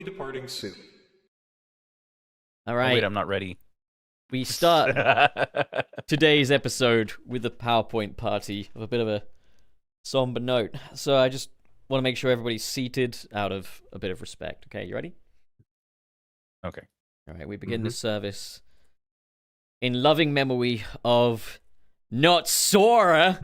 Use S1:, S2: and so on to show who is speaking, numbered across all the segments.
S1: Departing soon.
S2: All
S3: Oh,
S2: right,
S3: wait, I'm not ready.
S2: we start today's episode with a PowerPoint party of a bit of a somber note. So I just want to make sure everybody's seated out of a bit of respect. Okay, you ready?
S3: Okay.
S2: All right, we begin this service in loving memory of not Sora.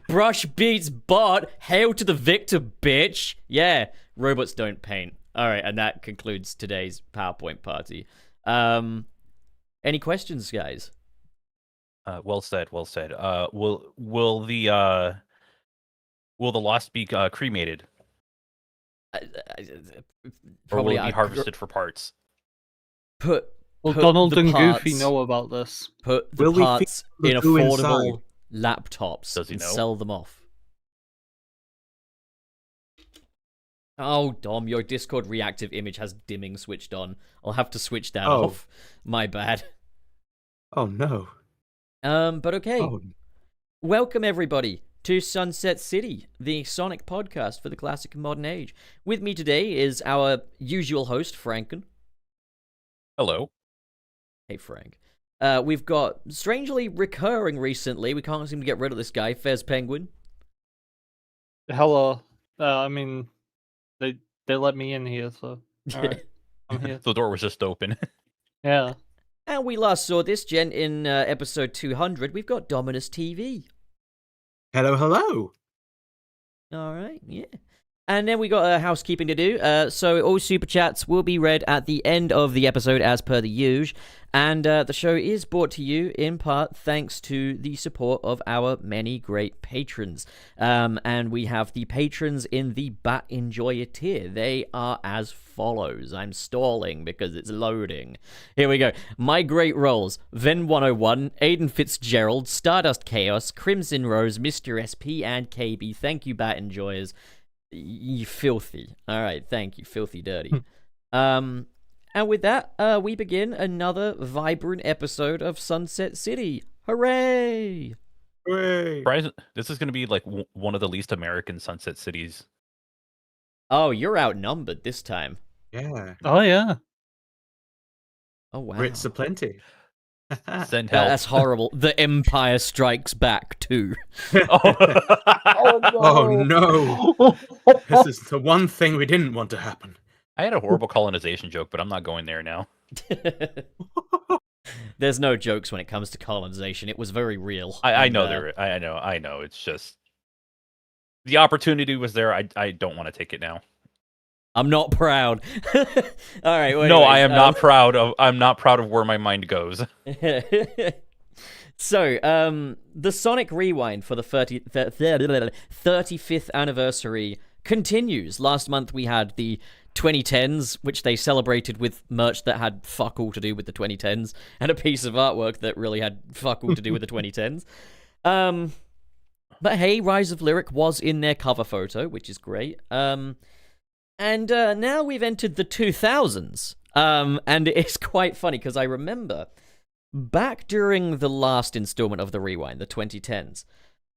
S2: Brush beats bot. Hail to the victor, bitch. Yeah, robots don't paint. All right, and that concludes today's PowerPoint party. Any questions, guys?
S3: Well said. Well said. Will the lost be cremated, or will it be harvested for parts?
S2: Put
S4: Donald
S2: the
S4: and
S2: parts,
S4: Goofy know about this.
S2: Put the
S1: Will we
S2: parts
S1: feed
S2: in
S1: the goo
S2: affordable laptops
S3: Does he
S2: and
S3: know?
S2: sell them off. Oh, Dom, your Discord reactive image has dimming switched on. I'll have to switch that
S1: Oh.
S2: off. My bad.
S1: Oh no.
S2: But okay.
S1: Oh,
S2: Welcome, everybody, to Sunset City, the Sonic podcast for the classic and modern age. With me today is our usual host, Franken.
S3: Hello.
S2: Hey, Frank. We've got, strangely recurring recently, we can't seem to get rid of this guy, Fez Penguin.
S4: Hello. I mean, they let me in here, so alright, I'm here.
S3: The door was just open.
S4: Yeah.
S2: And we last saw this gent in episode 200. We've got Dominus TV.
S1: hello, hello.
S2: All right, yeah. And then we got housekeeping to do. So all super chats will be read at the end of the episode as per the usual. And the show is brought to you in part thanks to the support of our many great patrons. And we have the patrons in the Bat Enjoyer tier. They are as follows. I'm stalling because it's loading. Here we go. My Great Rolls, Ven101, Aiden Fitzgerald, Stardust Chaos, Crimson Rose, Mr. SP, and KB. Thank you, Bat Enjoyers. You filthy. All right, thank you, filthy dirty. And with that, we begin another vibrant episode of Sunset City. Hooray!
S1: Hooray.
S3: This is going to be like one of the least American Sunset Cities.
S2: Oh, you're outnumbered this time.
S1: Yeah.
S4: Oh yeah.
S2: Oh, wow.
S1: Brits are plenty.
S3: Send help.
S2: That's horrible. The Empire Strikes Back, too.
S1: Oh no. This is the one thing we didn't want to happen.
S3: I had a horrible colonization joke, but I'm not going there now.
S2: There's no jokes when it comes to colonization. It was very real.
S3: I
S2: And,
S3: know I know. It's just the opportunity was there. I don't want to take it now.
S2: I'm not proud. All right. Well,
S3: No,
S2: anyways,
S3: I am not proud of. I'm not proud of where my mind goes.
S2: So, the Sonic Rewind for the 35th anniversary continues. Last month we had the 2010s, which they celebrated with merch that had fuck all to do with the 2010s, and a piece of artwork that really had fuck all to do with the 2010s. But hey, Rise of Lyric was in their cover photo, which is great. And now we've entered the 2000s. And it's quite funny because I remember back during the last installment of the Rewind, the 2010s,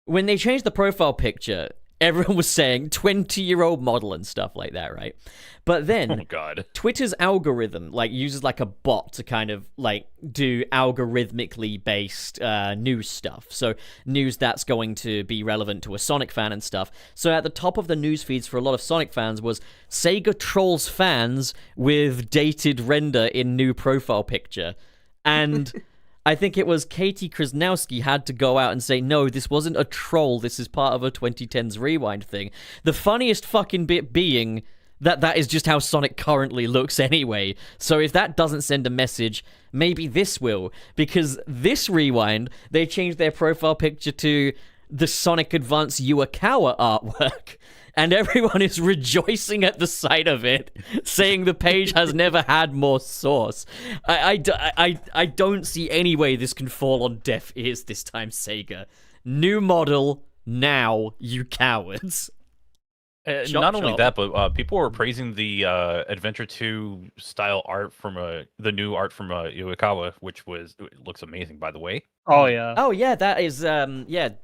S2: when they changed the profile picture, everyone was saying 20-year-old model and stuff like that, right? But then
S3: Oh God.
S2: Twitter's algorithm uses a bot to kind of do algorithmically based news stuff. So news that's going to be relevant to a Sonic fan and stuff. So at the top of the news feeds for a lot of Sonic fans was Sega trolls fans with dated render in new profile picture. And I think it was Katie Krasnowski had to go out and say, no, this wasn't a troll. This is part of a 2010s Rewind thing. The funniest fucking bit being that is just how Sonic currently looks anyway. So if that doesn't send a message, maybe this will. Because this Rewind, they changed their profile picture to the Sonic Advance Yuakawa artwork. And everyone is rejoicing at the sight of it, saying the page has never had more source. I don't see any way this can fall on deaf ears this time, Sega. New model, now, you cowards. Chop,
S3: Not only
S2: chop.
S3: that, but people were praising the Adventure 2 style art from the new art from Iwakawa, which looks amazing, by the way.
S4: Oh yeah.
S2: Oh yeah, that is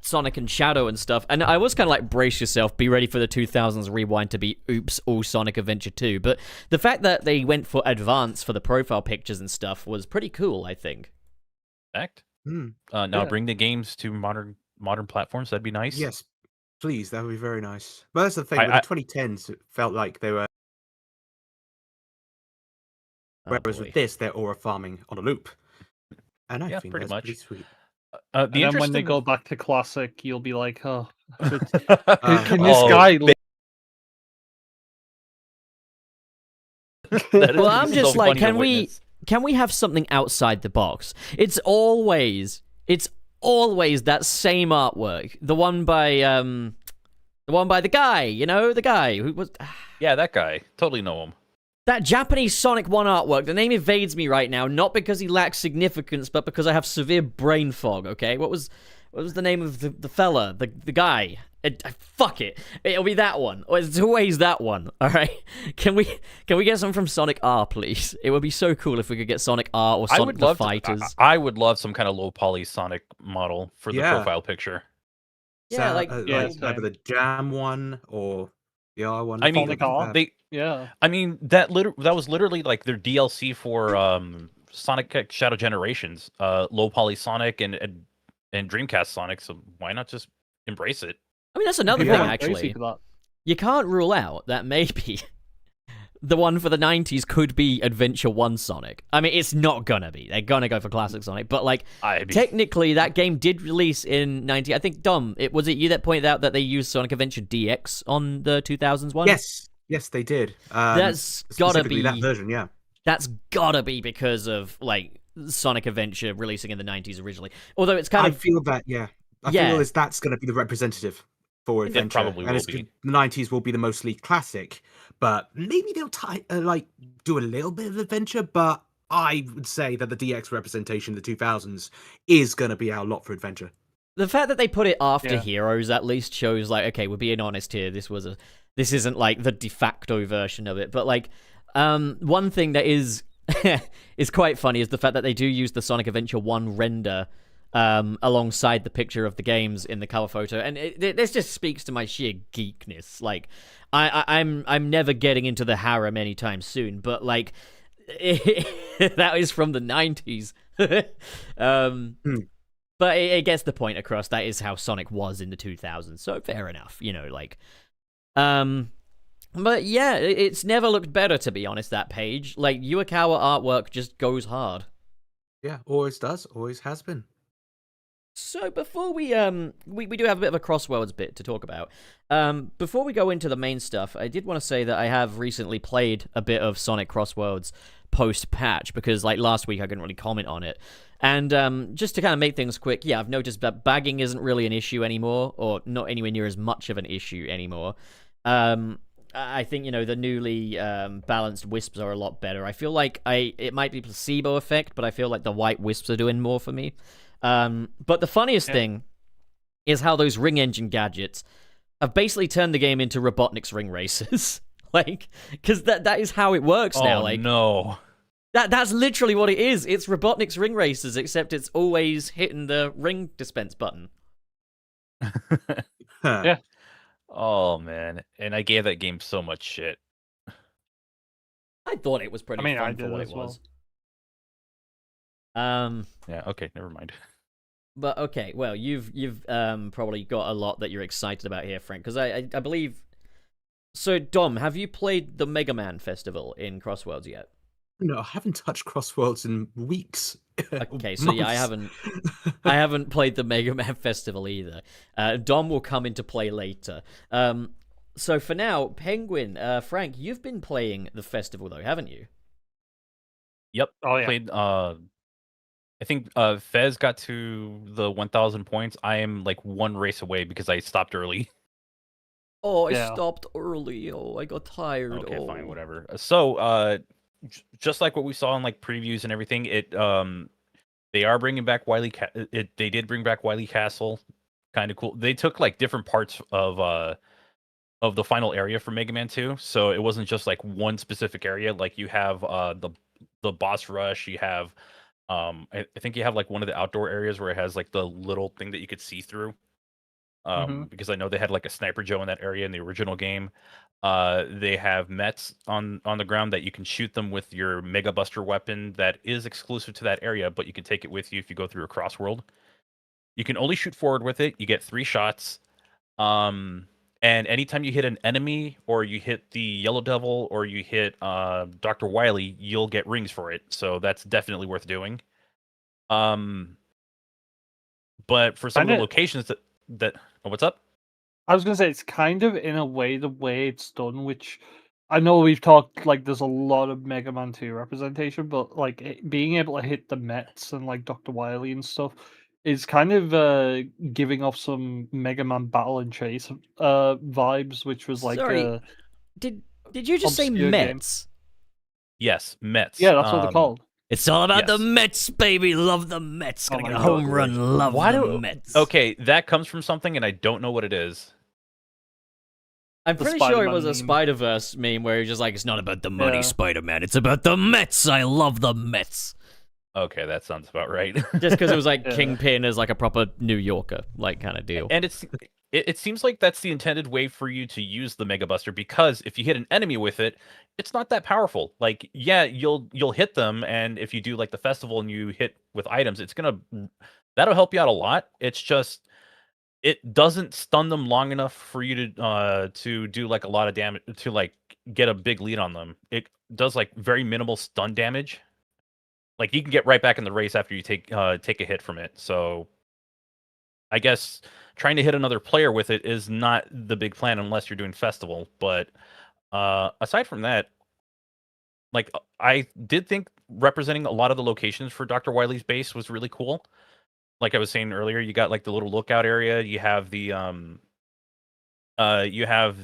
S2: Sonic and Shadow and stuff. And I was kind of like, brace yourself, be ready for the 2000s rewind to be oops, all Sonic Adventure 2. But the fact that they went for advance for the profile pictures and stuff was pretty cool, I think.
S3: Fact.
S1: Hmm.
S3: Now
S2: Yeah.
S3: bring the games to modern platforms. That'd be nice.
S1: Yes, please. That would be very nice. But that's the thing.
S3: I-
S1: With the 2010s, it felt like they were.
S2: Oh,
S1: Whereas
S2: boy.
S1: with this, they're aura farming on a loop, and I
S3: Yeah,
S1: think
S3: pretty
S1: that's
S3: much.
S1: pretty sweet.
S3: The
S4: And then when they
S3: interesting-
S4: go back to classic, you'll be like, oh, can
S3: Oh,
S4: this guy?
S3: that is
S2: Well, I'm
S3: so
S2: just like,
S3: funny to witness.
S2: can we have something outside the box? It's always that same artwork. The one by the guy, the guy who was
S3: Yeah, that guy. Totally know him.
S2: that Japanese Sonic 1 artwork. The name evades me right now, not because he lacks significance, but because I have severe brain fog, okay? What was the name of the fella, the guy? Fuck it. It'll be that one. It's always that one. All right. Can we get something from Sonic R, please? It would be so cool if we could get Sonic R or Sonic the Fighters.
S3: I would love some kind of low poly Sonic model for the
S1: Yeah.
S3: profile picture.
S2: Yeah,
S1: So,
S2: like-
S4: Yeah,
S1: like either the Jam one or the R one.
S3: I mean,
S4: Sonic R? Yeah.
S3: I mean that was literally like their DLC for Sonic Shadow Generations, low poly Sonic and Dreamcast Sonic. So why not just embrace it?
S2: I mean, that's another
S1: Yeah.
S2: thing,
S4: I'm crazy
S2: actually.
S4: for that.
S2: You can't rule out that maybe the one for the 90s could be Adventure 1 Sonic. I mean, it's not gonna be. They're gonna go for classic Sonic. But, like, technically, that game did release in 90. I think, Dom, was it you that pointed out that they used Sonic Adventure DX on the 2000s one?
S1: Yes, they did.
S2: That's gotta
S1: Specifically
S2: be
S1: that version. Yeah.
S2: That's gotta be because of, like, Sonic Adventure releasing in the 90s originally. Although it's kind
S1: I
S2: of...
S1: feel that. Yeah. I
S2: Yeah.
S1: feel that's going to be the representative for
S3: It
S1: Adventure.
S3: probably
S1: and
S3: will
S1: it's
S3: be.
S1: The 90s will be the mostly classic, but maybe they'll do a little bit of Adventure. But I would say that the DX representation of the 2000s is going to be our lot for Adventure.
S2: The fact that they put it after
S4: Yeah.
S2: Heroes at least shows, like, okay, we're being honest here. This isn't like the de facto version of it. But, like, one thing that is is quite funny is the fact that they do use the Sonic Adventure 1 render alongside the picture of the games in the cover photo, and this just speaks to my sheer geekness. Like, I'm never getting into the harem anytime soon, but like, that is from the 90s. But it gets the point across. That is how Sonic was in the 2000s. So fair enough, like. But yeah, it's never looked better, to be honest. That page, like, Iwakawa artwork just goes hard.
S1: Yeah, always does, always has been.
S2: So before we do have a bit of a Crossworlds bit to talk about. Before we go into the main stuff, I did want to say that I have recently played a bit of Sonic Crossworlds post-patch, because like last week I couldn't really comment on it. And just to kind of make things quick, yeah, I've noticed that bagging isn't really an issue anymore, or not anywhere near as much of an issue anymore. I think, the newly balanced wisps are a lot better. I feel like it might be placebo effect, but I feel like the white wisps are doing more for me. But the funniest thing is how those ring engine gadgets have basically turned the game into Robotnik's ring races. Like, because that is how it works now. Like,
S3: no.
S2: That's literally what it is. It's Robotnik's ring races, except it's always hitting the ring dispense button.
S4: Yeah.
S3: Oh man, and I gave that game so much shit.
S2: I thought it was pretty
S4: I
S2: fun
S4: did
S2: for what
S4: as
S2: it
S4: well.
S2: was.
S3: Yeah, okay, never mind.
S2: But okay, well, you've probably got a lot that you're excited about here, Frank, because I believe. So, Dom, have you played the Mega Man Festival in Crossworlds yet?
S1: No, I haven't touched Crossworlds in weeks.
S2: Okay, so yeah, I haven't played the Mega Man Festival either. Dom will come into play later. So for now, Penguin, Frank, you've been playing the festival though, haven't you?
S3: Yep.
S4: Oh yeah.
S3: Played. I think Fez got to the 1,000 points. I am like one race away because I stopped early.
S2: Oh, I
S4: Yeah.
S2: stopped early. Oh, I got tired.
S3: Okay,
S2: oh.
S3: fine, whatever. So, just like what we saw in like previews and everything, they are bringing back Wily. They did bring back Wily Castle. Kind of cool. They took like different parts of of the final area for Mega Man 2. So it wasn't just like one specific area. Like you have the boss rush. You have I think you have like one of the outdoor areas where it has like the little thing that you could see through. Because I know they had like a Sniper Joe in that area in the original game. They have Mets on the ground that you can shoot them with your Mega Buster weapon that is exclusive to that area, but you can take it with you if you go through a Crossworld. You can only shoot forward with it. You get 3 shots. And anytime you hit an enemy or you hit the Yellow Devil or you hit Dr. Wily, you'll get rings for it. So that's definitely worth doing. But for some of the locations that oh, what's up?
S4: I was gonna say it's kind of in a way the way it's done, which I know we've talked like there's a lot of Mega Man 2 representation, but like being able to hit the Mets and like Dr. Wily and stuff is kind of giving off some Mega Man Battle and Chase vibes, which was like
S2: Sorry, did you just say
S4: obscure game.
S2: Mets?
S3: Yes, Mets.
S4: Yeah, that's what they're called.
S2: It's all about the
S3: Yes.
S2: Mets, baby. Love the Mets. Gonna
S4: Oh
S2: get
S4: my
S2: a
S4: God.
S2: home run. Love the Mets.
S3: Okay, that comes from something, and I don't know what it is.
S2: I'm
S4: The
S2: pretty sure it
S4: Spider-Man
S2: was a
S4: meme.
S2: Spider-Verse meme where he's just like, it's not about the money,
S4: Yeah.
S2: Spider-Man. It's about the Mets. I love the Mets.
S3: Okay, that sounds about right.
S2: Just because it was like
S4: Yeah.
S2: Kingpin as like a proper New Yorker, like kind of deal.
S3: And it seems like that's the intended way for you to use the Mega Buster, because if you hit an enemy with it, it's not that powerful. Like, yeah, you'll hit them, and if you do like the festival and you hit with items, that'll help you out a lot. It's just it doesn't stun them long enough for you to do like a lot of damage, to like get a big lead on them. It does like very minimal stun damage. Like you can get right back in the race after you take a hit from it. So I guess trying to hit another player with it is not the big plan unless you're doing festival. But aside from that, like I did think representing a lot of the locations for Dr. Wily's base was really cool. Like I was saying earlier, you got like the little lookout area. You have the you have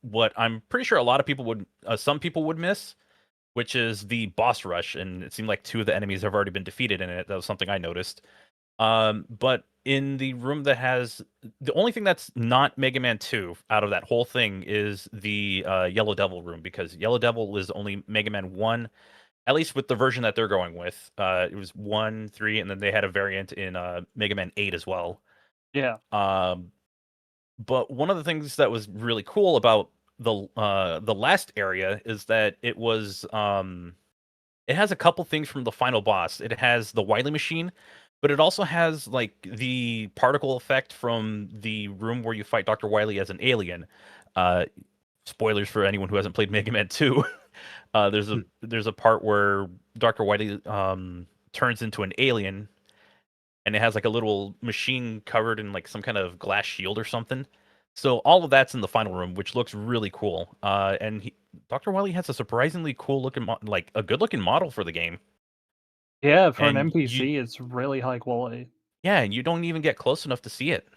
S3: what I'm pretty sure a lot of people would, some people would miss, which is the boss rush, and it seemed like 2 of the enemies have already been defeated in it. That was something I noticed. But in the room that has the only thing that's not Mega Man 2 out of that whole thing is the Yellow Devil room, because Yellow Devil is only Mega Man 1, at least with the version that they're going with. It was 1, 3, and then they had a variant in Mega Man 8 as well.
S4: Yeah.
S3: But one of the things that was really cool about the last area is that it was it has a couple things from the final boss. It has the Wily machine, but it also has like the particle effect from the room where you fight Dr. Wily as an alien. Spoilers for anyone who hasn't played Mega Man 2. There's a part where Dr. Wily turns into an alien, and it has like a little machine covered in like some kind of glass shield or something. So all of that's in the final room, which looks really cool. And Dr. Wily has a surprisingly cool looking, like a good looking model for the game.
S4: Yeah, for
S3: And
S4: an NPC, it's really high quality.
S3: Yeah, and you don't even get close enough to see it.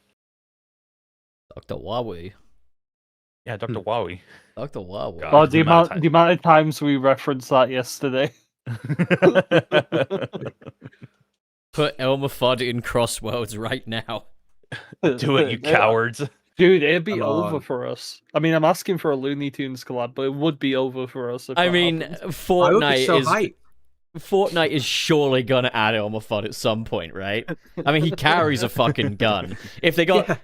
S2: Dr. Wawi.
S3: Yeah, Dr. Wowie.
S2: Dr. Wawi.
S3: God.
S4: Oh,
S3: the amount of
S4: the amount of times we referenced that yesterday.
S2: Put Elmer Fudd in Crossworlds right now.
S3: Do it, you cowards.
S4: Dude, it'd be
S1: Come
S4: over
S1: on.
S4: for us. I mean, I'm asking for a Looney Tunes collab, but it would be over for us. If
S2: I
S4: that
S2: mean,
S4: happens.
S1: I would be
S2: Fortnite
S1: so
S2: is
S1: hyped.
S2: Fortnite is surely gonna add Elmer Fudd at some point, right? I mean, he carries a fucking gun. If they got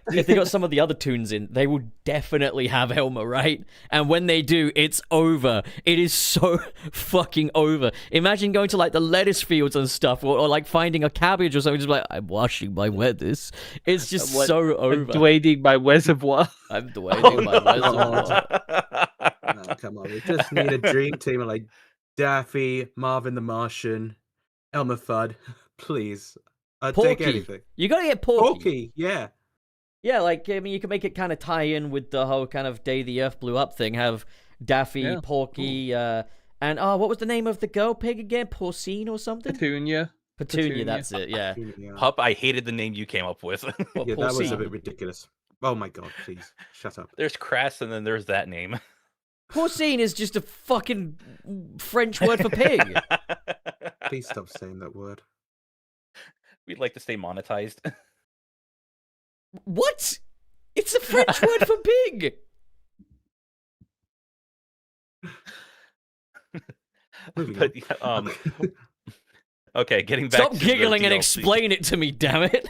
S2: some of the other tunes in, they will definitely have Elmer, right? And when they do, it's over. It is so fucking over. Imagine going to like the lettuce fields and stuff, or like finding a cabbage or something, just like, I'm washing my lettuce. It's just so over.
S4: Dwaying my reservoir.
S2: I'm dwaying my
S1: God.
S2: reservoir.
S1: No, come on. We just need a dream team of like Daffy, Marvin the Martian, Elmer Fudd. Please. I'd take
S2: Porky.
S1: anything.
S2: You gotta get Porky.
S1: Porky, yeah.
S2: Yeah, like, I mean, you can make it kind of tie in with the whole kind of Day the Earth Blew Up thing. Have Daffy,
S4: Yeah.
S2: Porky, and, what was the name of the girl pig again? Porcine or something?
S4: Petunia.
S2: Petunia, that's it, yeah.
S1: Yeah,
S3: Pup, I hated the name you came up with.
S2: Well,
S1: yeah, that was a
S2: Porcine.
S1: bit ridiculous. Oh my god, please. Shut up.
S3: There's Crass, and then there's that name.
S2: Porcine is just a fucking French word for pig.
S1: Please stop saying that word.
S3: We'd like to stay monetized.
S2: What? It's a French word for pig.
S1: Moving
S3: But
S1: on.
S3: yeah, okay, getting back
S2: Stop
S3: to the
S2: giggling and
S3: DLC.
S2: explain it to me, damn it.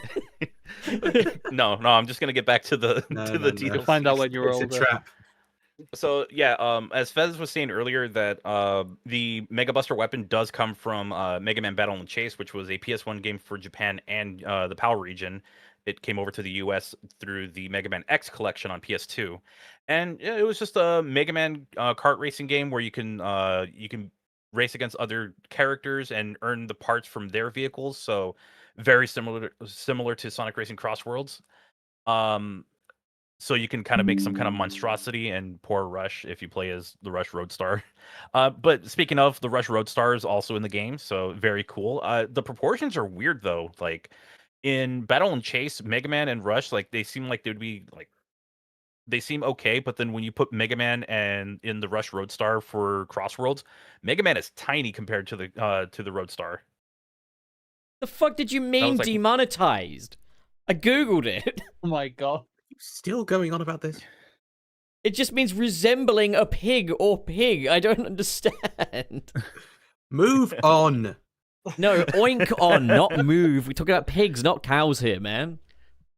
S3: No, I'm just gonna get back to the
S1: No,
S3: to
S1: no,
S3: the
S1: no.
S4: You'll find out
S3: DLCs.
S4: when you're
S1: It's a
S4: older.
S1: trap.
S3: So yeah, as Fez was saying earlier, that the Mega Buster weapon does come from Mega Man Battle and Chase, which was a PS1 game for Japan and the PAL region. It came over to the US through the Mega Man X collection on PS2, and yeah, it was just a Mega Man kart racing game where you can race against other characters and earn the parts from their vehicles. So very similar to Sonic Racing Crossworlds. Um, so you can kind of make some kind of monstrosity and pour Rush if you play as the Rush Roadstar. But speaking of, the Rush Roadstar is also in the game, so very cool. The proportions are weird though. Like in Battle and Chase, Mega Man and Rush, like they seem like they would be like they seem okay, but then when you put Mega Man and in the Rush Roadstar for Crossworlds, Mega Man is tiny compared to the Roadstar.
S2: The fuck did you
S3: I
S2: mean
S3: was like,
S2: demonetized? I googled it.
S4: Oh my god.
S1: Still going on about this?
S2: It just means resembling a pig or pig. I don't understand.
S1: Move on.
S2: No, oink on, not move. We're talking about pigs, not cows here, man.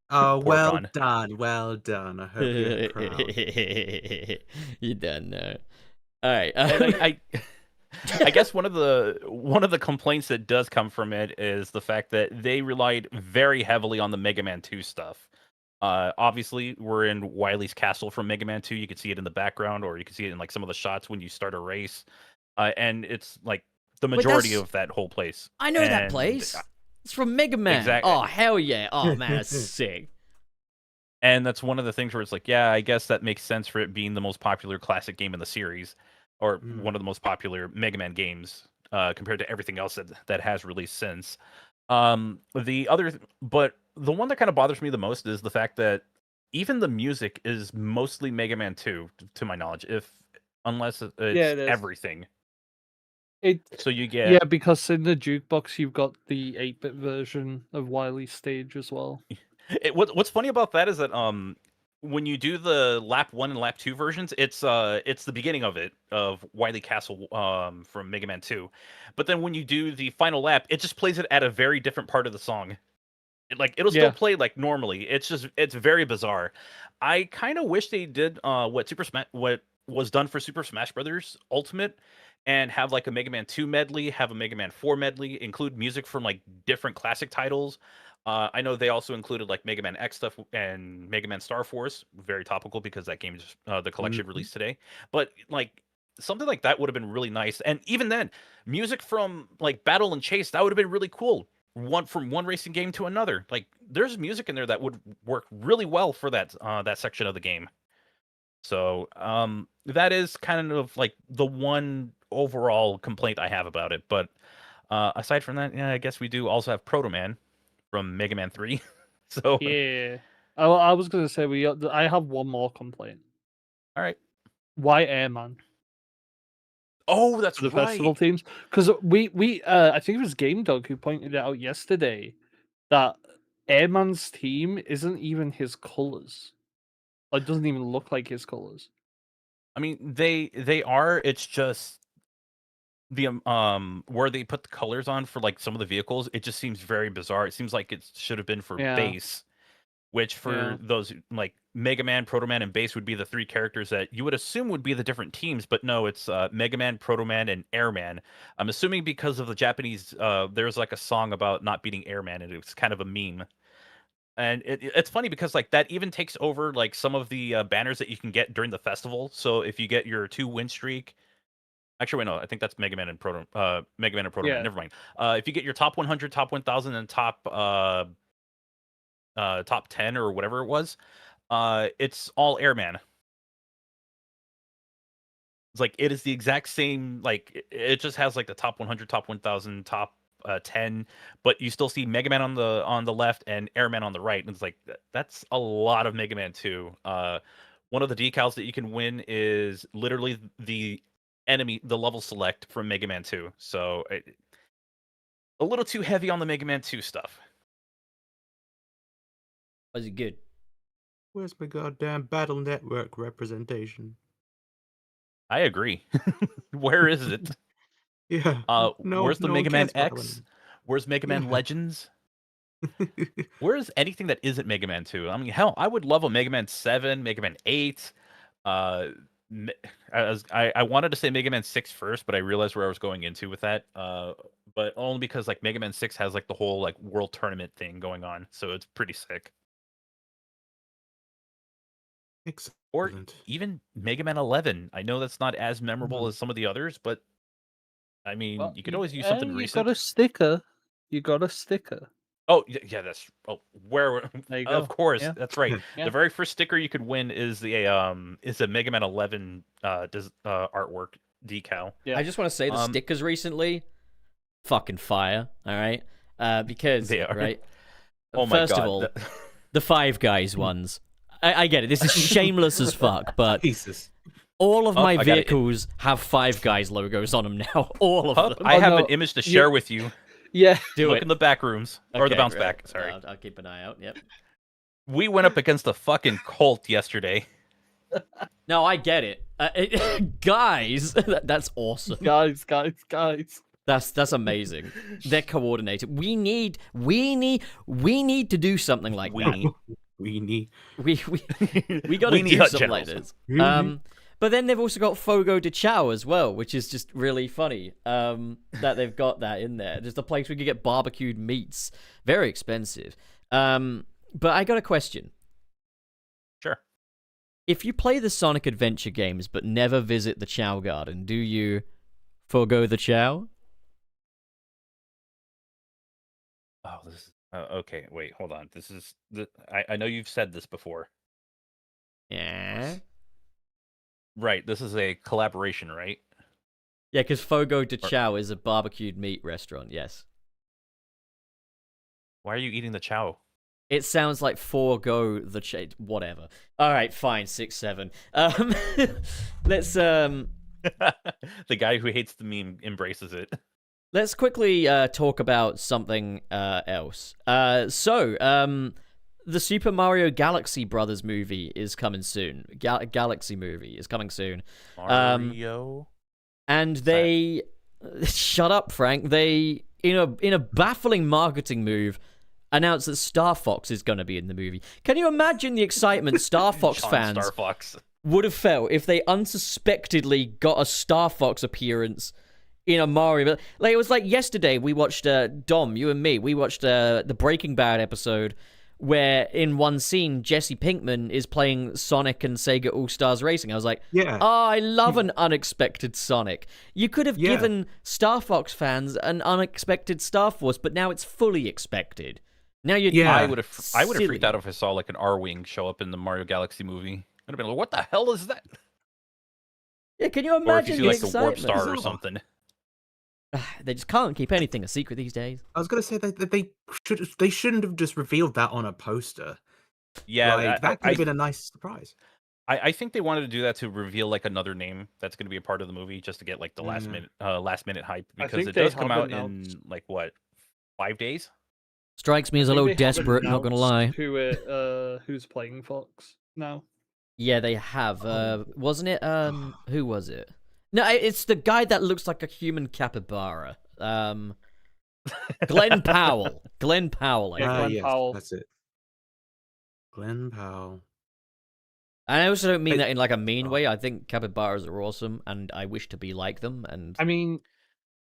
S1: Oh, well
S3: Porygon.
S1: done, well done. I hope you're proud.
S2: You don't know. All right.
S3: And I guess one of the complaints that does come from it is the fact that they relied very heavily on the Mega Man 2 stuff. Obviously, we're in Wily's castle from Mega Man 2. You can see it in the background, or you can see it in like some of the shots when you start a race. And it's like the majority
S2: that's-
S3: of that whole place.
S2: I know that
S3: And,
S2: place. It's from Mega Man.
S3: Exactly.
S2: Oh, hell yeah. Oh, man, that's sick.
S3: And that's one of the things where it's like, yeah, I guess that makes sense for it being the most popular classic game in the series, or one of the most popular Mega Man games compared to everything else that has released since. But the one that kind of bothers me the most is the fact that even the music is mostly Mega Man 2, to my knowledge, unless it's
S4: it is.
S3: everything. So you get
S4: Yeah, because in the jukebox you've got the 8-bit version of Wily's stage as well.
S3: What's funny about that is that when you do the lap 1 and lap 2 versions, it's the beginning of Wily Castle from Mega Man 2. But then when you do the final lap, it just plays it at a very different part of the song. It'll still play like normally. It's very bizarre. I kind of wish they did what was done for Super Smash Brothers Ultimate, and have like a Mega Man 2 medley, have a Mega Man 4 medley, include music from like different classic titles. I know they also included like Mega Man X stuff and Mega Man Star Force, very topical because that game is the collection released today. But like something like that would have been really nice. And even then, music from like Battle and Chase, that would have been really cool. From one racing game to another. Like there's music in there that would work really well for that section of the game. So that is kind of like the one overall complaint I have about it. But aside from that, yeah, I guess we do also have Proto Man from Mega Man 3. So
S4: Yeah. I was gonna say I have one more complaint.
S3: all right.
S4: Why Airman?
S3: Oh, that's
S4: The
S3: right.
S4: festival teams, because we I think it was Game Dog who pointed it out yesterday that Airman's team isn't even his colors. It doesn't even look like his colors.
S3: I mean, they are. It's just the where they put the colors on for like some of the vehicles. It just seems very bizarre. It seems like it should have been for base. Which for those like Mega Man, Proto Man, and Base would be the three characters that you would assume would be the different teams, but no, it's Mega Man, Proto Man, and Airman. I'm assuming because of the Japanese, there's like a song about not beating Airman, and it's kind of a meme. And it's funny because like that even takes over like some of the banners that you can get during the festival. So if you get your 2-win streak, actually, wait, no, I think that's Mega Man and Proto Man. Never mind. If you get your top 100, top 1,000, and top 10 or whatever it was, it's all Airman. It's like it is the exact same, like it just has like the top 100, top 1,000, top 10, but you still see Mega Man on the left and Airman on the right, and it's like that's a lot of Mega Man 2. One of the decals that you can win is literally the level select from Mega Man 2. So a little too heavy on the Mega Man 2 stuff.
S2: Was it good?
S1: Where's my goddamn Battle Network representation?
S3: I agree. Where is it?
S1: Yeah. No,
S3: Where's the
S1: no one
S3: Mega Man
S1: cares about the
S3: X?
S1: one.
S3: Where's Mega Man
S1: Yeah.
S3: Legends? Where's anything that isn't Mega Man 2? I mean, hell, I would love a Mega Man 7, Mega Man 8. Uh, Me- I wanted to say Mega Man 6 first, but I realized where I was going into with that. But only because like Mega Man 6 has like the whole like world tournament thing going on, so it's pretty sick. Or
S1: Excellent.
S3: even Mega Man 11. I know that's not as memorable as some of the others, but I mean,
S4: Well,
S3: you could always use something
S4: you
S3: recent.
S4: got a sticker. You got a sticker.
S3: Oh yeah, that's where
S4: There you
S3: of
S4: go.
S3: course
S4: Yeah.
S3: that's right.
S4: Yeah.
S3: The very first sticker you could win is a Mega Man 11 artwork decal.
S4: Yeah.
S2: I just want to say the
S3: Um,
S2: stickers recently, fucking fire. All right, because
S3: They are.
S2: right.
S3: Oh my
S2: First of
S3: god.
S2: all, the Five Guys ones. I get it. This is shameless as fuck, but
S1: Jesus.
S2: all of
S3: Oh,
S2: my
S3: I got it.
S2: vehicles have Five Guys logos on them now. All of
S3: Hup,
S2: them.
S3: I have
S4: no,
S3: an image to share with you.
S4: Yeah.
S2: Do
S3: Look
S2: it.
S3: in the back rooms or the
S2: Okay,
S3: bounce
S2: right.
S3: back. Sorry,
S2: I'll keep an eye out. Yep.
S3: we went up against a fucking cult yesterday.
S2: No, I get it. Guys, that's awesome.
S4: Guys.
S2: That's amazing. They're coordinated. We need to do something like that.
S1: We need.
S2: We got to
S3: We need
S2: do
S3: hut
S2: something like
S3: generals.
S2: this. But then they've also got Fogo de Chao as well, which is just really funny. That they've got that in there. Just a place we could get barbecued meats, very expensive. But I got a question.
S3: Sure.
S2: If you play the Sonic Adventure games but never visit the Chow Garden, do you forgo the Chow?
S3: Oh, this is okay. Wait, hold on. This is I know you've said this before.
S2: Yeah.
S3: Right. This is a collaboration, right?
S2: Yeah, because Fogo de Chao is a barbecued meat restaurant, yes.
S3: Why are you eating the chow?
S2: It sounds like forego the whatever. All right, fine, 6, 7. Let's
S3: The guy who hates the meme embraces it.
S2: let's quickly talk about something else. The Super Mario Galaxy Brothers movie is coming soon. Galaxy movie is coming soon.
S3: Mario.
S2: And they shut up, Frank. They in a baffling marketing move announced that Star Fox is going to be in the movie. Can you imagine the excitement Star Fox
S3: John
S2: fans
S3: Star Fox
S2: would have felt if they unsuspectedly got a Star Fox appearance in a Mario? Like, it was like yesterday we watched Dom, you and me, we watched the Breaking Bad episode where in one scene Jesse Pinkman is playing Sonic and Sega All-Stars Racing. I was like,
S1: Yeah.
S2: oh, I love an unexpected Sonic. You could have given Star Fox fans an unexpected Star Force, but now it's fully expected. Now you're
S3: I would have
S2: silly.
S3: freaked out if I saw like an R-wing show up in the Mario Galaxy movie. I'd have been like, "What the hell is that?"
S2: Yeah, can you
S3: Or if
S2: imagine
S3: you
S2: the
S3: see like the warp
S2: excitement?
S3: star or
S1: Bizarre.
S3: something.
S2: They just can't keep anything a secret these days.
S1: I was gonna say that they shouldn't have just revealed that on a poster.
S3: Yeah,
S1: Like, that could have been a nice surprise.
S3: I think they wanted to do that to reveal like another name that's going to be a part of the movie, just to get like the last minute hype,
S4: I
S3: because
S4: think
S3: it
S4: they
S3: does come
S4: have
S3: out
S4: announced-
S3: in like what, 5 days?
S2: Strikes me as a
S4: I
S2: little
S4: think they have
S2: desperate, not gonna lie.
S4: announced who's playing Fox now?
S2: Yeah, they have. Wasn't it? Who was it? No, it's the guy that looks like a human capybara. Glenn Powell. Glenn Powell.
S4: Yeah, Glenn
S1: Yes,
S4: Powell.
S1: that's it. Glenn Powell.
S2: And I also don't mean
S1: Hey-
S2: that in like a mean way. I think capybaras are awesome, and I wish to be like them. And
S4: I mean,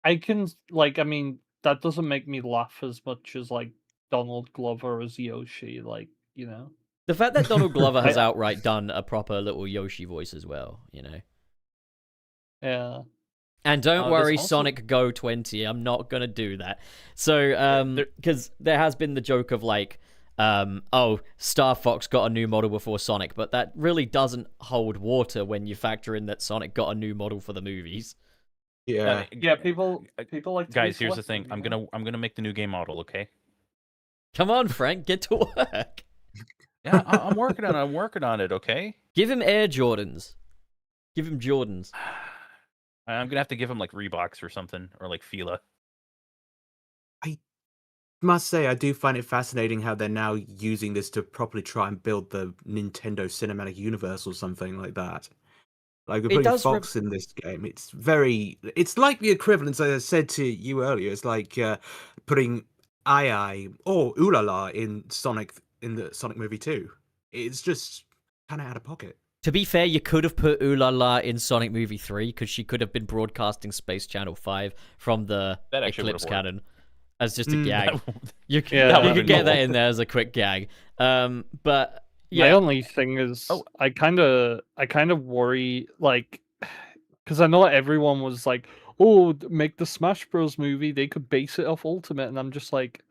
S4: that doesn't make me laugh as much as like Donald Glover as Yoshi, like, you know.
S2: the fact that Donald Glover has
S4: I-
S2: outright done a proper little Yoshi voice as well, you know.
S4: Yeah.
S2: And don't
S3: There's
S2: worry,
S3: also-
S2: Sonic Go 20. I'm not gonna do that. So, because there has been the joke of like, oh, Star Fox got a new model before Sonic, but that really doesn't hold water when you factor in that Sonic got a new model for the movies.
S1: Yeah.
S4: Yeah, people like to be
S3: Guys, here's the thing.
S4: selective, you know?
S3: I'm gonna make the new game model. Okay.
S2: Come on, Frank, get to work.
S3: Yeah, I'm working on it. I'm working on it. Okay.
S2: Give him Air Jordans. Give him Jordans.
S3: I'm gonna have to give him like Reeboks or something, or like Fila.
S1: Must say, I do find it fascinating how they're now using this to properly try and build the Nintendo Cinematic Universe or something like that. Like we're
S2: It
S1: putting
S2: does.
S1: Fox in this game. It's like the equivalent, as I said to you earlier. It's like putting II or Ooh La La in the Sonic movie 2. It's just kind of out of pocket.
S2: To be fair, you could have put Ooh La La in Sonic Movie 3 because she could have been broadcasting Space Channel 5 from the
S3: That actually
S2: Eclipse
S3: would've worked.
S2: cannon as just a gag. You could,
S4: Yeah,
S2: you
S4: that
S2: could get
S3: would've
S2: that
S3: been
S2: in there as a quick gag. But
S4: My
S2: yeah,
S4: only thing is,
S3: Oh.
S4: I kind of worry, like, because I know everyone was like, "Oh, make the Smash Bros. Movie. They could base it off Ultimate," and I'm just like,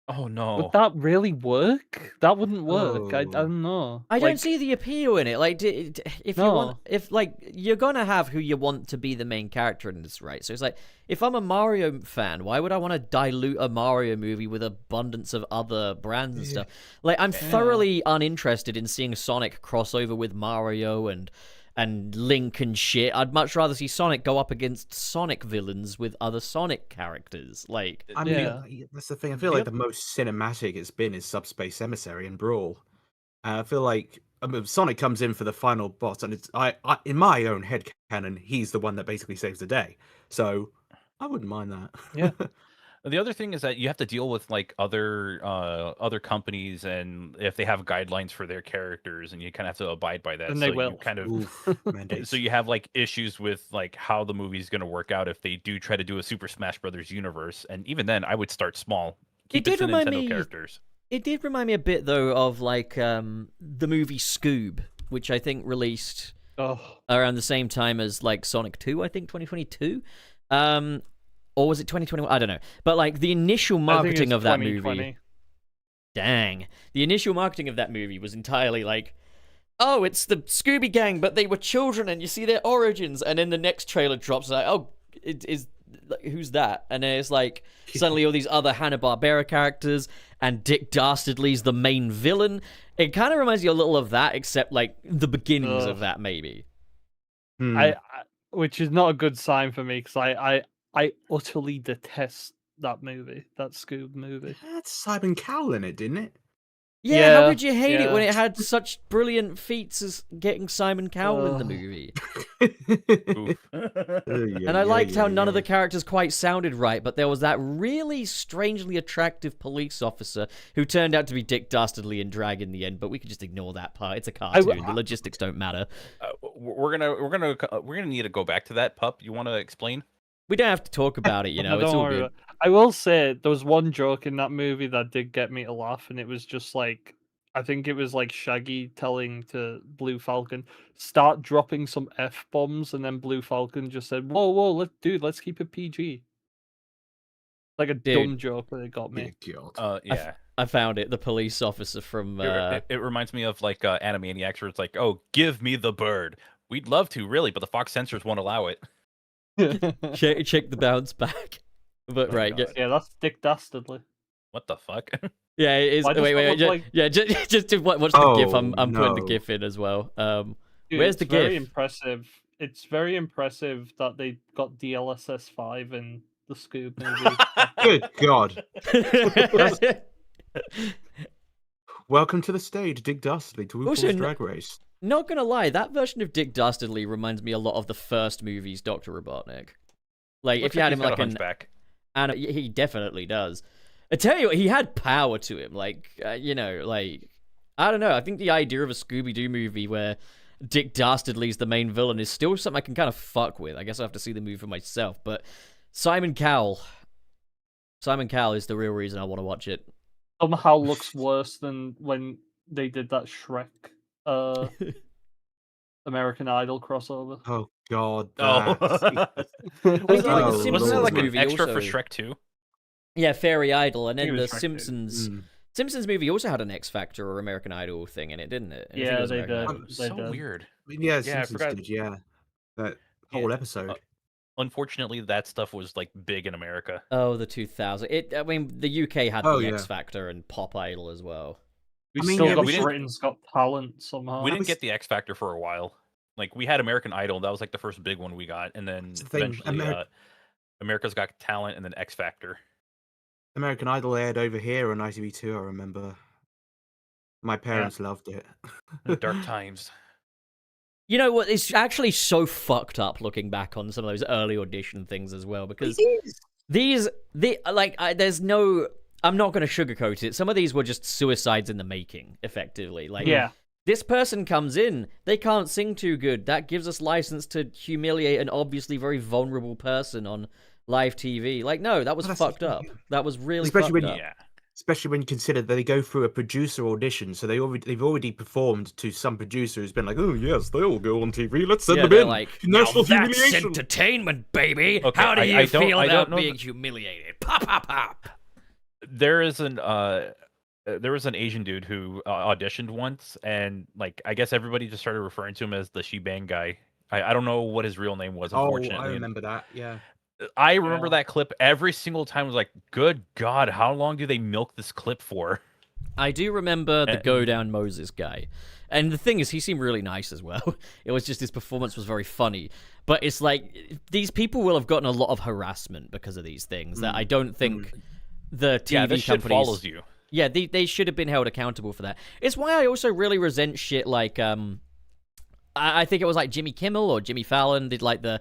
S3: Oh no.
S4: would that really work? That wouldn't work. I
S1: Oh.
S4: don't know.
S2: I don't
S4: Like,
S2: see the appeal in it. Like, if you want, if like you're gonna have who you want to be the main character in this, right? So it's like, if I'm a Mario fan, why would I want to dilute a Mario movie with abundance of other brands and stuff? Like, I'm thoroughly uninterested in seeing Sonic crossover with Mario and Link and shit. I'd much rather see Sonic go up against Sonic villains with other Sonic characters. Like,
S1: I mean,
S4: Yeah.
S1: that's the thing. I feel like the most cinematic it's been is Subspace Emissary and Brawl. I feel like Sonic comes in for the final boss, and it's I in my own head canon, he's the one that basically saves the day. So I wouldn't mind that.
S4: Yeah.
S3: The other thing is that you have to deal with like other companies, and if they have guidelines for their characters, and you kind of have to abide by that.
S4: And
S3: so
S4: they
S3: you
S4: will.
S3: kind of
S1: Oof, mandates.
S3: so you have like issues with like how the movie's going to work out if they do try to do a Super Smash Brothers universe. And even then, I would start small. Keep
S2: did
S3: it to
S2: remind
S3: Nintendo
S2: me-
S3: characters.
S2: it did remind me a bit though of like the movie Scoob, which I think released
S4: Oh,
S2: around the same time as like Sonic 2, I think 2022. Or was it 2021? I don't know. But like the initial
S4: I think
S2: marketing
S4: it's
S2: of that
S4: 2020.
S2: movie. Dang. The initial marketing of that movie was entirely like, oh, it's the Scooby Gang, but they were children and you see their origins. And then the next trailer drops like, oh, it is who's that? And then it's like suddenly all these other Hanna-Barbera characters and Dick Dastardly's the main villain. It kind of reminds you a little of that, except like the beginnings of that maybe.
S4: Which is not a good sign for me because I utterly detest that movie, that Scoob movie.
S1: It had Simon Cowell in it, didn't it?
S2: Yeah, how
S4: Yeah,
S2: could you hate it when
S4: yeah.
S2: it had such brilliant feats as getting Simon Cowell in the movie?
S3: Oof.
S2: And I liked how none of the characters quite sounded right, but there was that really strangely attractive police officer who turned out to be Dick Dastardly and Drag in the end, but we could just ignore that part. It's a cartoon. The logistics don't matter.
S3: We're gonna need to go back to that, Pup. You want to explain?
S2: We don't have to talk about it, you know.
S4: No,
S2: It's
S4: don't
S2: all
S4: worry
S2: good.
S4: about it. I will say there was one joke in that movie that did get me to laugh, and it was just like, I think it was like Shaggy telling to Blue Falcon, start dropping some F bombs, and then Blue Falcon just said, whoa, let's keep it PG. Like a dumb joke, but it got me.
S1: God.
S3: Yeah.
S2: I found it. The police officer from.
S3: It reminds me of like Animaniacs, where it's like, oh, give me the bird. We'd love to, really, but the Fox censors won't allow it.
S2: check the bounce back. But
S3: Oh,
S2: right,
S3: God.
S4: Yeah, that's Dick Dastardly.
S3: What the fuck?
S2: yeah, it is.
S4: Why does
S2: Wait,
S4: it look like-
S2: yeah, just to watch the GIF.
S1: Oh,
S2: I'm putting the
S1: no.
S2: GIF in as well.
S4: Dude,
S2: Where's
S4: it's
S2: the
S4: very
S2: GIF?
S4: impressive. It's very impressive that they got DLSS 5 in the Scoob movie.
S1: Good God. Welcome to the stage, Dick Dastardly to
S2: Also,
S1: RuPaul's Drag Race.
S2: Not gonna lie, that version of Dick Dastardly reminds me a lot of the first movie's Dr. Robotnik. Like,
S3: Looks
S2: if you had
S3: he's
S2: him
S3: got
S2: like
S3: a
S2: an
S3: hunchback.
S2: and he definitely does. I tell you what, he had power to him. Like, you know, like, I don't know. I think the idea of a Scooby-Doo movie where Dick Dastardly's the main villain is still something I can kind of fuck with. I guess I have to see the movie for myself. But Simon Cowell is the real reason I want to watch it.
S4: Somehow looks worse than when they did that Shrek American Idol crossover.
S1: Oh God.
S3: Oh.
S1: that-
S2: We did
S1: Oh,
S2: the
S3: Wasn't
S2: Simpsons
S3: there like an
S2: movie
S3: extra
S2: also.
S3: for Shrek 2?
S2: Yeah, Fairy Idol, and
S4: He
S2: then
S4: was
S2: the
S4: Shrek too.
S2: Simpsons. Simpsons movie also had an X Factor or American Idol thing in it, didn't it? I think it
S4: Yeah,
S2: was
S4: they
S2: American
S4: did.
S2: Idol.
S4: They
S3: So
S4: did.
S3: weird.
S1: Yeah,
S3: Yeah, I
S1: Simpsons
S3: forgot.
S1: did, yeah. That
S3: Yeah,
S1: whole episode.
S3: Unfortunately, that stuff was like big in America.
S2: Oh, the 2000. I mean, the UK had
S1: Oh,
S2: the
S1: yeah.
S2: X Factor and Pop Idol as well.
S4: We
S1: I mean,
S4: still
S1: yeah,
S4: got
S3: we didn't-
S4: Britain's Got Talent somehow.
S3: We didn't get the X Factor for a while. Like, we had American Idol. That was like the first big one we got. And then
S1: That's the thing,
S3: eventually America's Got Talent and then X Factor.
S1: American Idol aired over here on ITV2, I remember. My parents loved it.
S3: Dark times.
S2: You know what? It's actually so fucked up looking back on some of those early audition things as well, because there's no. I'm not going to sugarcoat it. Some of these were just suicides in the making, effectively. Like,
S4: Yeah.
S2: this person comes in, they can't sing too good. That gives us license to humiliate an obviously very vulnerable person on live TV. Like, no, that was fucked up. That was really
S1: Especially
S2: fucked up.
S1: Especially when you consider that they go through a producer audition, so they've already performed to some producer who's been like, "Oh yes, they all go on TV. Let's send them
S2: they're
S1: in."
S2: like,
S1: National
S2: "Now that's
S1: humiliation.
S2: entertainment, baby.
S3: Okay,
S2: How do you feel
S3: I don't
S2: about
S3: know
S2: being humiliated?" Pop, pop, pop.
S3: There is there was an Asian dude who auditioned once, and like I guess everybody just started referring to him as the Shebang guy. I don't know what his real name was,
S1: Oh,
S3: unfortunately.
S1: I remember that. Yeah.
S3: I remember
S4: Yeah.
S3: that clip every single time. I was like, good God, how long do they milk this clip for?
S2: I do remember the Go Down Moses guy. And the thing is, he seemed really nice as well. It was just his performance was very funny. But it's like, these people will have gotten a lot of harassment because of these things that I don't think the TV
S3: this shit
S2: companies...
S3: follows you.
S2: Yeah, they should have been held accountable for that. It's why I also really resent shit like... I think it was like Jimmy Kimmel or Jimmy Fallon did like the,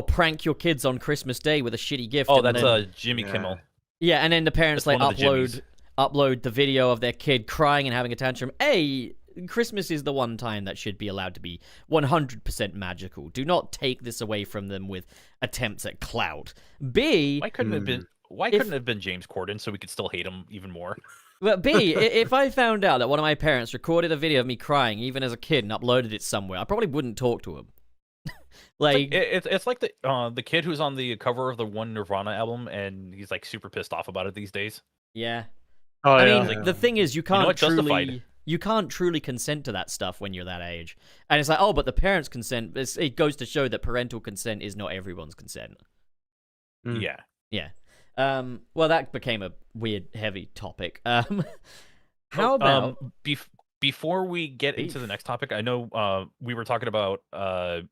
S2: prank your kids on Christmas Day with a shitty gift.
S3: Oh,
S2: and
S3: that's
S2: then,
S3: Jimmy Kimmel.
S2: Yeah, and then the parents
S3: That's
S2: like
S3: one of the Jimmys.
S2: upload the video of their kid crying and having a tantrum. A, Christmas is the one time that should be allowed to be 100% magical. Do not take this away from them with attempts at clout. B,
S3: Why couldn't it have been James Corden so we could still hate him even more?
S2: but B, if I found out that one of my parents recorded a video of me crying even as a kid and uploaded it somewhere, I probably wouldn't talk to him.
S3: It's like the kid who's on the cover of the one Nirvana album, and he's like super pissed off about it these days.
S2: Yeah.
S4: Oh,
S2: I
S4: yeah.
S2: mean, the thing is, you can't
S3: what? Justified.
S2: you can't truly consent to that stuff when you're that age. And it's like, oh, but the parents' consent, it goes to show that parental consent is not everyone's consent.
S1: Mm.
S3: Yeah.
S2: Yeah. Well, that became a weird, heavy topic. How about...
S3: Before we get into the next topic, I know we were talking about Fox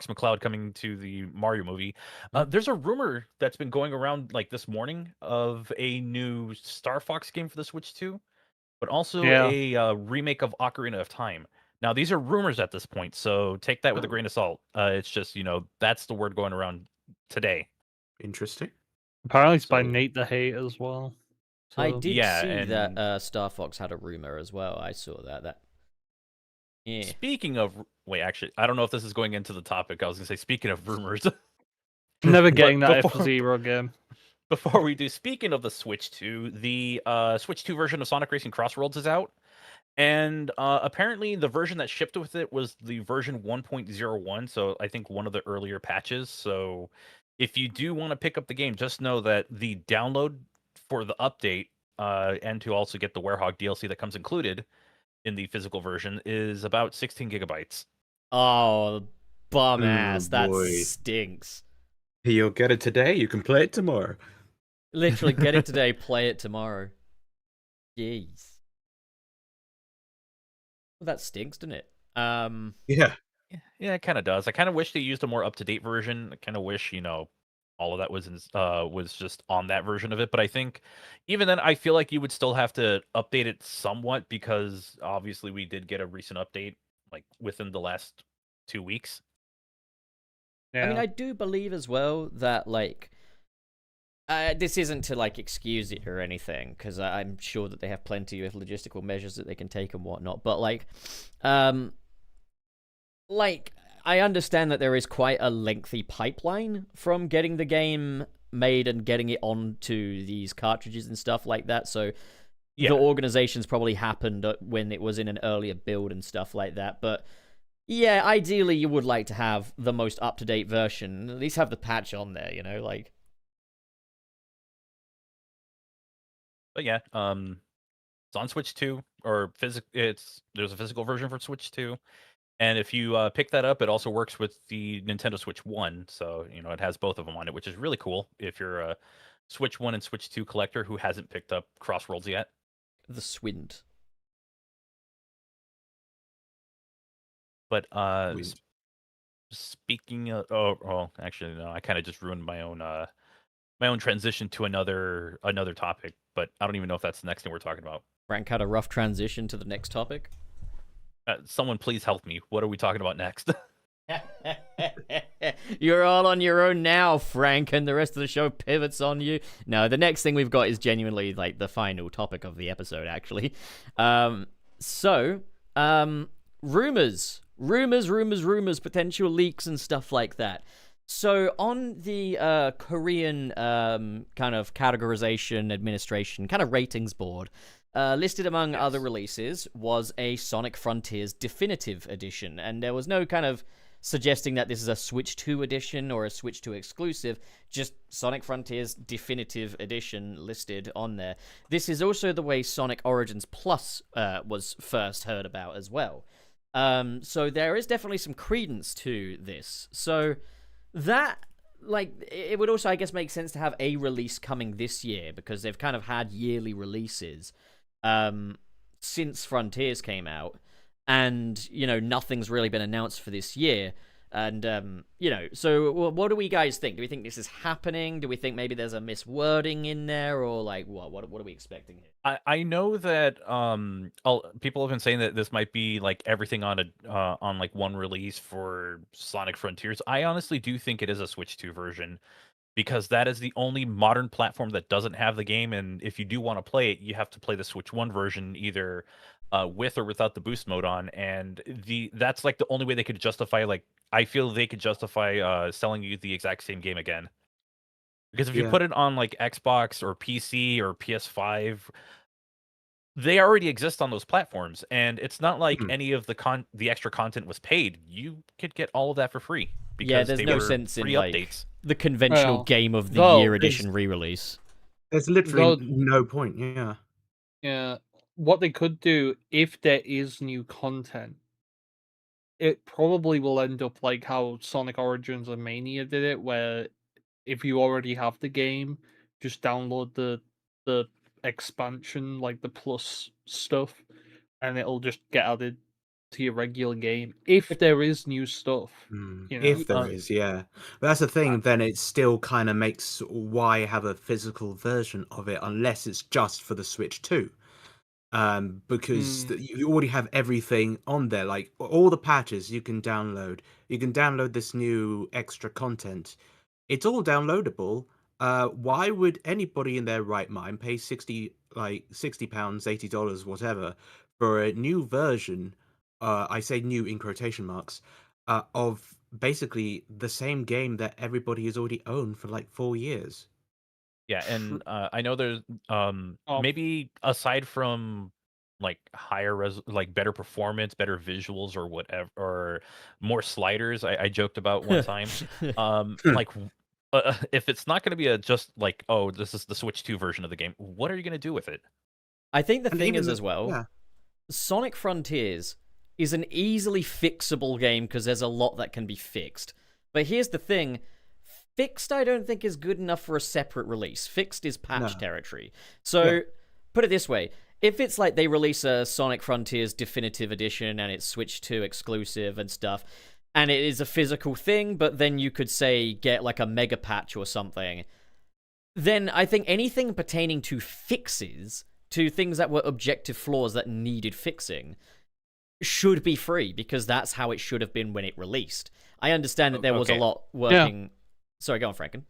S3: McCloud coming to the Mario movie. There's a rumor that's been going around like this morning of a new Star Fox game for the Switch 2, but also a remake of Ocarina of Time. Now, these are rumors at this point, so take that with a grain of salt. It's just, that's the word going around today.
S1: Interesting.
S4: Apparently it's by
S1: So-
S4: Nate the Hate as well.
S2: I
S4: So-
S2: did
S3: Yeah,
S2: see
S3: and-
S2: that Star Fox had a rumor as well. I saw that. Yeah.
S3: Speaking of, wait, actually, I don't know if this is going into the topic. I was gonna say, speaking of rumors,
S4: Never getting that
S3: before-
S4: F-Zero game.
S3: before we do, speaking of the Switch 2, the Switch 2 version of Sonic Racing Crossworlds is out. And apparently the version that shipped with it was the version 1.01, so I think one of the earlier patches. So if you do want to pick up the game, just know that the download for the update and to also get the Werehog DLC that comes included in the physical version is about 16 gigabytes.
S2: Oh, bum
S1: Oh,
S2: ass. That
S1: boy.
S2: stinks.
S1: You'll get it today. You can play it tomorrow.
S2: Literally, get it today, play it tomorrow. Jeez. Well, that stinks, doesn't it?
S1: Yeah.
S3: Yeah, it kind of does. I kind of wish they used a more up-to-date version. I kind of wish, all of that was just on that version of it. But I think even then, I feel like you would still have to update it somewhat because obviously we did get a recent update like within the last 2 weeks.
S4: Yeah.
S2: I mean, I do believe as well that, like, this isn't to, like, excuse it or anything, because I'm sure that they have plenty of logistical measures that they can take and whatnot, but, like, I understand that there is quite a lengthy pipeline from getting the game made and getting it onto these cartridges and stuff like that, so
S3: Yeah.
S2: the organizations probably happened when it was in an earlier build and stuff like that, but yeah, ideally you would like to have the most up-to-date version, at least have the patch on there, like...
S3: But yeah, it's on Switch 2 or there's a physical version for Switch 2. And if you pick that up, it also works with the Nintendo Switch 1. So, it has both of them on it, which is really cool if you're a Switch 1 and Switch 2 collector who hasn't picked up Crossworlds yet.
S2: The Swind.
S3: But
S1: Weird.
S3: speaking of, actually no, I kind of just ruined my own transition to another topic, but I don't even know if that's the next thing we're talking about.
S2: Frank had a rough transition to the next topic.
S3: Someone please help me. What are we talking about next?
S2: You're all on your own now, Frank, and the rest of the show pivots on you. No, the next thing we've got is genuinely like the final topic of the episode, actually. Rumors, potential leaks and stuff like that. So on the Korean kind of categorization administration, kind of ratings board, listed among other releases was a Sonic Frontiers Definitive Edition, and there was no kind of suggesting that this is a Switch 2 edition or a Switch 2 exclusive, just Sonic Frontiers Definitive Edition listed on there. This is also the way Sonic Origins Plus was first heard about as well. So there is definitely some credence to this. So that, like, it would also, I guess, make sense to have a release coming this year, because they've kind of had yearly releases since Frontiers came out. And, you know, nothing's really been announced for this year. And, you know, so what do we guys think? Do we think this is happening? Do we think maybe there's a miswording in there? Or, like, what are we expecting here?
S3: I know that people have been saying that this might be like everything on like one release for Sonic Frontiers. I honestly do think it is a Switch 2 version, because that is the only modern platform that doesn't have the game. And if you do want to play it, you have to play the Switch 1 version either with or without the boost mode on. And that's like the only way they could justify, like, I feel they could justify selling you the exact same game again. Because if you put it on like Xbox or PC or PS5, they already exist on those platforms, and it's not like any of the extra content was paid. You could get all of that for free. Because
S2: there's no sense in like
S3: updates.
S2: The conventional Game of the Year edition re-release.
S1: There's literally no point.
S4: Yeah. What they could do, if there is new content, it probably will end up like how Sonic Origins and Mania did it, where if you already have the game, just download the expansion, like the plus stuff, and it'll just get added to your regular game if there is new stuff. You know?
S1: If there is, But that's the thing, then it still kind of makes why have a physical version of it unless it's just for the Switch 2. Because you already have everything on there, like all the patches you can download. You can download this new extra content. It's all downloadable. Why would anybody in their right mind pay £60, $80, whatever, for a new version? I say new in quotation marks, of basically the same game that everybody has already owned for like 4 years.
S3: Yeah, and I know there's maybe aside from like like better performance, better visuals, or whatever, or more sliders. I joked about one time, like if it's not going to be just like, oh, this is the Switch 2 version of the game, what are you going to do with it?
S2: I think the thing is as well, Sonic Frontiers is an easily fixable game because there's a lot that can be fixed. But here's the thing. Fixed, I don't think, is good enough for a separate release. Fixed is patch territory. So, put it this way. If it's like they release a Sonic Frontiers Definitive Edition and it's Switch 2 exclusive and stuff, and it is a physical thing, but then you could say get like a mega patch or something, then I think anything pertaining to fixes, to things that were objective flaws that needed fixing, should be free, because that's how it should have been when it released. I understand that there was a lot working... Yeah. Sorry, go on, Franken.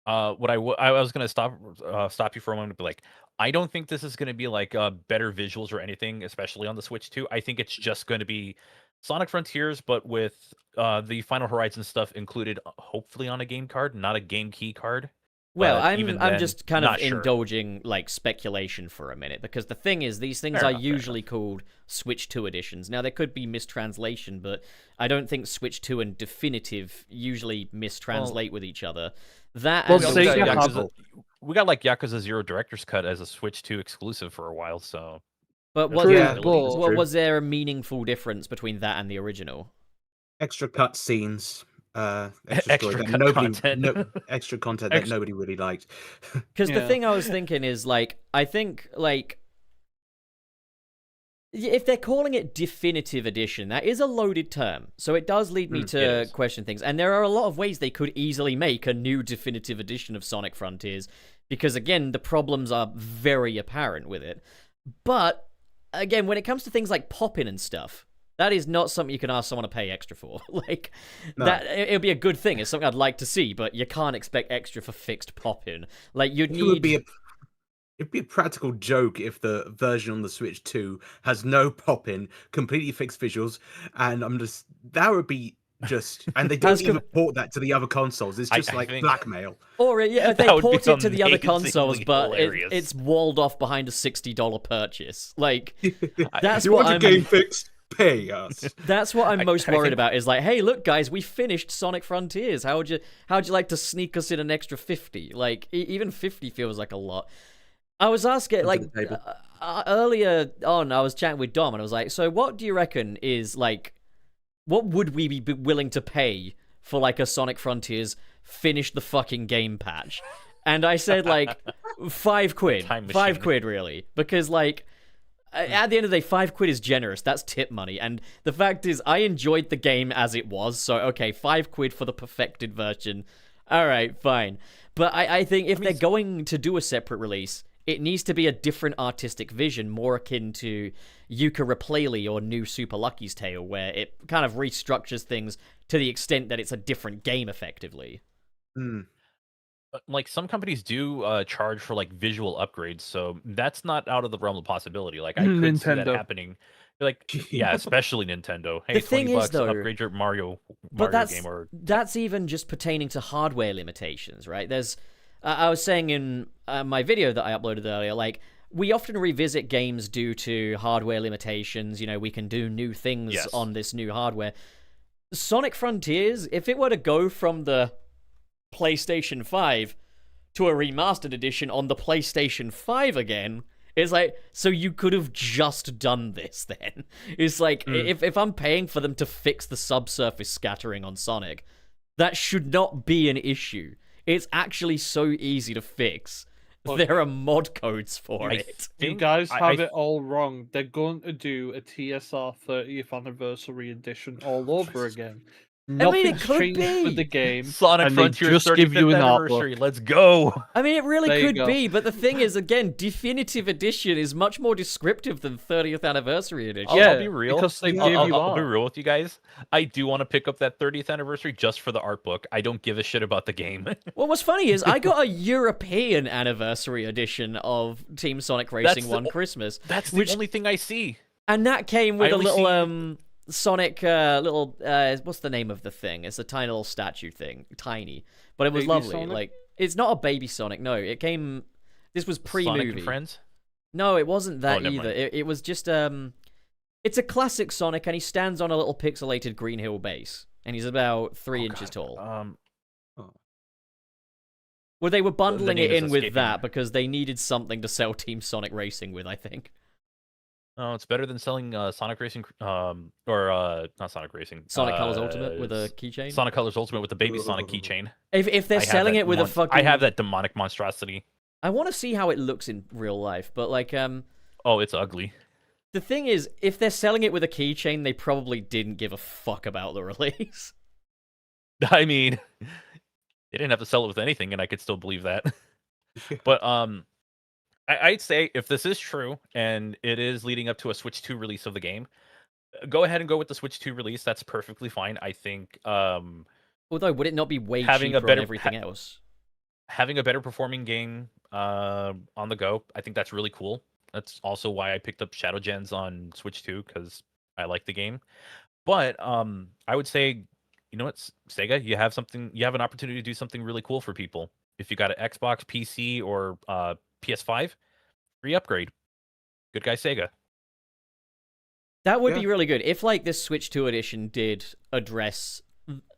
S3: What I was gonna stop you for a moment, but like, I don't think this is gonna be like better visuals or anything, especially on the Switch 2. I think it's just going to be Sonic Frontiers, but with the Final Horizon stuff included, hopefully on a game card, not a game key card.
S2: Well, I'm just kind of indulging like speculation for a minute, because the thing is, these things are usually called Switch 2 editions. Now, there could be mistranslation, but I don't think Switch 2 and Definitive usually mistranslate with each other. That
S3: we got like Yakuza 0 Director's Cut as a Switch 2 exclusive for a while, so.
S2: But was there a meaningful difference between that and the original?
S1: Extra cut scenes. Extra content that nobody really liked.
S2: Because the thing I was thinking is, like, I think, like, if they're calling it Definitive Edition, that is a loaded term. So it does lead me to question things. And there are a lot of ways they could easily make a new Definitive Edition of Sonic Frontiers, because, again, the problems are very apparent with it. But again, when it comes to things like popping and stuff, that is not something you can ask someone to pay extra for. Like,
S1: No.
S2: that it'll be a good thing. It's something I'd like to see, but you can't expect extra for fixed popping. Like, you'd
S1: It would
S2: need.
S1: it'd be a practical joke if the version on the Switch 2 has no pop-in, completely fixed visuals, and that would be just, and they don't
S2: As
S1: even port that to the other consoles. It's just
S3: I
S1: like
S3: think-
S1: blackmail.
S2: Or yeah, they
S3: That would
S2: port
S3: be
S2: it to the other consoles,
S3: amazingly
S2: but
S3: hilarious.
S2: it's walled off behind a $60 purchase. Like, that's
S1: you
S2: what
S1: want
S2: I'm.
S1: the game fixed? Pay us.
S2: That's what I'm most
S3: I
S2: worried
S3: think-
S2: about. Is like, hey, look, guys, we finished Sonic Frontiers. How'd you like to sneak us in an extra 50? Like, even 50 feels like a lot. I was asking,
S1: Come to
S2: like,
S1: the table.
S2: earlier on, I was chatting with Dom, and I was like, so what do you reckon is, like, what would we be willing to pay for, like, a Sonic Frontiers finish the fucking game patch? And I said, like, £5.
S3: Time
S2: £5,
S3: machine.
S2: really. Because, like, at the end of the day, £5 is generous. That's tip money. And the fact is, I enjoyed the game as it was. So, okay, £5 for the perfected version. All right, fine. But I think if they're going to do a separate release, it needs to be a different artistic vision, more akin to Yooka-Rayleigh or New Super Lucky's Tale, where it kind of restructures things to the extent that it's a different game, effectively.
S1: Hmm.
S3: Like, some companies do charge for like visual upgrades, so that's not out of the realm of possibility. Like, I could see that
S4: Nintendo.
S3: happening. Like, yeah, especially Nintendo. Hey,
S2: The thing
S3: 20
S2: is,
S3: bucks,
S2: though,
S3: upgrade your Mario
S2: But
S3: game, or
S2: that's even just pertaining to hardware limitations, right? There's, I was saying in my video that I uploaded earlier, like, we often revisit games due to hardware limitations. You know, we can do new things
S3: Yes.
S2: on this new hardware. Sonic Frontiers, if it were to go from the PlayStation 5 to a remastered edition on the PlayStation 5 again, it's like, so you could have just done this then. It's like, if I'm paying for them to fix the subsurface scattering on Sonic, that should not be an issue. It's actually so easy to fix.
S4: Look,
S2: There are mod codes for
S3: I
S2: it.
S4: You
S3: think
S4: guys
S3: I-
S4: have it all wrong. They're going to do a TSR 30th anniversary edition all over again.
S2: mean,
S4: Nothing's
S2: it could
S4: changed
S2: be.
S4: with the game.
S3: Sonic
S4: and they
S3: Frontiers
S4: just give
S3: 35th
S4: you an
S3: anniversary.
S4: artbook.
S3: Let's go.
S2: I mean, it really
S4: There you
S2: could
S4: go.
S2: be, but the thing is, again, Definitive Edition is much more descriptive than 30th Anniversary Edition.
S3: I'll
S4: Yeah,
S3: be real.
S4: because they
S1: Yeah.
S4: give you
S3: I'll be
S4: art.
S3: real with you guys. I do want to pick up that 30th anniversary just for the art book. I don't give a shit about the game.
S2: Well, what's funny is I got a European Anniversary Edition of Team Sonic Racing
S3: the-
S2: one Christmas,
S3: That's the
S2: Which-
S3: only thing I see.
S2: and that came with
S3: I
S2: a
S3: only
S2: little Sonic what's the name of the thing? It's a tiny little statue thing, tiny, but it was
S4: Baby
S2: lovely.
S4: Sonic?
S2: Like, it's not a baby Sonic. No, it came. This was
S3: Sonic
S2: pre-movie.
S3: and Friends.
S2: No, it wasn't that
S3: never
S2: either.
S3: mind.
S2: It was just it's a classic Sonic, and he stands on a little pixelated Green Hill base, and he's about 3 inches tall. Well, they were bundling
S3: name
S2: it
S3: is
S2: in with
S3: escaping
S2: that
S3: me.
S2: because they needed something to sell Team Sonic Racing with, I think.
S3: Oh, it's better than selling Sonic Racing, or not Sonic Racing.
S2: Sonic Colors Ultimate with a keychain.
S3: Sonic Colors Ultimate with the baby Sonic keychain.
S2: If they're
S3: I have
S2: selling
S3: that
S2: it with a fucking,
S3: I have that demonic monstrosity.
S2: I want to see how it looks in real life, but like
S3: Oh, it's ugly.
S2: the thing is, if they're selling it with a keychain, they probably didn't give a fuck about the release.
S3: I mean, they didn't have to sell it with anything, and I could still believe that. But I'd say if this is true and it is leading up to a Switch 2 release of the game, go ahead and go with the Switch 2 release. That's perfectly fine. I think
S2: Although, would it not be way
S3: Having a
S2: cheaper on
S3: better-
S2: everything else?
S3: having a better performing game on the go, I think that's really cool. That's also why I picked up Shadow Gens on Switch 2, because I like the game. But I would say, you know what, Sega, you have an opportunity to do something really cool for people. If you got an Xbox, PC, or PS5, free upgrade. Good guy, Sega.
S2: That would
S1: Yeah.
S2: be really good if, like, this Switch 2 edition did address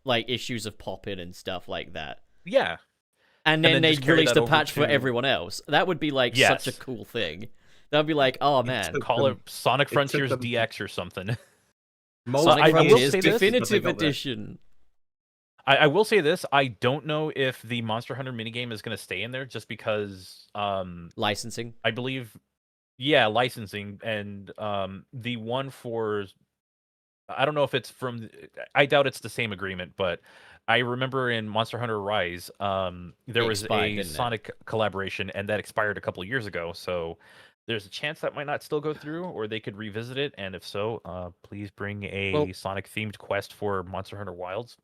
S2: like issues of pop-in and stuff like that,
S3: Yeah.
S2: and
S3: then
S2: then they
S3: just carry
S2: released
S3: that
S2: a
S3: over
S2: patch for
S3: to-
S2: everyone else. That would be like
S3: Yes.
S2: such a cool thing. That would be like, oh man,
S1: took
S3: Call
S1: them-
S3: it Sonic
S1: took
S3: Frontiers
S1: them-
S3: DX or something.
S1: Multiple
S2: Sonic
S3: I will
S2: Frontiers
S3: say this, but they
S2: Definitive
S1: got there.
S2: Edition.
S3: I will say this: I don't know if the Monster Hunter minigame is going to stay in there, just because
S2: Licensing.
S3: I believe, yeah, licensing, and the one for, I don't know if it's from, I doubt it's the same agreement, but I remember in Monster Hunter Rise, there
S2: It
S3: was
S2: expired,
S3: a
S2: didn't it?
S3: Sonic collaboration, and that expired a couple of years ago. So there's a chance that might not still go through, or they could revisit it. And if so, please bring a Sonic themed quest for Monster Hunter Wilds.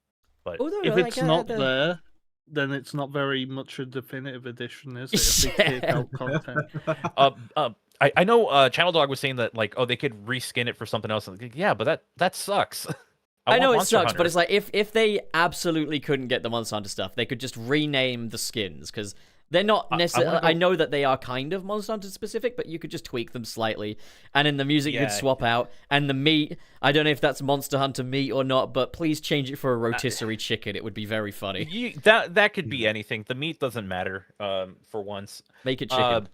S3: But
S4: if it's not there, then it's not very much a definitive edition, is it? If they take out content.
S3: I know Channel Dog was saying that like, oh, they could reskin it for something else. Yeah, but that sucks.
S2: I know
S3: want
S2: it
S3: Monster
S2: sucks,
S3: Hunter.
S2: but it's like if they absolutely couldn't get the Monster Hunter stuff, they could just rename the skins because they're not necessarily. I know that they are kind of Monster Hunter specific, but you could just tweak them slightly, and then the music could swap out. And the meat, I don't know if that's Monster Hunter meat or not, but please change it for a rotisserie chicken. It would be very funny.
S3: That could be anything. The meat doesn't matter. For once,
S2: Make it chicken.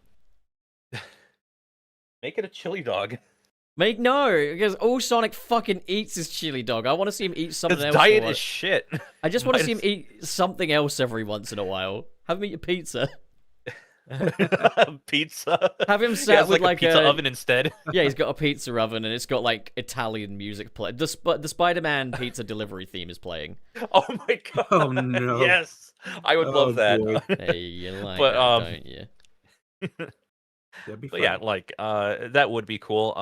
S3: Make it a chili dog.
S2: Because all Sonic fucking eats is chili dog. I want to see him eat something else.
S3: His diet is shit.
S2: I just want to see him eat something else every once in a while. Have him eat a pizza.
S3: Pizza.
S2: Have him sat with
S3: like a pizza oven instead.
S2: Yeah, he's got a pizza oven and it's got like Italian music play. The Spider-Man pizza delivery theme is playing.
S3: Oh my god.
S1: Oh no.
S3: Yes, I would love that.
S2: Hey, you like that, don't you?
S3: But yeah, like that would be cool.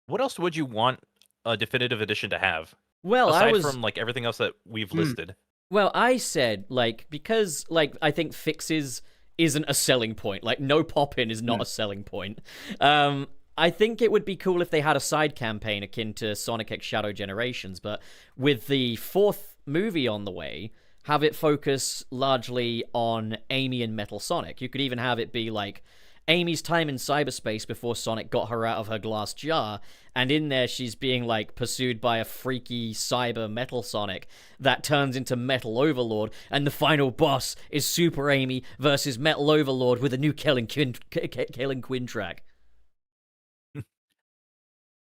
S3: What else would you want a definitive edition to have?
S2: Well,
S3: aside from like everything else that we've listed.
S2: Well, I said like because like I think fixes isn't a selling point. Like no pop-in is not a selling point. I think it would be cool if they had a side campaign akin to Sonic X Shadow Generations, but with the 4th movie on the way, have it focus largely on Amy and Metal Sonic. You could even have it be like Amy's time in cyberspace before Sonic got her out of her glass jar, and in there she's being like pursued by a freaky cyber Metal Sonic that turns into Metal Overlord, and the final boss is Super Amy versus Metal Overlord with a new Kellen Quinn track.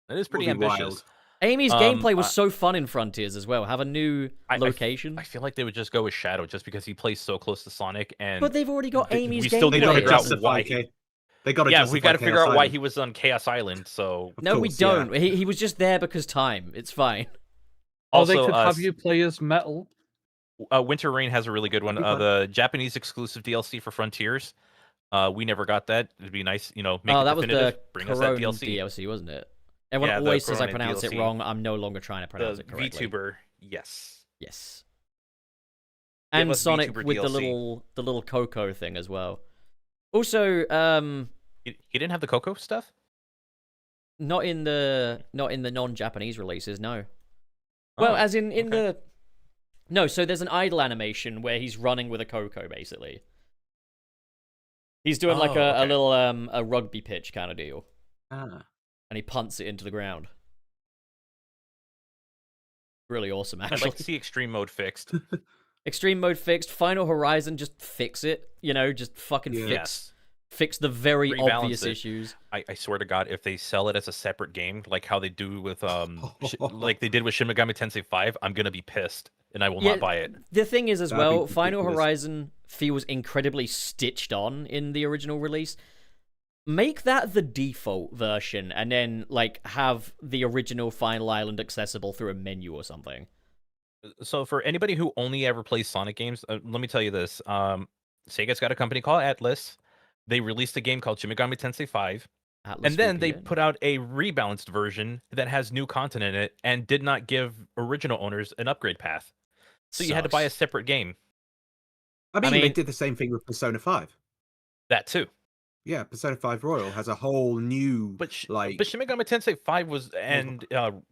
S3: That is pretty ambitious.
S1: Wild.
S2: Amy's gameplay was so fun in Frontiers as well. Have a new location.
S3: I feel like they would just go with Shadow just because he plays so close to Sonic, and
S2: but they've already got Amy's
S3: we
S2: gameplay.
S3: still need to figure out why.
S1: They got to.
S3: Yeah, we got to figure out why he was on Chaos Island. So
S2: no, we don't. Yeah. He was just there because time. It's fine.
S3: Also,
S4: they could have you play as Metal.
S3: Winter Rain has a really good one. The Japanese exclusive DLC for Frontiers. We never got that. It'd be nice, make it
S2: that was
S3: definitive.
S2: the
S3: Bring us that
S2: DLC, wasn't it? Everyone always says I pronounce it wrong. I'm no longer trying to pronounce it correctly.
S3: VTuber, yes.
S2: And Sonic with DLC. the little Coco thing as well. Also,
S3: he didn't have the Coco stuff?
S2: Not in the non-Japanese releases, no. Well, as in the no, so there's an idle animation where he's running with a Coco basically. He's doing like a little a rugby pitch kind of deal. And he punts it into the ground. Really awesome, actually.
S3: I'd like to see Extreme Mode fixed.
S2: Extreme Mode fixed. Final Horizon, just fix it. Just fucking fix the very obvious issues.
S3: I swear to God, if they sell it as a separate game, like how they do with like they did with Shin Megami Tensei 5, I'm gonna be pissed and I will not buy it.
S2: The thing is, Final Horizon feels incredibly stitched on in the original release. Make that the default version, and then like have the original Final Island accessible through a menu or something.
S3: So for anybody who only ever plays Sonic games, let me tell you this: Sega's got a company called Atlas. They released a game called Shin Megami Tensei 5, and then they put out a rebalanced version that has new content in it, and did not give original owners an upgrade path. So you had to buy a separate game.
S1: I mean, they did the same thing with Persona 5.
S3: That too.
S1: Yeah, Persona 5 Royal has a whole new
S3: but Shin Megami Tensei 5 was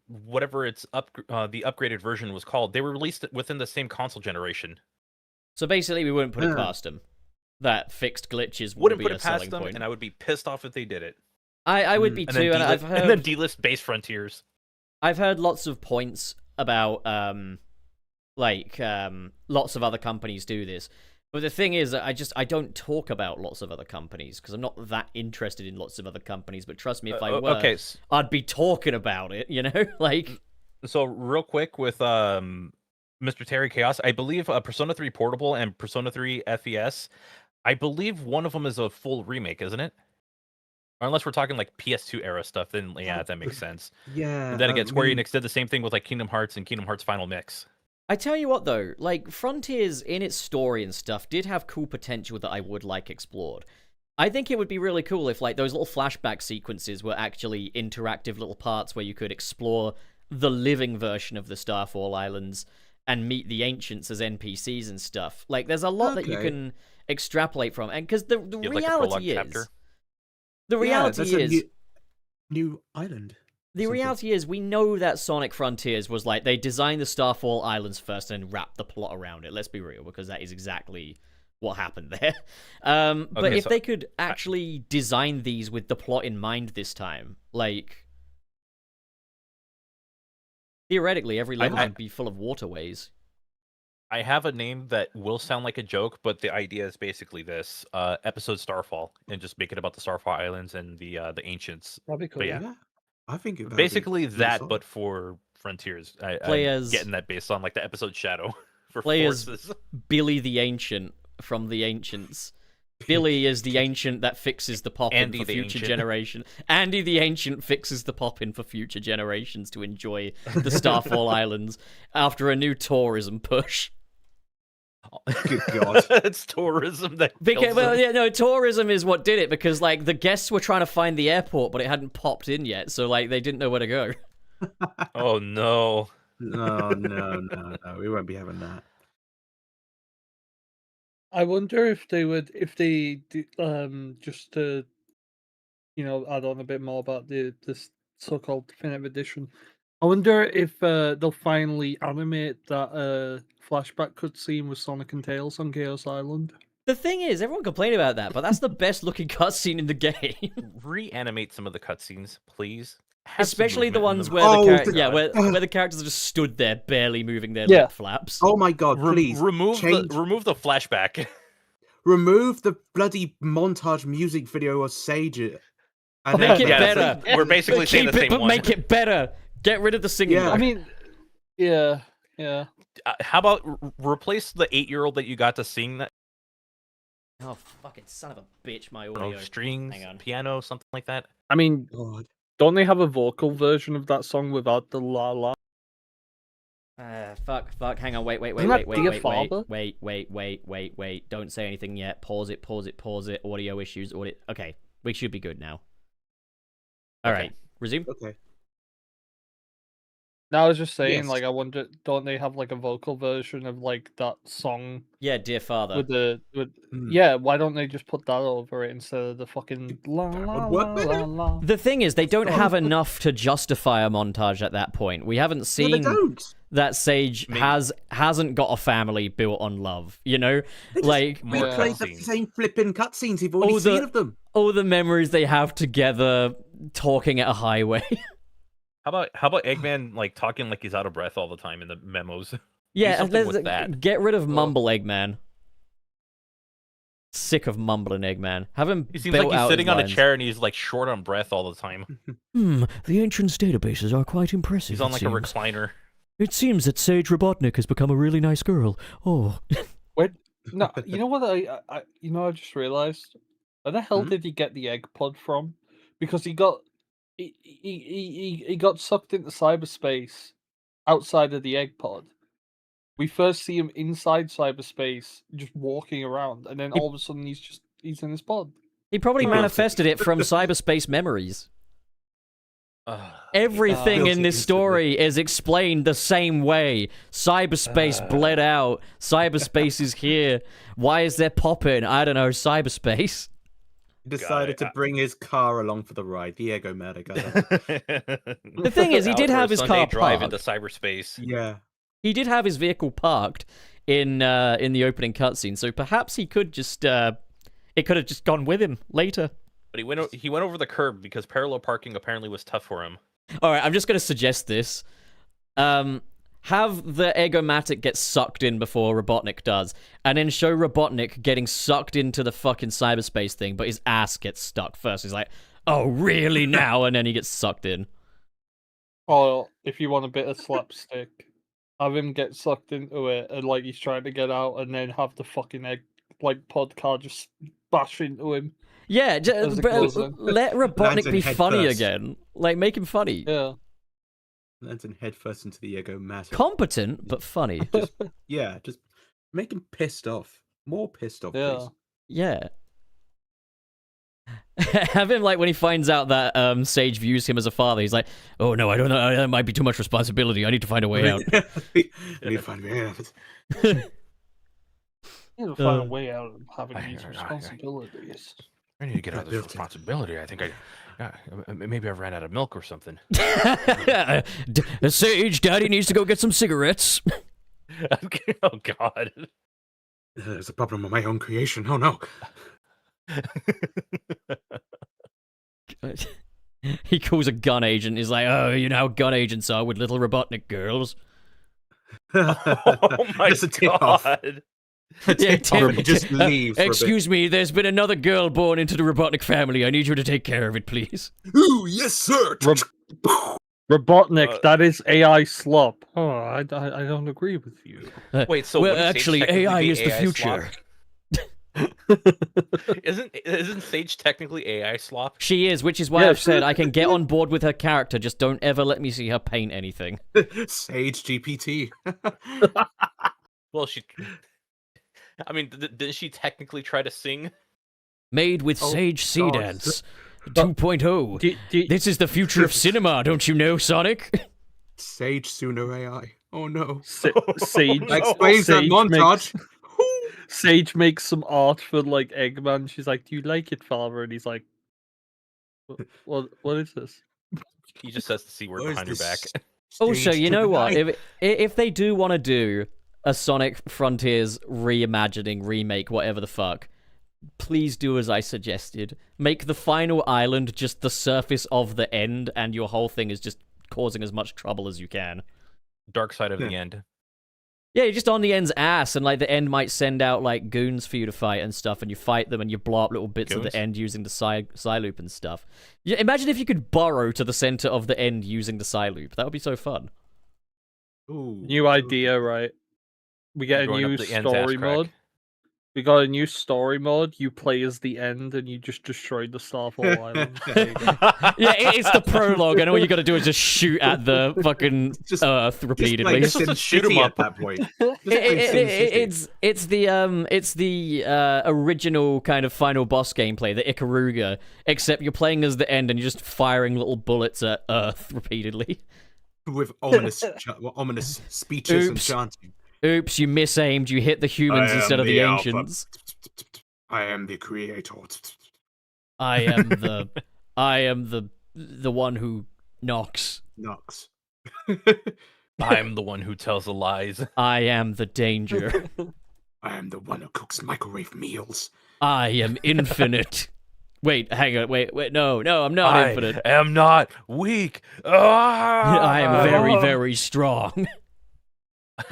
S3: whatever its the upgraded version was called. They were released within the same console generation.
S2: So basically, we wouldn't put it past them. That fixed glitches
S3: wouldn't put it past them, and I would be pissed off if they did it.
S2: I would be too, and I've heard
S3: and then delist base Frontiers.
S2: I've heard lots of points about lots of other companies do this. But the thing is, I don't talk about lots of other companies because I'm not that interested in lots of other companies. But trust me, if I were, I'd be talking about it. Like.
S3: So real quick with Mr. Terry Chaos, I believe Persona 3 Portable and Persona 3 FES, I believe one of them is a full remake, isn't it? Or unless we're talking like PS2 era stuff, then yeah, that makes sense.
S1: Yeah.
S3: And then again, Square Enix did the same thing with like Kingdom Hearts and Kingdom Hearts Final Mix.
S2: I tell you what, though, like, Frontiers, in its story and stuff, did have cool potential that I would like explored. I think it would be really cool if like those little flashback sequences were actually interactive little parts where you could explore the living version of the Starfall Islands and meet the ancients as NPCs and stuff. Like there's a lot that you can extrapolate from, and because the reality is,
S3: chapter.
S2: the reality is,
S1: new island.
S2: the reality is, we know that Sonic Frontiers was like they designed the Starfall Islands first and wrapped the plot around it. Let's be real, because that is exactly what happened there. But
S3: Okay,
S2: if
S3: so
S2: they could actually design these with the plot in mind this time, like theoretically, every level would be full of waterways.
S3: I have a name that will sound like a joke, but the idea is basically this: episode Starfall, and just make it about the Starfall Islands and the ancients.
S4: That'd be cool.
S3: But yeah,
S1: I think that'd
S3: basically
S1: be
S3: that,
S1: solid.
S3: but for Frontiers. I'm
S2: Players-
S3: getting that based on like the episode Shadow for
S2: Players-
S3: Forces.
S2: Billy the Ancient from the Ancients. Billy is the ancient that fixes the pop-in
S3: Andy
S2: for
S3: the
S2: future
S3: Ancient.
S2: generation. Andy the Ancient fixes the pop-in for future generations to enjoy the Starfall Islands after a new tourism push.
S1: Good God.
S3: It's tourism that kills them.
S2: Tourism is what did it, because like the guests were trying to find the airport, but it hadn't popped in yet, so like they didn't know where to go.
S3: Oh no.
S1: No. We won't be having that.
S4: I wonder if they would, just to, add on a bit more about this so-called definitive edition. I wonder if they'll finally animate that flashback cutscene with Sonic and Tails on Chaos Island.
S2: The thing is, everyone complained about that, but that's the best looking cutscene in the game.
S3: Reanimate some of the cutscenes, please. Have some
S2: Especially the
S3: movement in
S2: ones
S3: them.
S2: where where the characters just stood there barely moving their lip flaps.
S1: Oh my God! Please
S3: remove the flashback.
S1: remove the bloody montage music video of Sage. And
S2: Make it
S3: Yeah,
S2: better.
S3: we're basically saying
S2: Keep
S3: the
S2: it,
S3: same
S2: but
S3: one.
S2: make it better. Get rid of the singing.
S1: Yeah.
S2: though.
S4: I mean, yeah.
S3: How about replace the 8-year-old that you got to sing that
S2: Oh, fucking son of a bitch, my audio.
S3: strings,
S2: Hang on.
S3: piano, something like that?
S4: I mean,
S1: God.
S4: don't they have a vocal version of that song without the la la?
S2: Fuck, hang on, wait,
S4: Isn't that Dear Father?
S2: wait. Don't say anything yet. Pause it. Audio issues, Okay, we should be good now. Alright, resume.
S1: Okay.
S4: No, I was just saying,
S1: Yes.
S4: like, I wonder, don't they have like a vocal version of like that song
S2: Yeah, Dear Father.
S4: yeah, why don't they just put that over it instead of the fucking la
S1: That
S4: la
S1: would work
S4: la
S1: better.
S4: la?
S2: The thing is, they don't have enough to justify a montage at that point. We haven't
S1: No, they
S2: seen
S1: don't.
S2: that Sage
S3: Maybe.
S2: hasn't got a family built on love, you know?
S1: They just
S2: Like,
S3: More
S1: replay the
S3: cutscenes.
S1: same flipping cutscenes you've already
S2: Oh, the-
S1: seen of them.
S2: all the memories they have together talking at a highway.
S3: How about Eggman like talking like he's out of breath all the time in the memos?
S2: Yeah,
S3: something with that.
S2: get rid of Mumble Eggman. Sick of mumbling Eggman. Have him
S3: He seems
S2: built
S3: like he's
S2: out
S3: sitting
S2: his
S3: on a
S2: lines.
S3: chair and he's like short on breath all the time.
S2: The Ancients' databases are quite impressive.
S3: He's on like a recliner.
S2: It seems that Sage Robotnik has become a really nice girl. Oh.
S4: No, you know what I just realized? Where the hell did he get the egg pod from? Because he got sucked into cyberspace outside of the egg pod. We first see him inside cyberspace, just walking around, and then all of a sudden he's in his pod.
S2: He probably
S1: Oh.
S2: manifested it from cyberspace memories. Everything
S1: Built
S2: in
S1: it
S2: this story is explained the same way. Cyberspace bled out. Cyberspace is here. Why is there pop-in? I don't know. Cyberspace.
S1: He decided to bring his car along for the ride. The ego murder guy.
S2: The thing is, he did have his car
S3: drive
S2: parked.
S3: into cyberspace.
S1: Yeah.
S2: He did have his vehicle parked in the opening cutscene, so perhaps he could just it could have just gone with him later.
S3: But he went over the curb because parallel parking apparently was tough for him.
S2: All right, I'm just going to suggest this. Have the Egomatic get sucked in before Robotnik does, and then show Robotnik getting sucked into the fucking cyberspace thing, but his ass gets stuck first. He's like, oh, really now? And then he gets sucked in.
S4: Or if you want a bit of slapstick, have him get sucked into it and like he's trying to get out, and then have the fucking egg pod car just bash into him.
S2: Yeah,
S4: As it goes in.
S2: let Robotnik
S1: Lands
S2: be
S1: in head
S2: funny
S1: first.
S2: again. Like, make him funny.
S4: Yeah.
S1: Lands in headfirst into the ego matter.
S2: Competent, but funny.
S1: Yeah, just make him pissed off. More pissed off,
S4: Yeah.
S1: please.
S2: Yeah. Have him like when he finds out that Sage views him as a father, he's like, "Oh no, I don't know. That might be too much responsibility. I need to find a way out."
S1: I need to find a way out.
S4: You need to find a way out of having these responsibilities.
S3: I need to get out of this responsibility. I think maybe I ran out of milk or something.
S2: Sage, Daddy needs to go get some cigarettes.
S3: Oh God.
S1: There's a problem with my own creation. Oh no.
S2: He calls a gun agent. He's like, "Oh, you know how gun agents are with little Robotnik girls."
S3: Oh my God.
S1: Just leave.
S2: Excuse me, there's been another girl born into the Robotnik family. I need you to take care of it, please.
S1: Ooh, yes, sir.
S4: Robotnik, that is AI slop. Oh, I don't agree with you.
S3: Wait, so
S2: well,
S3: wouldn't
S2: actually,
S3: Sage technically
S2: AI
S3: be
S2: is the future.
S3: slop? Isn't Sage technically AI slop?
S2: She is, which is why I've said I can get on board with her character. Just don't ever let me see her paint anything.
S1: Sage GPT.
S3: Well, I mean, didn't she technically try to sing?
S2: Made with Sage Sea
S1: God.
S2: Dance 2.0. This is the future of cinema, don't you know, Sonic?
S1: Sage Sooner AI. Oh no.
S4: Sage
S1: That explains that
S4: Sage
S1: montage.
S4: Sage makes some art for like Eggman. She's like, "Do you like it, father?" And he's like, "What is this?"
S3: He just says the C word
S1: What is
S3: behind her back.
S1: this?
S2: Also,
S1: Stage
S2: you know what?
S1: tonight.
S2: If they do want to do a Sonic Frontiers reimagining, remake, whatever the fuck, please do as I suggested. Make the final island just the surface of the end, and your whole thing is just causing as much trouble as you can.
S3: Dark side of the end.
S2: Yeah, you're just on the end's ass, and like the end might send out like goons for you to fight and stuff, and you fight them, and you blow up little bits of
S3: Goons?
S2: the end using the side loop and stuff. Yeah, imagine if you could burrow to the center of the end using the side loop. That would be so fun.
S1: Ooh.
S4: New idea, right? We get a
S3: Going up
S4: new
S3: the end's ass
S4: story
S3: crack.
S4: mode. We got a new story mode. You play as the end, and you just destroyed the Starfall Island. There you go.
S2: Yeah, it's the prologue, and all you got to do is just shoot at the fucking
S1: Just-
S2: Earth repeatedly.
S1: Just
S3: Just
S1: like
S3: a shoot 'em
S1: SimCity
S3: up.
S1: at that point. Just like SimCity.
S2: It's the original kind of final boss gameplay, the Ikaruga, except you're playing as the end and you're just firing little bullets at Earth repeatedly.
S1: With ominous speeches and
S2: Oops.
S1: chanting.
S2: Oops, you misaimed. You hit the humans
S1: I am
S2: instead of the
S1: Alpha.
S2: ancients.
S1: I am the creator.
S2: I am the one who knocks.
S1: Knox.
S3: I'm the one who tells the lies.
S2: I am the danger.
S1: I am the one who cooks microwave meals.
S2: I am infinite. Wait, hang on. Wait. No, I'm not infinite.
S3: I am not weak. Ah!
S2: I am very, very strong.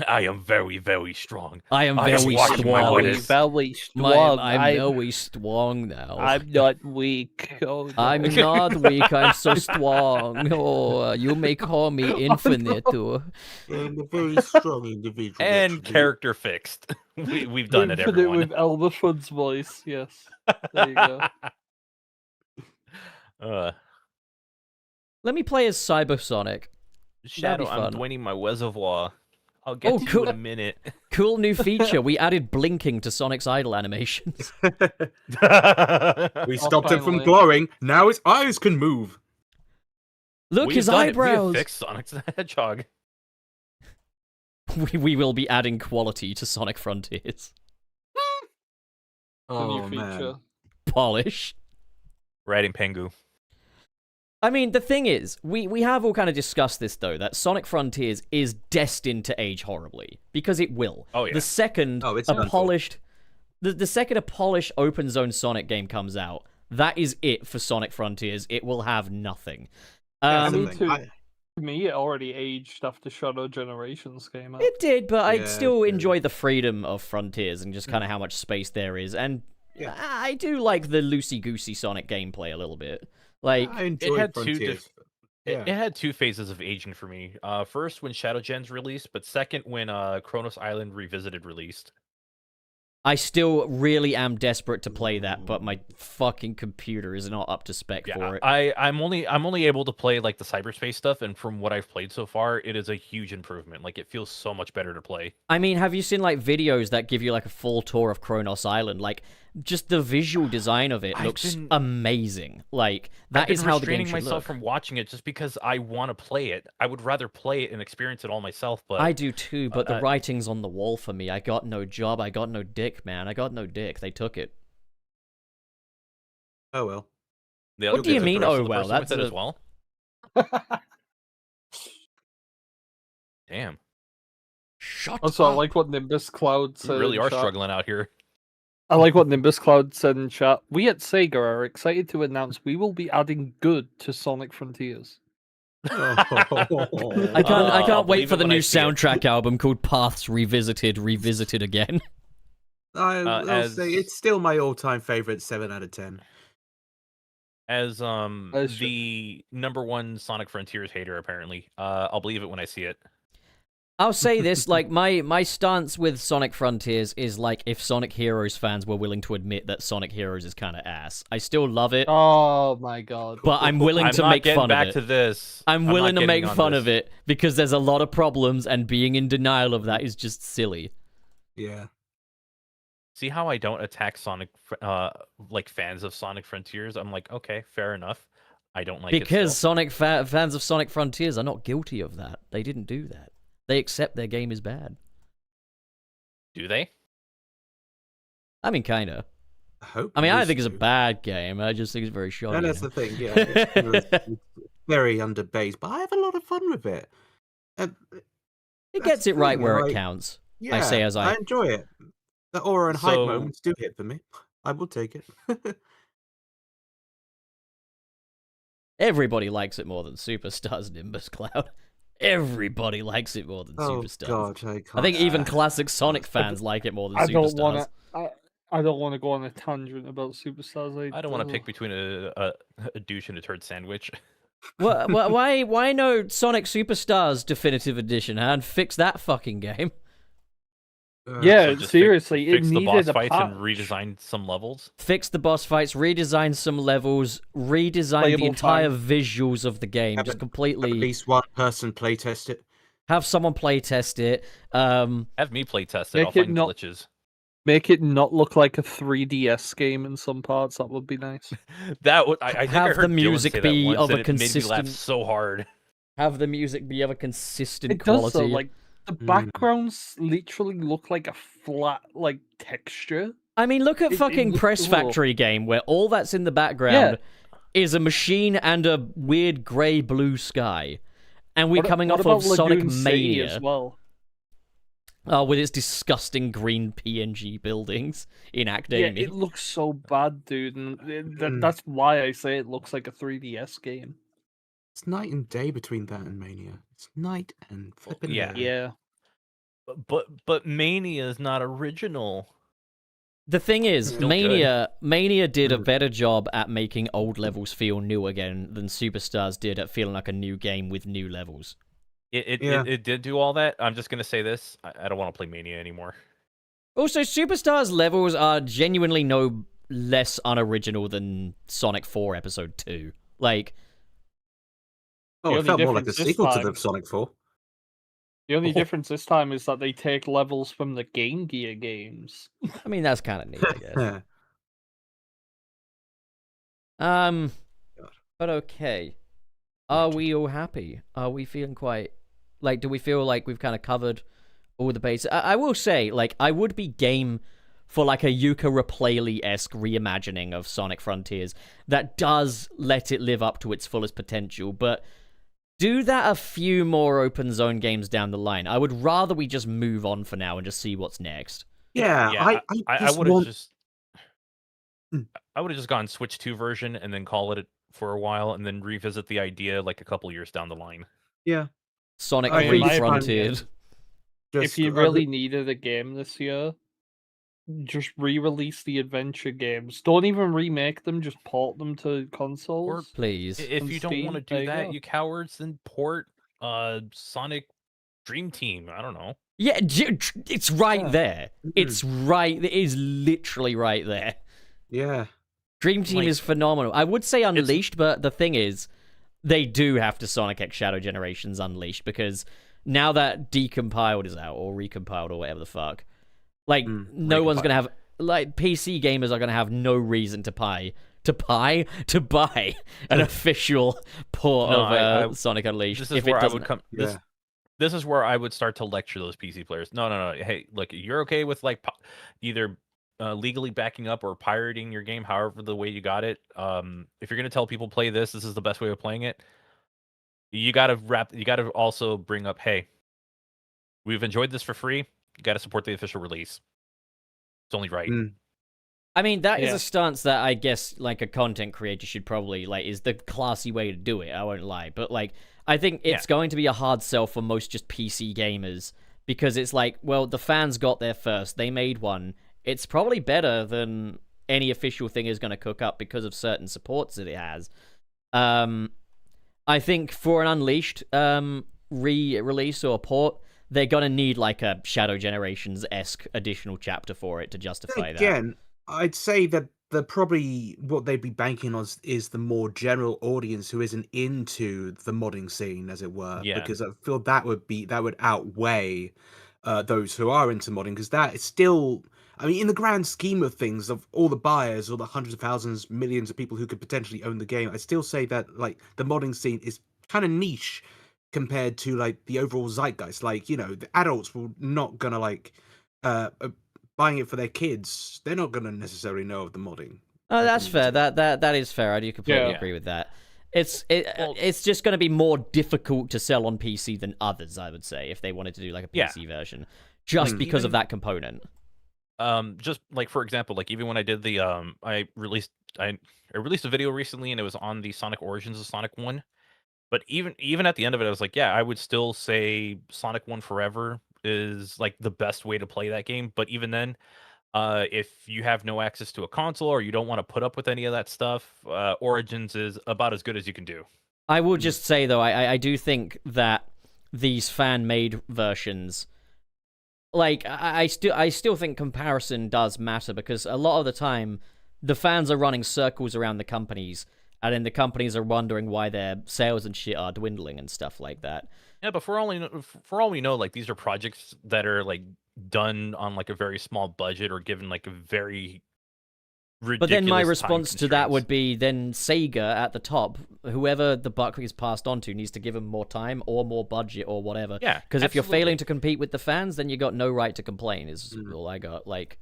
S3: I am very, very strong.
S2: I am
S3: I am
S2: very
S3: washing my
S2: strong.
S3: goodness.
S4: Very strong.
S2: I'm very strong now.
S4: I'm not weak. Oh, no.
S2: I'm not weak. I'm so strong. Oh, you may call me infinite.
S1: I'm a very strong individual.
S3: And
S1: actually.
S3: character fixed. We've done it,
S4: Infinite
S3: everyone.
S4: with Elmer Fudd's voice. Yes. There you go.
S2: Let me play as Cybersonic.
S3: Shadow, I'm
S2: fun.
S3: dwindling my reservoir. I'll get
S2: Oh,
S3: to you
S2: cool.
S3: in a minute.
S2: Cool new feature. We added blinking to Sonic's idle animations.
S1: We stopped him from
S4: finally.
S1: glowing. Now his eyes can move.
S2: Look,
S3: We've
S2: his
S3: done it. We have
S2: eyebrows.
S3: fixed Sonic the Hedgehog.
S2: We will be adding quality to Sonic Frontiers.
S4: The new feature.
S2: Polish.
S3: We're adding Pengu.
S2: I mean, the thing is, we have all kind of discussed this, though, that Sonic Frontiers is destined to age horribly. Because it will.
S3: Oh, yeah.
S2: The second
S1: Oh, it's
S2: a
S1: done for.
S2: polished... The second a polished open zone Sonic game comes out, that is it for Sonic Frontiers. It will have nothing.
S1: Yeah,
S2: Um,
S1: something.
S4: To me, it already aged after Shadow Generations came out.
S2: It did, but I
S1: Yeah,
S2: still
S1: it did.
S2: enjoy the freedom of Frontiers and just kind of how much space there is. And
S1: Yeah.
S2: I do like the loosey-goosey Sonic gameplay a little bit. Like,
S1: I enjoyed
S3: had two
S1: Frontiers.
S3: It had two phases of aging for me. First, when Shadow Gen's released, but second, when Kronos Island Revisited released.
S2: I still really am desperate to play that, but my fucking computer is not up to spec for
S3: Yeah,
S2: it.
S3: I'm only able to play like the cyberspace stuff, and from what I've played so far, it is a huge improvement. Like it feels so much better to play.
S2: I mean, have you seen like videos that give you like a full tour of Kronos Island? Like just the visual design of it looks amazing. Like that is how the game should look.
S3: I've been restraining myself from watching it just because I want to play it. I would rather play it and experience it all myself. But
S2: I do too. But the writing's on the wall for me. I got no job. I got no dick, man. I got no dick. They took it.
S1: Oh well.
S2: What do you mean? Oh well, that's
S3: it as well. Damn.
S2: Shut
S4: Also,
S2: up.
S4: I like what Nimbus Cloud said.
S3: You really are
S4: chat.
S3: struggling out here.
S4: I like what Nimbus Cloud said in chat. We at Sega are excited to announce we will be adding good to Sonic Frontiers.
S2: I can't wait for the new soundtrack album called Paths Revisited Again.
S1: I'll say it's still my all-time favorite. 7 out of 10.
S3: As the #1 Sonic Frontiers hater, apparently, I'll believe it when I see it.
S2: I'll say this, like, my stance with Sonic Frontiers is like if Sonic Heroes fans were willing to admit that Sonic Heroes is kind of ass. I still love it.
S4: Oh my god.
S2: But I'm willing to make fun of it.
S3: To this.
S2: I'm willing to make fun of it because there's a lot of problems and being in denial of that is just silly.
S1: Yeah.
S3: See how I don't attack Sonic, like fans of Sonic Frontiers? I'm like, okay, fair enough. I don't like it
S2: because
S3: still.
S2: Sonic fans of Sonic Frontiers are not guilty of that. They didn't do that. They accept their game is bad.
S3: Do they?
S2: I mean, kind of.
S1: I mean,
S2: I think it's a bad game. I just think it's very shocking.
S1: And that's the thing, yeah. It's very underbased, but I have a lot of fun with it.
S2: It gets it right where it counts.
S1: Yeah,
S2: I say as I
S1: enjoy it. The aura and hype moments do hit for me. I will take it.
S2: Everybody likes it more than Superstars Nimbus Cloud. Everybody likes it more than Superstars.
S1: God,
S2: I think even classic Sonic fans like it more than Superstars.
S4: I don't want to go on a tangent about Superstars.
S3: I don't want to pick between a douche and a turd sandwich.
S2: Why no Sonic Superstars Definitive Edition, huh? And fix that fucking game.
S4: Yeah, seriously,
S3: fix
S4: it
S3: the
S4: needed
S3: boss
S4: a
S3: fights
S4: patch.
S3: and redesign some levels.
S2: Fix the boss fights, redesign some levels, redesign
S4: Playable
S2: the entire
S4: time.
S2: visuals of the game, just completely.
S1: At least one person playtest it.
S2: Have someone playtest it.
S3: Have me playtest it.
S4: Make
S3: I'll
S4: it
S3: find
S4: not-
S3: glitches.
S4: Make it not look like a 3DS game in some parts. That would be nice.
S3: That would. I think I
S2: Have
S3: heard
S2: the
S3: Dylan
S2: music
S3: say that
S2: be
S3: once,
S2: of
S3: and
S2: a
S3: it made me laugh
S2: consistent-
S3: so hard.
S2: Have the music be of a consistent
S4: It
S2: quality.
S4: does though. Like the backgrounds literally look like a flat like texture.
S2: I mean, look at
S4: it
S2: fucking
S4: looks
S2: Press
S4: cool.
S2: Factory game, where all that's in the background is a machine and a weird grey-blue sky. And we're coming off of Sonic
S4: Lagoon City
S2: Mania.
S4: as well.
S2: With its disgusting green PNG buildings in Act
S4: Yeah,
S2: Amy.
S4: it looks so bad, dude, and that's why I say it looks like a 3DS game.
S1: It's night and day between that and Mania. It's night and flipping
S3: yeah.
S1: day.
S4: Yeah.
S3: But Mania is not original.
S2: The thing is,
S3: Still
S2: Mania did a better job at making old levels feel new again than Superstars did at feeling like a new game with new levels.
S3: It did do all that. I'm just gonna say this: I don't want to play Mania anymore.
S2: Also, Superstars levels are genuinely no less unoriginal than Sonic 4 Episode 2. Like,
S1: Oh,
S4: The
S1: it felt
S4: only
S1: more like a
S4: difference this
S1: sequel to
S4: time-
S1: the Sonic 4.
S4: The only difference this time is that they take levels from the Game Gear games.
S2: I mean, that's kind of neat, I guess.
S1: Yeah.
S2: But okay. Are we all happy? Are we feeling quite... Like, do we feel like we've kind of covered all the bases? I will say, like, I would be game for, like, a Yuka Replay-esque reimagining of Sonic Frontiers that does let it live up to its fullest potential, but do that a few more open zone games down the line. I would rather we just move on for now and just see what's next.
S1: Yeah,
S3: I would have just. I would have just gone Switch 2 version and then call it for a while and then revisit the idea like a couple years down the line.
S1: Yeah.
S2: Sonic
S4: I mean, my
S2: Refronted.
S4: If you really needed a game this year, just re-release the adventure games. Don't even remake them, just port them to consoles.
S2: Please.
S3: If
S4: On
S3: you don't
S4: Steam,
S3: want to
S4: there
S3: do
S4: you
S3: that,
S4: go.
S3: you cowards, then port Sonic Dream Team. I don't know.
S2: Yeah, it's right
S4: Yeah.
S2: there. It's right. It is literally right there.
S1: Yeah.
S2: Dream Team
S3: Like,
S2: is phenomenal. I would say Unleashed, but the thing is, they do have to Sonic X Shadow Generations Unleashed because now that Decompiled is out or Recompiled or whatever the fuck, like no one's gonna have like PC gamers are gonna have no reason to buy an official port of Sonic Unleashed.
S3: This is
S2: if
S3: where
S2: it
S3: I
S2: doesn't,
S3: would come.
S1: Yeah.
S3: This is where I would start to lecture those PC players. No. Hey, look, you're okay with like either legally backing up or pirating your game, however the way you got it. If you're gonna tell people play this is the best way of playing it. You gotta also bring up, hey, we've enjoyed this for free. You gotta support the official release. It's only right.
S2: I mean, that is
S4: Yeah.
S2: a stance that I guess like a content creator should probably like is the classy way to do it. I won't lie, but like I think it's going to be a hard sell for most just PC gamers because it's like, well, the fans got there first. They made one. It's probably better than any official thing is going to cook up because of certain supports that it has. I think for an Unleashed re-release or port, they're gonna need like a Shadow Generations-esque additional chapter for it to justify that.
S1: Again, I'd say that probably what they'd be banking on is the more general audience who isn't into the modding scene, as it were.
S3: Yeah.
S1: Because I feel that would outweigh those who are into modding, because that is still, I mean, in the grand scheme of things, of all the buyers, all the hundreds of thousands, millions of people who could potentially own the game, I still say that like the modding scene is kind of niche compared to like the overall zeitgeist. Like, you know, the adults will not gonna like buying it for their kids. They're not gonna necessarily know of the modding.
S2: Oh, that's fair. That is fair. I do completely agree with that. It's just going to be more difficult to sell on PC than others, I would say, if they wanted to do like a PC version, just because of that component.
S3: Just like for example, like even when I did the I released a video recently, and it was on the Sonic Origins of Sonic 1. But even at the end of it, I was like, yeah, I would still say Sonic 1 Forever is like the best way to play that game. But even then, if you have no access to a console or you don't want to put up with any of that stuff, Origins is about as good as you can do.
S2: I will just say though, I do think that these fan-made versions, like I still think comparison does matter, because a lot of the time the fans are running circles around the companies, and then the companies are wondering why their sales and shit are dwindling and stuff like that.
S3: Yeah, but for all we know, like these are projects that are like done on like a very small budget or given like a very ridiculous.
S2: But then my
S3: time
S2: response to that
S3: constraints.
S2: would be then Sega at the top, whoever the buck is passed on to, needs to give them more time or more budget or whatever.
S3: Yeah,
S2: because if you're
S3: absolutely.
S2: failing to compete with the fans, then you got no right to complain. Is all I got. Like,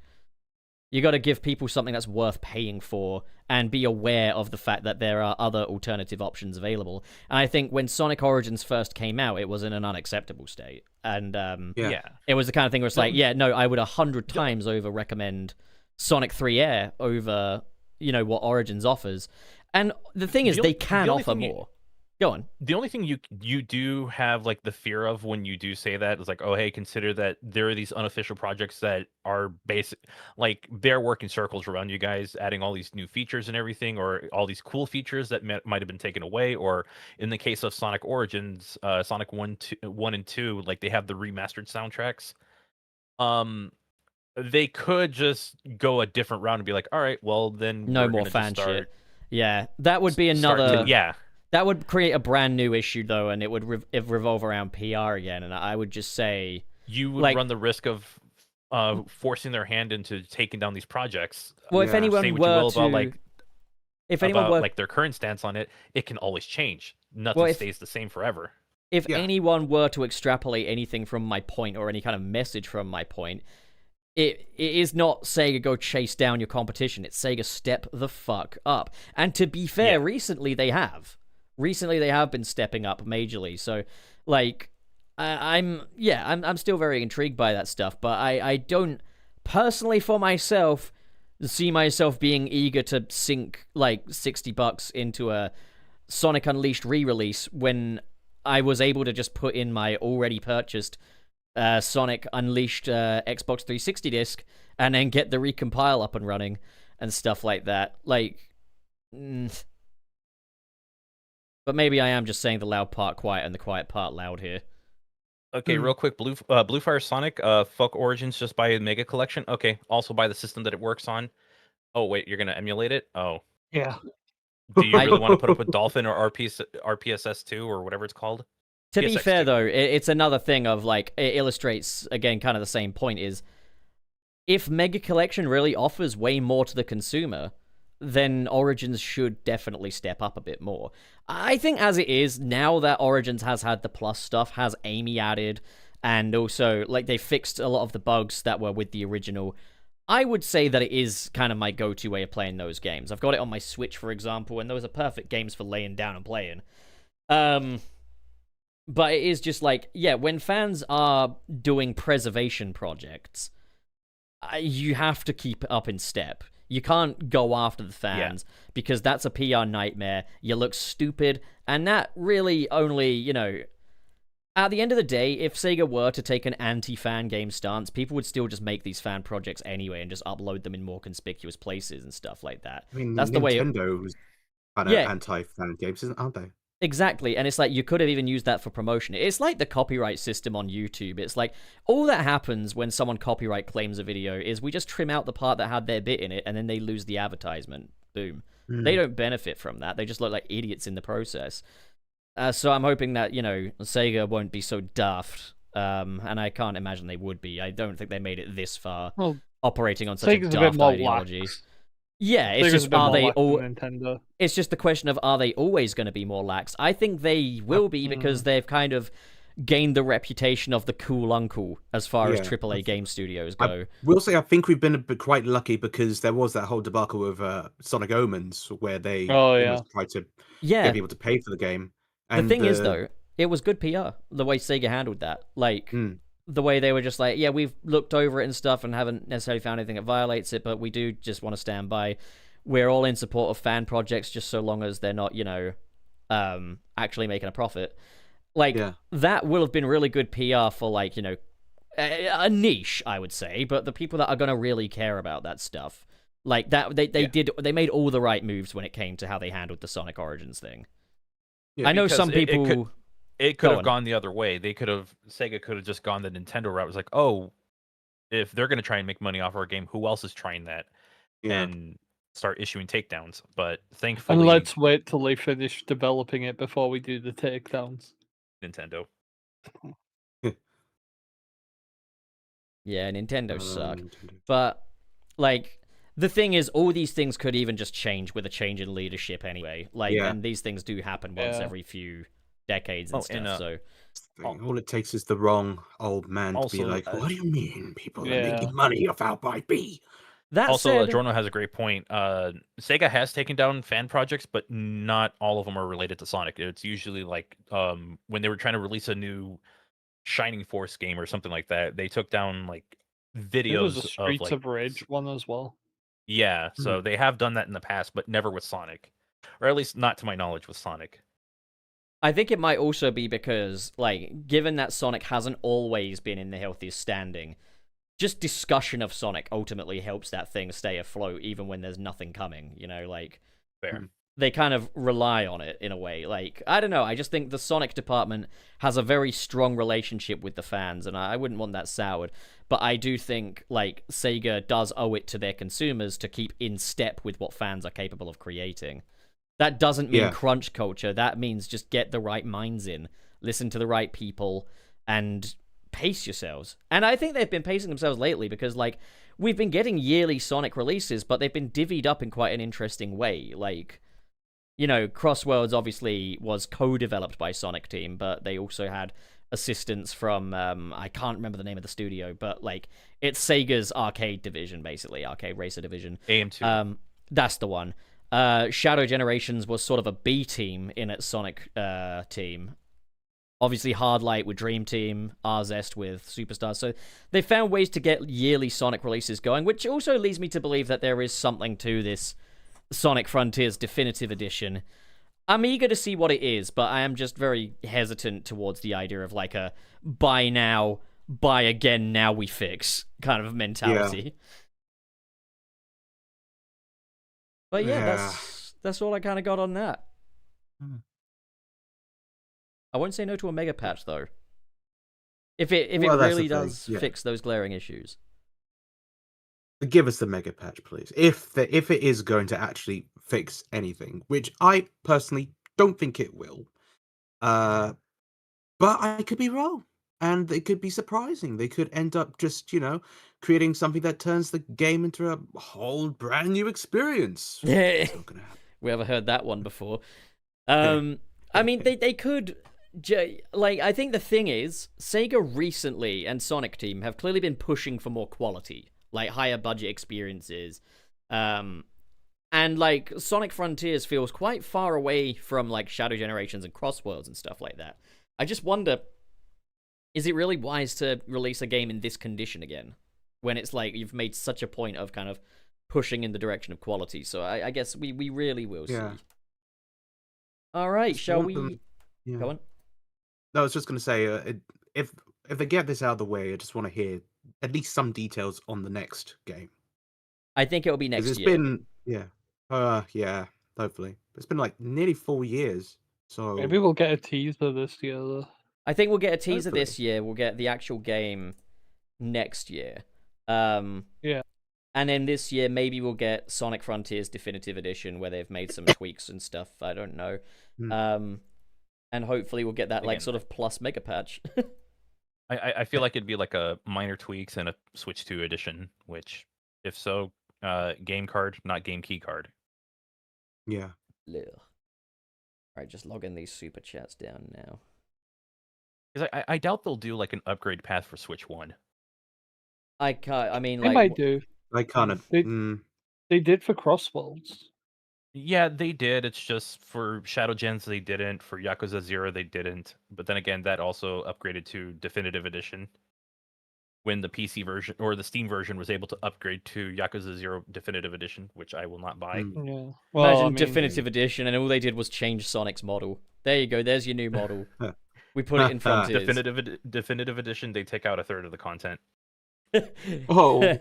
S2: you got to give people something that's worth paying for and be aware of the fact that there are other alternative options available. And I think when Sonic Origins first came out, it was in an unacceptable state. And it was the kind of thing where it's like, yeah, no, I would 100 times over recommend Sonic 3 Air over, you know, what Origins offers. And the thing is, they can offer more. Go on.
S3: The only thing you do have like the fear of when you do say that is like, oh hey, consider that there are these unofficial projects that are basic, like they're working circles around you guys, adding all these new features and everything, or all these cool features that might have been taken away, or in the case of Sonic Origins, Sonic 1 and 2, like they have the remastered soundtracks. They could just go a different route and be like, all right, well then
S2: No more fan shit. Yeah, that would be another. That would create a brand new issue, though, and it would revolve around PR again. And I would just say,
S3: you would run the risk of forcing their hand into taking down these projects.
S2: Well, if anyone
S3: say what
S2: were
S3: you will
S2: to,
S3: about, like,
S2: if anyone were
S3: like their current stance on it, it can always change. Nothing stays the same forever.
S2: If anyone were to extrapolate anything from my point or any kind of message from my point, it is not Sega go chase down your competition. It's Sega step the fuck up. And to be fair, recently they have. Recently, they have been stepping up majorly. So, like, I'm still very intrigued by that stuff. But I don't personally, for myself, see myself being eager to sink like $60 into a Sonic Unleashed re-release when I was able to just put in my already purchased Sonic Unleashed Xbox 360 disc and then get the recompile up and running and stuff like that. Like. But maybe I am just saying the loud part quiet and the quiet part loud here.
S3: Okay, real quick, Blue Fire Sonic, fuck Origins, just buy a Mega Collection. Okay, also buy the system that it works on. Oh wait, you're gonna emulate it? Oh.
S4: Yeah.
S3: Do you really want to put up with Dolphin or RPSS2 or whatever it's called?
S2: To be fair though, it's another thing of like, it illustrates again kind of the same point, is if Mega Collection really offers way more to the consumer, then Origins should definitely step up a bit more. I think as it is, now that Origins has had the Plus stuff, has Amy added, and also, like, they fixed a lot of the bugs that were with the original, I would say that it is kind of my go-to way of playing those games. I've got it on my Switch, for example, and those are perfect games for laying down and playing. But it is just like, yeah, when fans are doing preservation projects, you have to keep it up in step. You can't go after the fans because that's a PR nightmare. You look stupid, and that really only, you know, at the end of the day, if Sega were to take an anti-fan game stance, people would still just make these fan projects anyway and just upload them in more conspicuous places and stuff like that.
S1: I mean,
S2: That's the way.
S1: Nintendo's kind of anti-fan games, aren't they?
S2: Exactly, and it's like you could have even used that for promotion. It's like the copyright system on YouTube. It's like all that happens when someone copyright claims a video is we just trim out the part that had their bit in it, and then they lose the advertisement. Boom. They don't benefit from that. They just look like idiots in the process. So I'm hoping that, you know, Sega won't be so daft, and I can't imagine they would be. I don't think they made it this far, operating on such
S4: Sega's
S2: a
S4: a bit
S2: daft
S4: more
S2: ideology.
S4: lax.
S2: Yeah, it's
S4: Sega's
S2: just
S4: a bit
S2: are
S4: more
S2: they
S4: lax
S2: all?
S4: than Nintendo.
S2: It's just the question of are they always going to be more lax? I think they will be because they've kind of gained the reputation of the cool uncle as far as AAA game studios go.
S1: I will say I think we've been quite lucky because there was that whole debacle with Sonic Omens where they almost tried to get people to pay for the game. And
S2: the thing is, though, it was good PR, the way Sega handled that. Like, the way they were just like, yeah, we've looked over it and stuff and haven't necessarily found anything that violates it, but we do just want to stand by. We're all in support of fan projects just so long as they're not, you know, actually making a profit. Like, that will have been really good PR for, like, you know, a niche, I would say, but the people that are going to really care about that stuff, like, that they made all the right moves when it came to how they handled the Sonic Origins thing.
S3: Yeah,
S2: I know some people...
S3: It could have gone the other way. Sega could have just gone the Nintendo route. It was like, oh, if they're going to try and make money off our game, who else is trying that? And start issuing takedowns. But thankfully...
S4: And let's wait till they finish developing it before we do the takedowns.
S3: Nintendo.
S2: Yeah, Nintendo suck. But, like, the thing is, all these things could even just change with a change in leadership anyway. Like, and these things do happen once every few decades and stuff, so...
S1: All it takes is the wrong old man to be like, what do you mean people are making money off our IP?
S2: That
S3: also,
S2: said...
S3: Adorno has a great point. Sega has taken down fan projects, but not all of them are related to Sonic. It's usually like when they were trying to release a new Shining Force game or something like that, they took down like videos.
S4: There was a Streets
S3: of, like,
S4: of Rage one as well.
S3: Yeah, so they have done that in the past, but never with Sonic, or at least not to my knowledge with Sonic.
S2: I think it might also be because, like, given that Sonic hasn't always been in the healthiest standing, just discussion of Sonic ultimately helps that thing stay afloat even when there's nothing coming, you know, like...
S3: Fair.
S2: They kind of rely on it in a way. Like, I don't know, I just think the Sonic department has a very strong relationship with the fans, and I wouldn't want that soured. But I do think, like, Sega does owe it to their consumers to keep in step with what fans are capable of creating. That doesn't mean crunch culture. That means just get the right minds in, listen to the right people, and pace yourselves. And I think they've been pacing themselves lately because, like, we've been getting yearly Sonic releases, but they've been divvied up in quite an interesting way. Like, you know, Crossworlds obviously was co-developed by Sonic Team, but they also had assistance from, I can't remember the name of the studio, but, like, it's Sega's arcade division, basically, arcade racer division.
S3: AM2.
S2: That's the one. Shadow Generations was sort of a B team in its Sonic team. Obviously, Hardlight with Dream Team, Arzest with Superstars. So they found ways to get yearly Sonic releases going, which also leads me to believe that there is something to this Sonic Frontiers Definitive Edition. I'm eager to see what it is, but I am just very hesitant towards the idea of like a buy now, buy again, now we fix kind of mentality.
S1: Yeah.
S2: But yeah, that's all I kind of got on that. I won't say no to a mega patch though. If it really does fix those glaring issues.
S1: Give us the mega patch, please. If it is going to actually fix anything, which I personally don't think it will, but I could be wrong. and they could be surprising. They could end up just, creating something that turns the game into a whole brand new experience. It's not gonna happen.
S2: We haven't heard that one before.
S1: Yeah.
S2: I mean, they could. I think the thing is, Sega recently and Sonic Team have clearly been pushing for more quality, like higher budget experiences. And like Sonic Frontiers feels quite far away from like Shadow Generations and Crossworlds and stuff like that. I just wonder, is it really wise to release a game in this condition again, when it's like you've made such a point of kind of pushing in the direction of quality? So I guess we really will see. All right, shall we?
S1: Yeah.
S2: Go on.
S1: No, I was just going to say, if they get this out of the way, I just want to hear at least some details on the next game.
S2: I think it'll be next
S1: It's
S2: year.
S1: been, yeah, hopefully. It's been like nearly 4 years, so
S4: Maybe we'll get a teaser this year, though.
S2: I think we'll get a teaser
S1: Hopefully.
S2: this year. We'll get the actual game next year.
S4: Yeah.
S2: And then this year, maybe we'll get Sonic Frontiers Definitive Edition, where they've made some tweaks and stuff. I don't know. And hopefully we'll get that like
S3: Again,
S2: sort of plus mega patch.
S3: I feel like it'd be like a minor tweaks and a Switch 2 edition, which, if so, game card, not game key card.
S1: yeah.
S2: Ugh. Alright, just logging these super chats down now.
S3: Because I doubt they'll do like an upgrade path for Switch 1.
S2: I can't. I mean,
S4: They
S2: like,
S4: might do.
S1: I kind of.
S4: They did for Crossworlds.
S3: Yeah, they did. It's just for Shadow Gens they didn't. For Yakuza 0 they didn't. But then again, that also upgraded to Definitive Edition. When the PC version or the Steam version was able to upgrade to Yakuza 0 Definitive Edition, which I will not buy.
S4: Yeah.
S2: imagine Definitive Edition, and all they did was change Sonic's model. There you go. There's your new model. We put it in Frontiers.
S3: Definitive Edition, they take out a third of the content.
S1: Oh.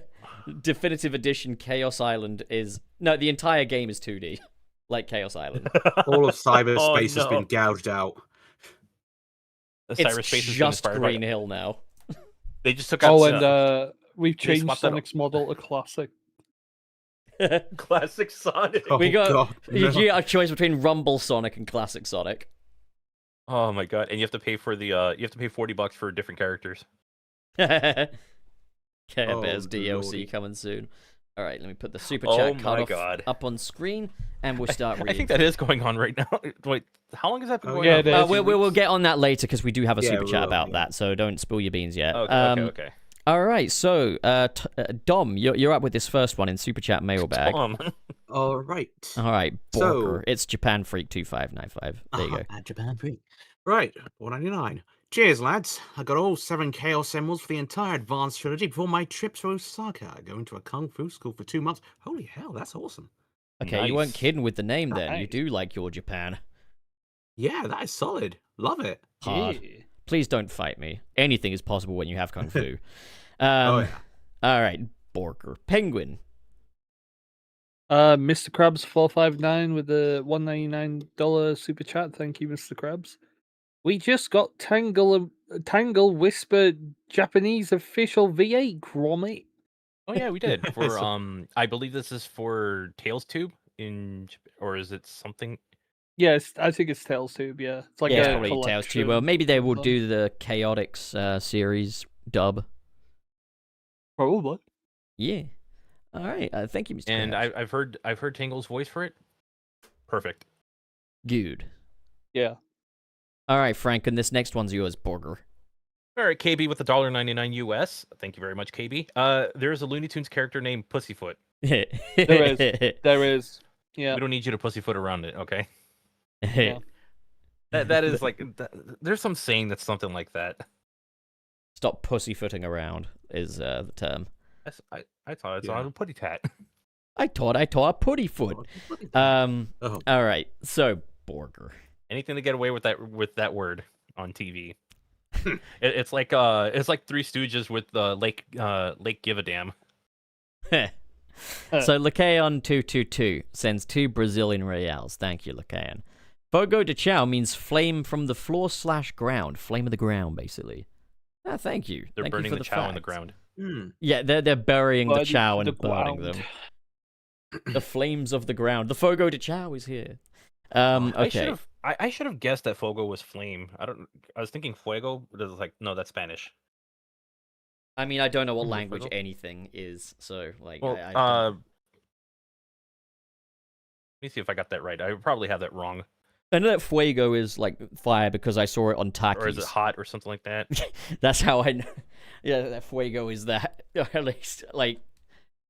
S2: Definitive Edition Chaos Island is... No, the entire game is 2D. Like Chaos Island.
S1: All of cyberspace has
S3: no.
S1: been gouged out.
S3: The
S2: It's
S3: cyberspace has been
S2: just
S3: inspired
S2: Green
S3: by...
S2: Hill now.
S3: They just took out
S4: and we've
S3: they
S4: changed
S3: swapped that
S4: Sonic's model to classic.
S3: classic Sonic.
S1: Oh,
S2: We got-
S1: God,
S2: You
S1: no.
S2: got a choice between Rumble Sonic and Classic Sonic.
S3: Oh my god! And you have to pay for the you have to pay $40 for different characters.
S2: Care
S1: Oh,
S2: Bears DLC
S1: lordy.
S2: coming soon. All right, let me put the super
S3: Oh
S2: chat
S3: my
S2: cut off
S3: God.
S2: up on screen, and we'll start reading.
S3: I think that is going on right now. Wait, how long has that been
S1: Oh,
S3: going
S4: yeah,
S3: on?
S4: it is.
S2: we'll get on that later because we do have a
S1: Yeah,
S2: super
S1: we
S2: chat
S1: will,
S2: about
S1: yeah.
S2: that, so don't spill your beans yet.
S3: Okay.
S2: All right, so Dom, you're up with this first one in super chat mailbag.
S1: All right.
S2: All right,
S1: So-
S2: Borker. It's Japan Freak 2595. There you go.
S1: At Japan Free. Right, 199. Cheers, lads. I got all 7 Chaos Emeralds for the entire Advanced Trilogy before my trip to Osaka. Going to a Kung Fu school for 2 months. Holy hell, that's awesome.
S2: Okay, you weren't
S3: Nice.
S2: kidding with the name then. You
S4: Nice.
S2: do like your Japan.
S1: Yeah, that is solid. Love it.
S2: Hard.
S4: Yeah.
S2: Please don't fight me. Anything is possible when you have Kung Fu.
S1: Oh, yeah.
S2: All right, Borker. Penguin.
S4: Mr. Krabs 459 with the $199 super chat. Thank you, Mr. Krabs. We just got Tangle Whisper Japanese official V8 Gromit.
S3: Oh yeah, we did. For
S1: So-
S3: I believe this is for Tails Tube or is it something?
S4: Yes, I think it's Tails Tube. Yeah, it's like
S2: Yeah, it's
S4: a
S2: probably Tales
S4: collection.
S2: too. Well, maybe they will
S4: of
S2: do the Chaotix series dub.
S4: Probably.
S2: Yeah. All right. Thank you, Mr.
S3: And
S2: Krabs.
S3: I've heard Tangle's voice for it. Perfect.
S2: Good.
S4: Yeah.
S2: All right, Frank, and this next one's yours, Borger.
S3: All right, KB with the $1.99 US. Thank you very much, KB. There's a Looney Tunes character named Pussyfoot.
S4: There is. Yeah.
S3: We don't need you to pussyfoot around it, okay?
S4: Yeah.
S3: That is like there's some saying that's something like that.
S2: Stop pussyfooting around is the term.
S3: I thought it's
S1: Yeah.
S3: on a putty tat.
S2: I taught a putty foot.
S1: Oh.
S2: All right. So Borger.
S3: Anything to get away with that word on TV. It's like Three Stooges with Lake Give a Damn.
S2: So Lacaon222 sends 2 Brazilian reals. Thank you, Lacaon. Fogo de Chao means flame from the floor/ground. Flame of the ground, basically. Ah, thank you.
S3: They're
S2: Thank you
S3: burning
S2: for
S3: the chow in the
S2: facts.
S3: ground.
S2: Yeah, they're burying the
S4: Burning
S2: chow
S4: the
S2: and burning
S4: ground.
S2: them. The flames of the ground. The Fogo de Chao is here. Okay.
S3: I should have guessed that Fogo was flame. I was thinking fuego, but it was like, no, that's Spanish.
S2: I mean, I don't know what
S3: Mhm,
S2: language
S3: fuego.
S2: anything is, so like,
S3: Well,
S2: I don't.
S3: let me see if I got that right. I probably have that wrong.
S2: I know that fuego is like fire because I saw it on
S3: Or is it
S2: Takis.
S3: hot or something like that?
S2: That's how I know. Yeah, that fuego is that. At least, like,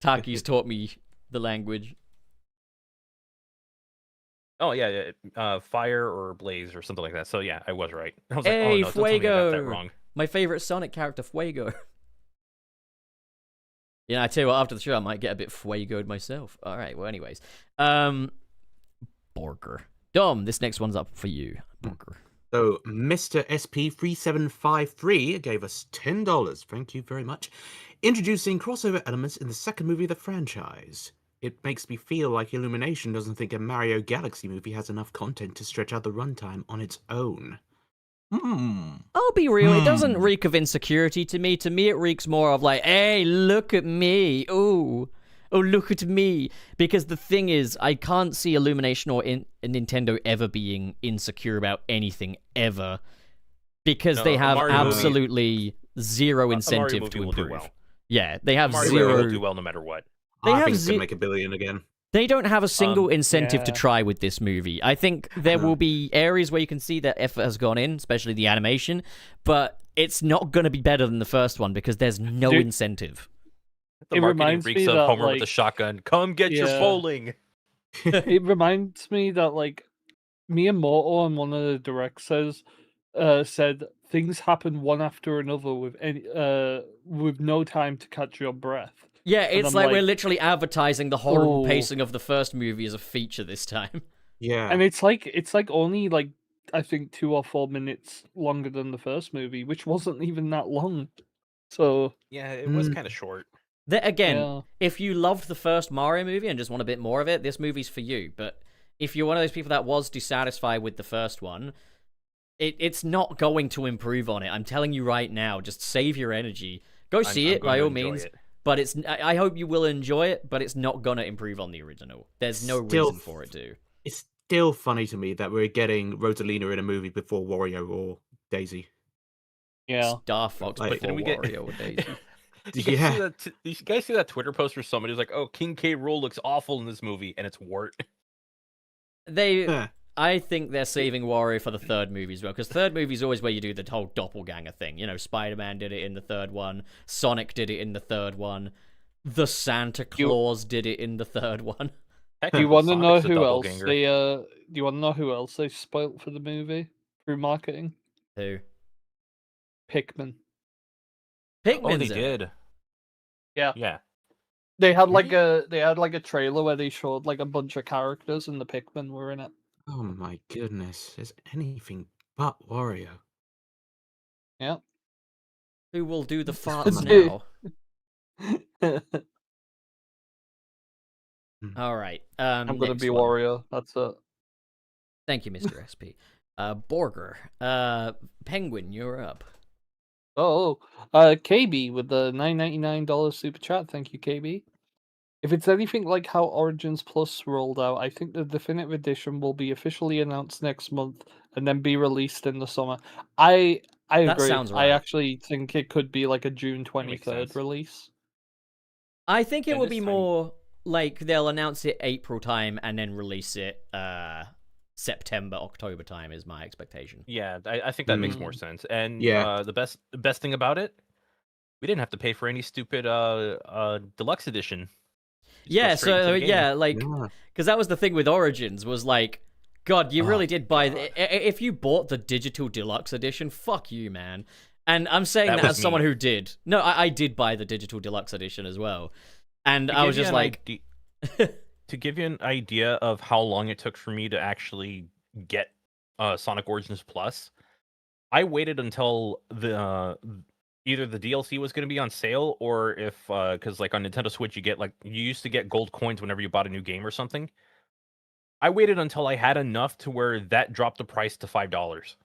S2: Takis taught me the language.
S3: Oh yeah, fire or blaze or something like that. So yeah, I was right. I was like, oh
S2: Hey,
S3: no, don't tell me I got that
S2: fuego!
S3: wrong.
S2: My favorite Sonic character, Fuego. I tell you what, after the show, I might get a bit fuegoed myself. All right, well, anyways. Borger. Dom, this next one's up for you. Borger.
S1: So, Mr. SP3753 gave us $10. Thank you very much. Introducing crossover elements in the second movie of the franchise. It makes me feel like Illumination doesn't think a Mario Galaxy movie has enough content to stretch out the runtime on its own.
S2: I'll be real, it doesn't reek of insecurity to me. To me, it reeks more of like, hey, look at me. Oh, look at me. Because the thing is, I can't see Illumination or Nintendo ever being insecure about anything, ever. Because
S3: No,
S2: they
S3: a
S2: have
S3: Mario movie-
S2: absolutely zero
S3: A Mario
S2: incentive
S3: movie
S2: to
S3: will do
S2: improve.
S3: well.
S2: Yeah, they have
S3: Mario
S2: zero.
S3: will do well no matter what.
S2: They
S1: I
S2: have
S1: think it's going to make $1 billion again.
S2: They don't have a single incentive to
S4: yeah.
S2: try with this movie. I think there will be areas where you can see that effort has gone in, especially the animation, but it's not going to be better than the first one because there's no incentive.
S3: The
S4: It
S3: marketing
S4: reminds
S3: reeks
S4: me
S3: of
S4: that,
S3: Homer with a
S4: like-
S3: shotgun. Come get your
S4: Yeah.
S3: bowling.
S4: It reminds me that like Miyamoto on one of the directs said things happen one after another with no time to catch your breath.
S2: Yeah,
S4: And
S2: it's
S4: I'm
S2: like we're
S4: like,
S2: literally advertising the horrible
S4: oh.
S2: pacing of the first movie as a feature this time.
S1: Yeah.
S4: And it's like only like I think 2 or 4 minutes longer than the first movie, which wasn't even that long. So
S3: Yeah, it was kind of short.
S2: Again,
S4: yeah.
S2: if you loved the first Mario movie and just want a bit more of it, this movie's for you. But if you're one of those people that was dissatisfied with the first one, it's not going to improve on it. I'm telling you right now, just save your energy. Go see
S3: I'm
S2: it
S3: going
S2: by
S3: to
S2: all
S3: enjoy
S2: means.
S3: it.
S2: But I hope you will enjoy it, but it's not gonna improve on the original. There's no reason for it to.
S1: It's still funny to me that we're getting Rosalina in a movie before Wario or Daisy.
S4: Yeah.
S2: Star Fox
S1: Like-
S2: before
S3: Didn't we get-
S2: Wario or Daisy.
S3: You guys see that Twitter post where somebody's like, "Oh, King K. Rool looks awful in this movie," and it's Wart.
S2: I think they're saving Wario for the third movie as well, because third movie is always where you do the whole doppelganger thing. You know, Spider-Man did it in the third one, Sonic did it in the third one, the Santa Claus did it in the third one.
S4: Do you want to know
S3: Sonic's a
S4: who else
S3: doppelganger.
S4: they do you want to know who else they spoilt for the movie through marketing?
S2: Who?
S4: Pikmin.
S2: Pikmin's
S3: Oh, they
S2: in it.
S3: did.
S4: Yeah.
S3: Yeah.
S4: They had like a trailer where they showed like a bunch of characters and the Pikmin were in it.
S1: Oh my goodness. There's anything but Wario.
S4: Yeah.
S2: Who will do the
S1: This is
S2: farts
S1: phenomenal.
S2: now? All right.
S4: I'm gonna
S2: next
S4: be
S2: one.
S4: Wario. That's it.
S2: Thank you, Mr. SP. Borger. Penguin, you're up.
S4: Oh, KB with the $9.99 super chat. Thank you, KB. If it's anything like how Origins Plus rolled out, I think the definitive edition will be officially announced next month and then be released in the summer. I
S2: That
S4: agree.
S2: sounds
S4: I
S2: right.
S4: actually think it could be like a June
S3: makes
S4: 23rd
S3: sense.
S4: release.
S2: I think it
S3: Yeah,
S2: will
S3: this
S2: be
S3: time-
S2: more like they'll announce it April time and then release it September, October time is my expectation.
S3: Yeah, I think that makes more sense. And
S1: Yeah.
S3: the best thing about it, we didn't have to pay for any stupid deluxe edition. Just go
S2: Yeah,
S3: straight into
S2: so
S3: the game.
S2: yeah, like
S1: Yeah.
S2: because that was the thing with Origins was like, God, you
S1: Oh,
S2: really did buy.
S1: God.
S2: If you bought the digital deluxe edition, fuck you, man. And I'm saying
S3: That
S2: that,
S3: was
S2: as someone
S3: me.
S2: who did. No, I did buy the digital deluxe edition as well, and
S3: To
S2: I was
S3: give you
S2: just
S3: an
S2: like,
S3: to give you an idea of how long it took for me to actually get Sonic Origins Plus, I waited until the either the DLC was going to be on sale or if because like on Nintendo Switch you used to get gold coins whenever you bought a new game or something. I waited until I had enough to where that dropped the price to $5,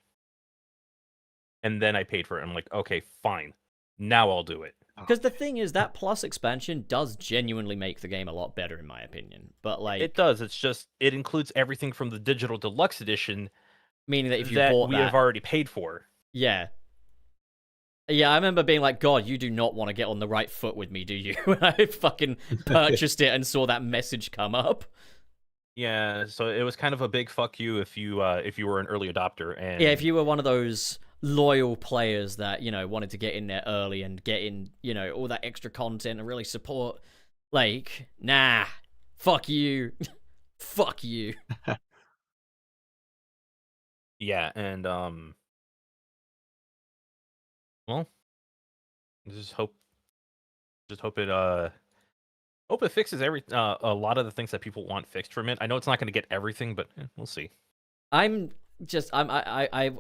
S3: and then I paid for it. I'm like, okay, fine, now I'll do it.
S2: Because the thing is, that Plus expansion does genuinely make the game a lot better, in my opinion. But like,
S3: It does. It's just it includes everything from the digital deluxe edition
S2: meaning that if you
S3: that
S2: bought
S3: we
S2: that,
S3: have already paid for.
S2: yeah. Yeah, I remember being like, God, you do not want to get on the right foot with me, do you? When I fucking purchased it and saw that message come up.
S3: Yeah, so it was kind of a big fuck you if you were an early adopter. And
S2: Yeah, if you were one of those loyal players that, wanted to get in there early and get in, all that extra content and really support, like, nah, fuck you. Fuck you.
S3: yeah, and well, just hope hope it fixes a lot of the things that people want fixed from it. I know it's not going to get everything, but we'll see.
S2: I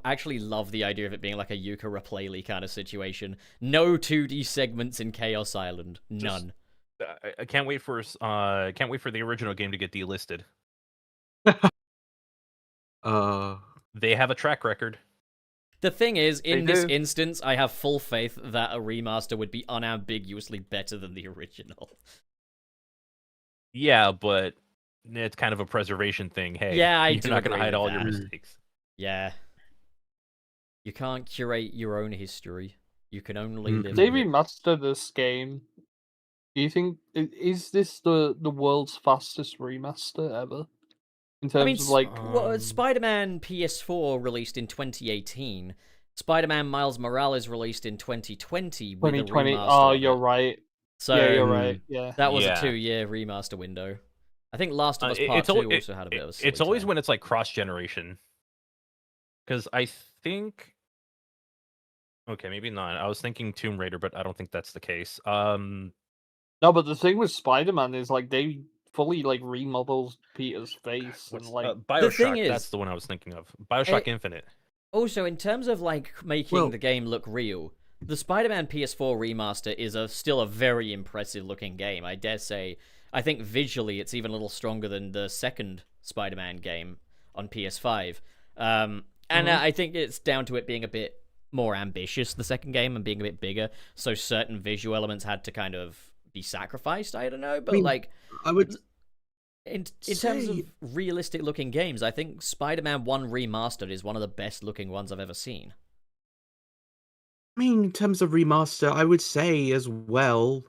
S2: actually love the idea of it being like a Yuka Replayley kind of situation. No 2D segments in Chaos Island. None.
S3: I can't wait for the original game to get delisted. They have a track record.
S2: The thing is, in
S4: They
S2: this
S4: do.
S2: instance, I have full faith that a remaster would be unambiguously better than the original.
S3: Yeah, but it's kind of a preservation thing. Hey,
S2: Yeah,
S3: you're not going to hide all your
S2: that.
S3: mistakes.
S2: Yeah. You can't curate your own history. You can only
S1: Mm.
S2: live
S4: They
S2: with it.
S4: remastered this game. Do you think is this the world's fastest remaster ever? In terms of like,
S2: Spider-Man PS4 released in 2018. Spider-Man Miles Morales released in 2020 with a
S4: 2020.
S2: remaster.
S4: Oh,
S2: of
S4: you're
S2: it.
S4: right.
S2: So
S4: Yeah, you're right. Yeah.
S2: that was
S3: Yeah.
S2: a 2-year remaster window. I think Last of Us Part
S3: It's
S2: 2
S3: al-
S2: also had a bit of a silly
S3: It's always
S2: time.
S3: when it's like cross generation. Because I think, okay, maybe not. I was thinking Tomb Raider, but I don't think that's the case.
S4: No, but the thing with Spider-Man is like they fully like remodeled Peter's face and like
S3: Bioshock?
S2: The thing is,
S3: That's the one I was thinking of. Bioshock
S2: it-
S3: Infinite.
S2: Also, in terms of like making
S1: Well-
S2: the game look real, the Spider-Man PS4 remaster is still a very impressive looking game. I dare say, I think visually it's even a little stronger than the second Spider-Man game on PS5. And I think it's down to it being a bit more ambitious, the second game, and being a bit bigger. So certain visual elements had to kind of be sacrificed. I don't know, but like
S1: I would
S2: in terms of
S1: say-
S2: realistic looking games, I think Spider-Man 1 Remastered is one of the best looking ones I've ever seen.
S1: I mean, in terms of remaster, I would say as well,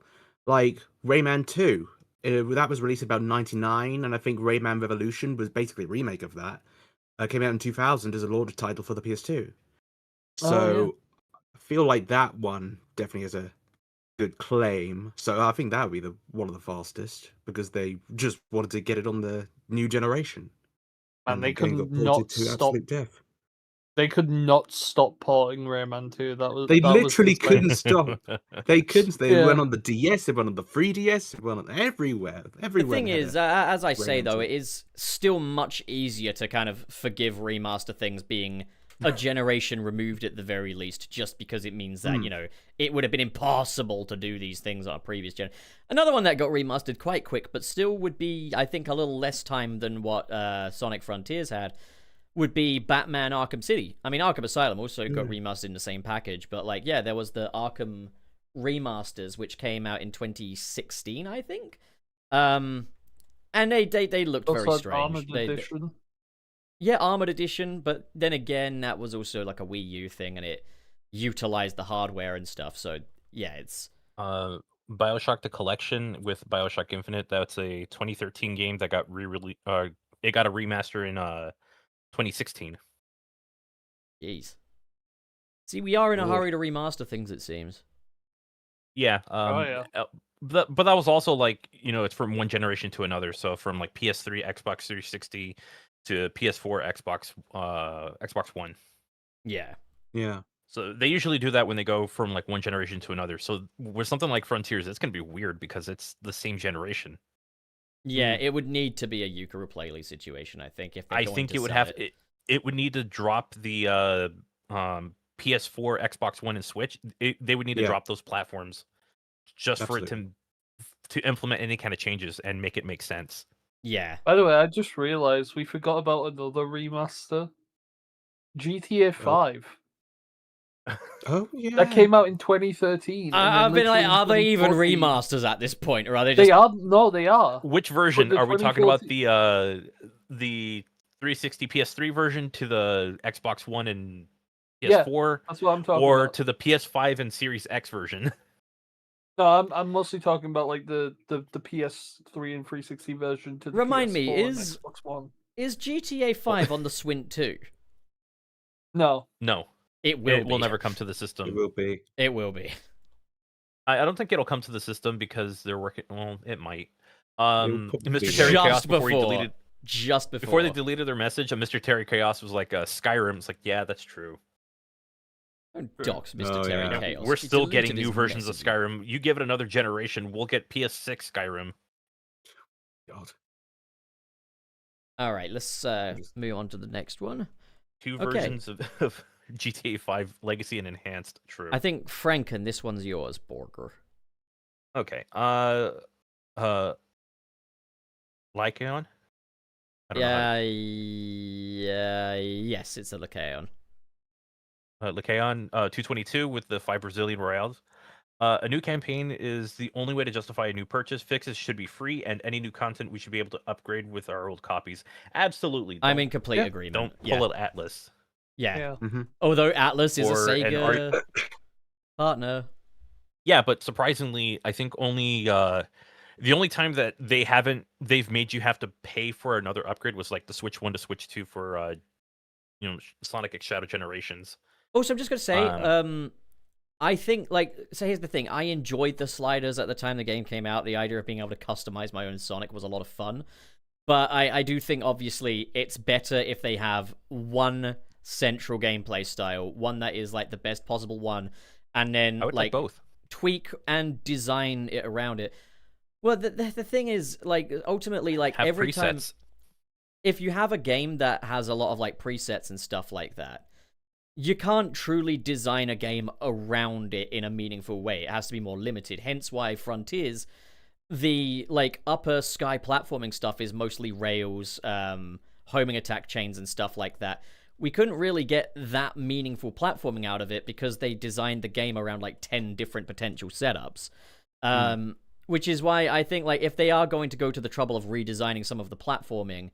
S1: like Rayman 2. That was released about 99, and I think Rayman Revolution was basically a remake of that. Came out in 2000 as a launch title for the PS2.
S4: Oh,
S1: So I feel like that one definitely has a good claim. So I think that would be one of the fastest because they just wanted to get it on the new generation.
S4: And they
S1: the game
S4: could
S1: got ported
S4: not
S1: to
S4: stop.
S1: absolute death.
S4: They could not stop porting Rayman 2. That was
S1: They
S4: that was
S1: literally
S4: insane.
S1: couldn't stop. They couldn't. They
S4: Yeah.
S1: went on the DS. They went on the 3DS. They went on everywhere. Everywhere.
S2: The thing
S1: they had
S2: is,
S1: a-
S2: as I say
S1: Rayman
S2: though,
S1: 2.
S2: it is still much easier to kind of forgive remaster things being a generation removed at the very least, just because it means that, it would have been impossible to do these things on a previous gen. Another one that got remastered quite quick, but still would be, I think, a little less time than what Sonic Frontiers had, would be Batman Arkham City. I mean, Arkham Asylum also got remastered in the same package, but like, yeah, there was the Arkham remasters, which came out in 2016, I think. And they looked very
S4: Also had
S2: strange.
S4: Armored Edition.
S2: Yeah, Armored Edition, but then again, that was also like a Wii U thing, and it utilized the hardware and stuff. So yeah, it's
S3: Bioshock the Collection with Bioshock Infinite. That's a 2013 game that got it got a remaster in 2016.
S2: jeez. See, we are in a
S1: Ugh.
S2: hurry to remaster things, it seems.
S3: Yeah.
S4: yeah.
S3: But that was also like, it's from one generation to another. So from like PS3, Xbox 360 to PS4, Xbox One.
S2: Yeah.
S1: Yeah.
S3: So they usually do that when they go from like one generation to another. So with something like Frontiers, it's going to be weird because it's the same generation.
S2: Yeah, it would need to be a Yuka Replayley situation, I think. If they're
S3: I
S2: going
S3: think
S2: to
S3: it would
S2: sell
S3: have it would need to drop the PS4, Xbox One, and Switch. They would need to
S1: Yeah.
S3: drop those platforms just for it
S1: Absolutely.
S3: to implement any kind of changes and make it make sense.
S2: Yeah.
S4: By the way, I just realized we forgot about another remaster. GTA 5.
S1: Oh yeah.
S4: That came out in 2013. and then
S2: I've been like,
S4: literally in
S2: are they even
S4: 2014
S2: remasters at this point, or are they just?
S4: They are. No, they are.
S3: Which version
S4: the
S3: are we talking about?
S4: 2014
S3: The 360 PS3 version to the Xbox One and
S4: Yeah,
S3: PS4,
S4: That's what I'm talking
S3: or
S4: about.
S3: to the PS5 and Series X version?
S4: No, I'm mostly talking about like the PS3 and 360 version to the
S2: Remind
S4: PS4
S2: me,
S4: and
S2: is
S4: Xbox One.
S2: GTA 5 on the Swint too?
S4: No.
S3: No,
S2: It will.
S3: it will
S2: be.
S3: never come to the
S1: It
S3: system.
S1: will be.
S2: It will be.
S3: I don't think it'll come to the system because they're working. Well, it might.
S1: probably
S3: Mr.
S1: be
S3: Terry
S1: there.
S3: Chaos
S2: Just
S3: before he
S2: before.
S3: deleted
S2: Just before.
S3: before they deleted their message, Mr. Terry Chaos was like, Skyrim. It's like, yeah, that's true.
S2: Don't dox Mr.
S1: Oh,
S2: Terry
S1: yeah.
S2: Chaos.
S3: We're
S2: He
S3: still
S2: deleted
S3: getting new
S2: his
S3: versions of
S2: messaging.
S3: Skyrim. You give it another generation, we'll get PS6 Skyrim.
S1: God.
S2: All right, let's move on to the next one.
S3: Two
S2: Okay.
S3: versions of GTA 5 Legacy and Enhanced. True.
S2: I think Franken, this one's yours, Borger.
S3: Okay. Lycaon? I don't know.
S2: Yes, it's a Lycaon.
S3: Lycaon 222 with the 5 Brazilian Royales. A new campaign is the only way to justify a new purchase. Fixes should be free, and any new content we should be able to upgrade with our old copies. Absolutely.
S2: I'm in complete agreement.
S3: Don't
S2: Yeah.
S3: pull it Atlas.
S2: Yeah.
S1: Mm-hmm.
S2: Although Atlas is a
S3: Or an
S2: Sega partner.
S3: Yeah, but surprisingly, I think only the only time that they've made you have to pay for another upgrade was like the Switch 1 to Switch 2 for Sonic X Shadow Generations.
S2: Also, I'm just gonna say, I think so here's the thing. I enjoyed the sliders at the time the game came out. The idea of being able to customize my own Sonic was a lot of fun. But I do think obviously it's better if they have one central gameplay style, one that is like the best possible one, and then
S3: I would like both.
S2: tweak and design it around it. Well, the thing is, like, ultimately, like,
S3: Have
S2: every
S3: presets.
S2: time, if you have a game that has a lot of like presets and stuff like that, you can't truly design a game around it in a meaningful way. It has to be more limited. Hence why Frontiers, the like upper sky platforming stuff is mostly rails, homing attack chains and stuff like that. We couldn't really get that meaningful platforming out of it because they designed the game around like 10 different potential setups. Which is why I think like if they are going to go to the trouble of redesigning some of the platforming,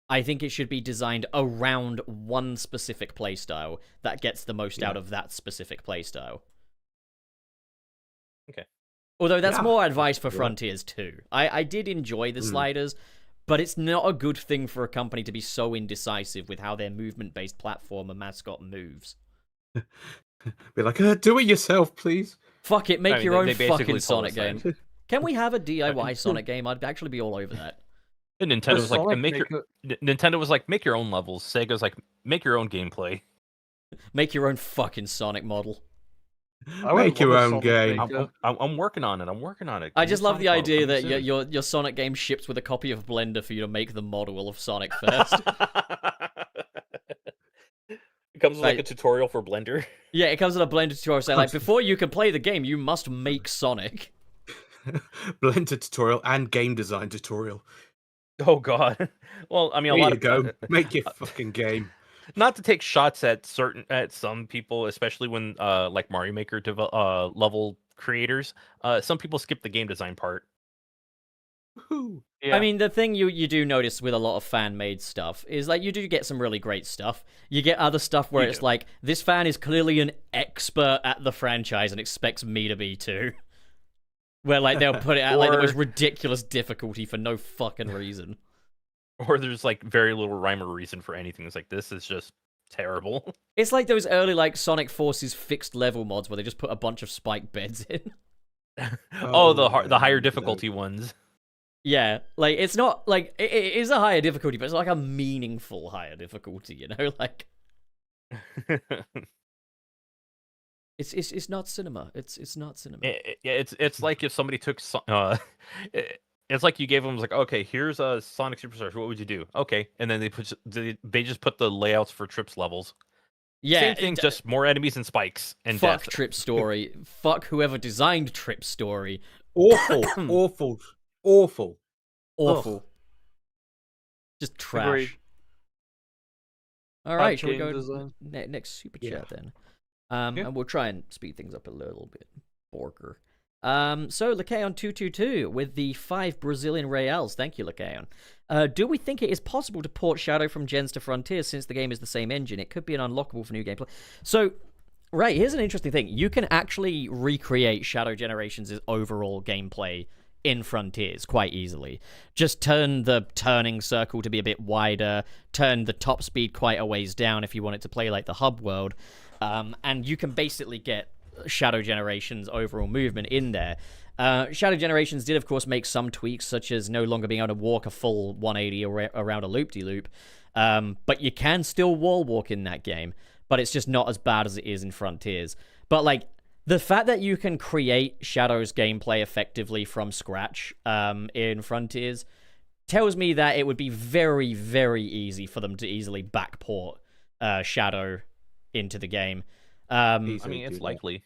S2: I think it should be designed around one specific playstyle that gets the most out of that specific playstyle.
S3: Okay.
S2: Although that's
S1: Yeah.
S2: more advice for
S1: Yeah.
S2: Frontiers too. I did enjoy the sliders, but it's not a good thing for a company to be so indecisive with how their movement-based platformer mascot moves.
S1: Be like, do it yourself, please.
S2: Fuck it, make
S3: I mean,
S2: your
S3: they
S2: own
S3: basically
S2: fucking
S3: told
S2: Sonic
S3: us that.
S2: game. Can we have a DIY Sonic game? I'd actually be all over that.
S3: And Nintendo was like,
S4: Sonic
S3: Nintendo was like, make your own levels. Sega's like, make your own gameplay.
S2: Make your own fucking Sonic model.
S4: I would
S1: Make your
S4: love a
S1: own
S4: Sonic
S1: game.
S4: Maker.
S3: I'm working on it. I'm working on it.
S2: I
S3: Give me
S2: just love
S3: Sonic
S2: the
S3: model,
S2: idea
S3: come
S2: that
S3: soon.
S2: your Sonic game ships with a copy of Blender for you to make the model of Sonic first.
S3: It comes with like
S2: Like-
S3: a tutorial for Blender.
S2: Yeah, it comes with a Blender tutorial saying like, before you can play the game, you must make Sonic.
S1: Blender tutorial and game design tutorial.
S3: Oh god. Well, I mean,
S1: There
S3: a lot
S1: you
S3: of
S1: go. Make your fucking game.
S3: not to take shots at some people, especially when like Mario Maker level creators. Some people skip the game design part.
S1: Woohoo.
S4: Yeah.
S2: I mean, the thing you do notice with a lot of fan-made stuff is like you do get some really great stuff. You get other stuff where
S3: You
S2: it's
S3: do.
S2: like, this fan is clearly an expert at the franchise and expects me to be too. Where like they'll put it at like the most
S3: Or-
S2: ridiculous difficulty for no fucking reason.
S3: Or there's like very little rhyme or reason for anything. It's like, this is just terrible.
S2: It's like those early like Sonic Forces fixed level mods where they just put a bunch of spike beds in.
S3: Oh, the
S1: yeah,
S3: higher
S1: no.
S3: difficulty ones.
S2: Yeah, like it's not like it is a higher difficulty, but it's like a meaningful higher difficulty, you know? Like it's not cinema. It's not cinema.
S3: Yeah, it's like if somebody took it's like you gave them like, okay, here's a Sonic Superstars. What would you do? Okay, and then they just put the layouts for Trips levels.
S2: Yeah,
S3: Same thing, just more enemies and spikes and
S2: fuck
S3: death.
S2: Trip Story. Fuck whoever designed Trip Story.
S1: Awful. Awful. Awful.
S2: Awful. Just trash.
S4: Agreed.
S2: All right, shall we
S4: game
S2: go
S4: design.
S2: next super
S1: Yeah.
S2: chat then? And we'll try and speed things up a little bit. Borger. So Lakeon222 with the 5 Brazilian reals. Thank you, Lakeon. Do we think it is possible to port Shadow from Gens to Frontiers since the game is the same engine? It could be an unlockable for new gameplay. So, right, here's an interesting thing. You can actually recreate Shadow Generations' overall gameplay in Frontiers quite easily. Just turn the turning circle to be a bit wider, turn the top speed quite a ways down if you want it to play like the hub world, and you can basically get Shadow Generations' overall movement in there. Shadow Generations did, of course, make some tweaks, such as no longer being able to walk a full 180 around a loop-de-loop, but you can still wall walk in that game, but it's just not as bad as it is in Frontiers. But, like, the fact that you can create Shadow's gameplay effectively from scratch in Frontiers tells me that it would be very, very easy for them to easily backport Shadow into the game.
S3: I mean, it's likely.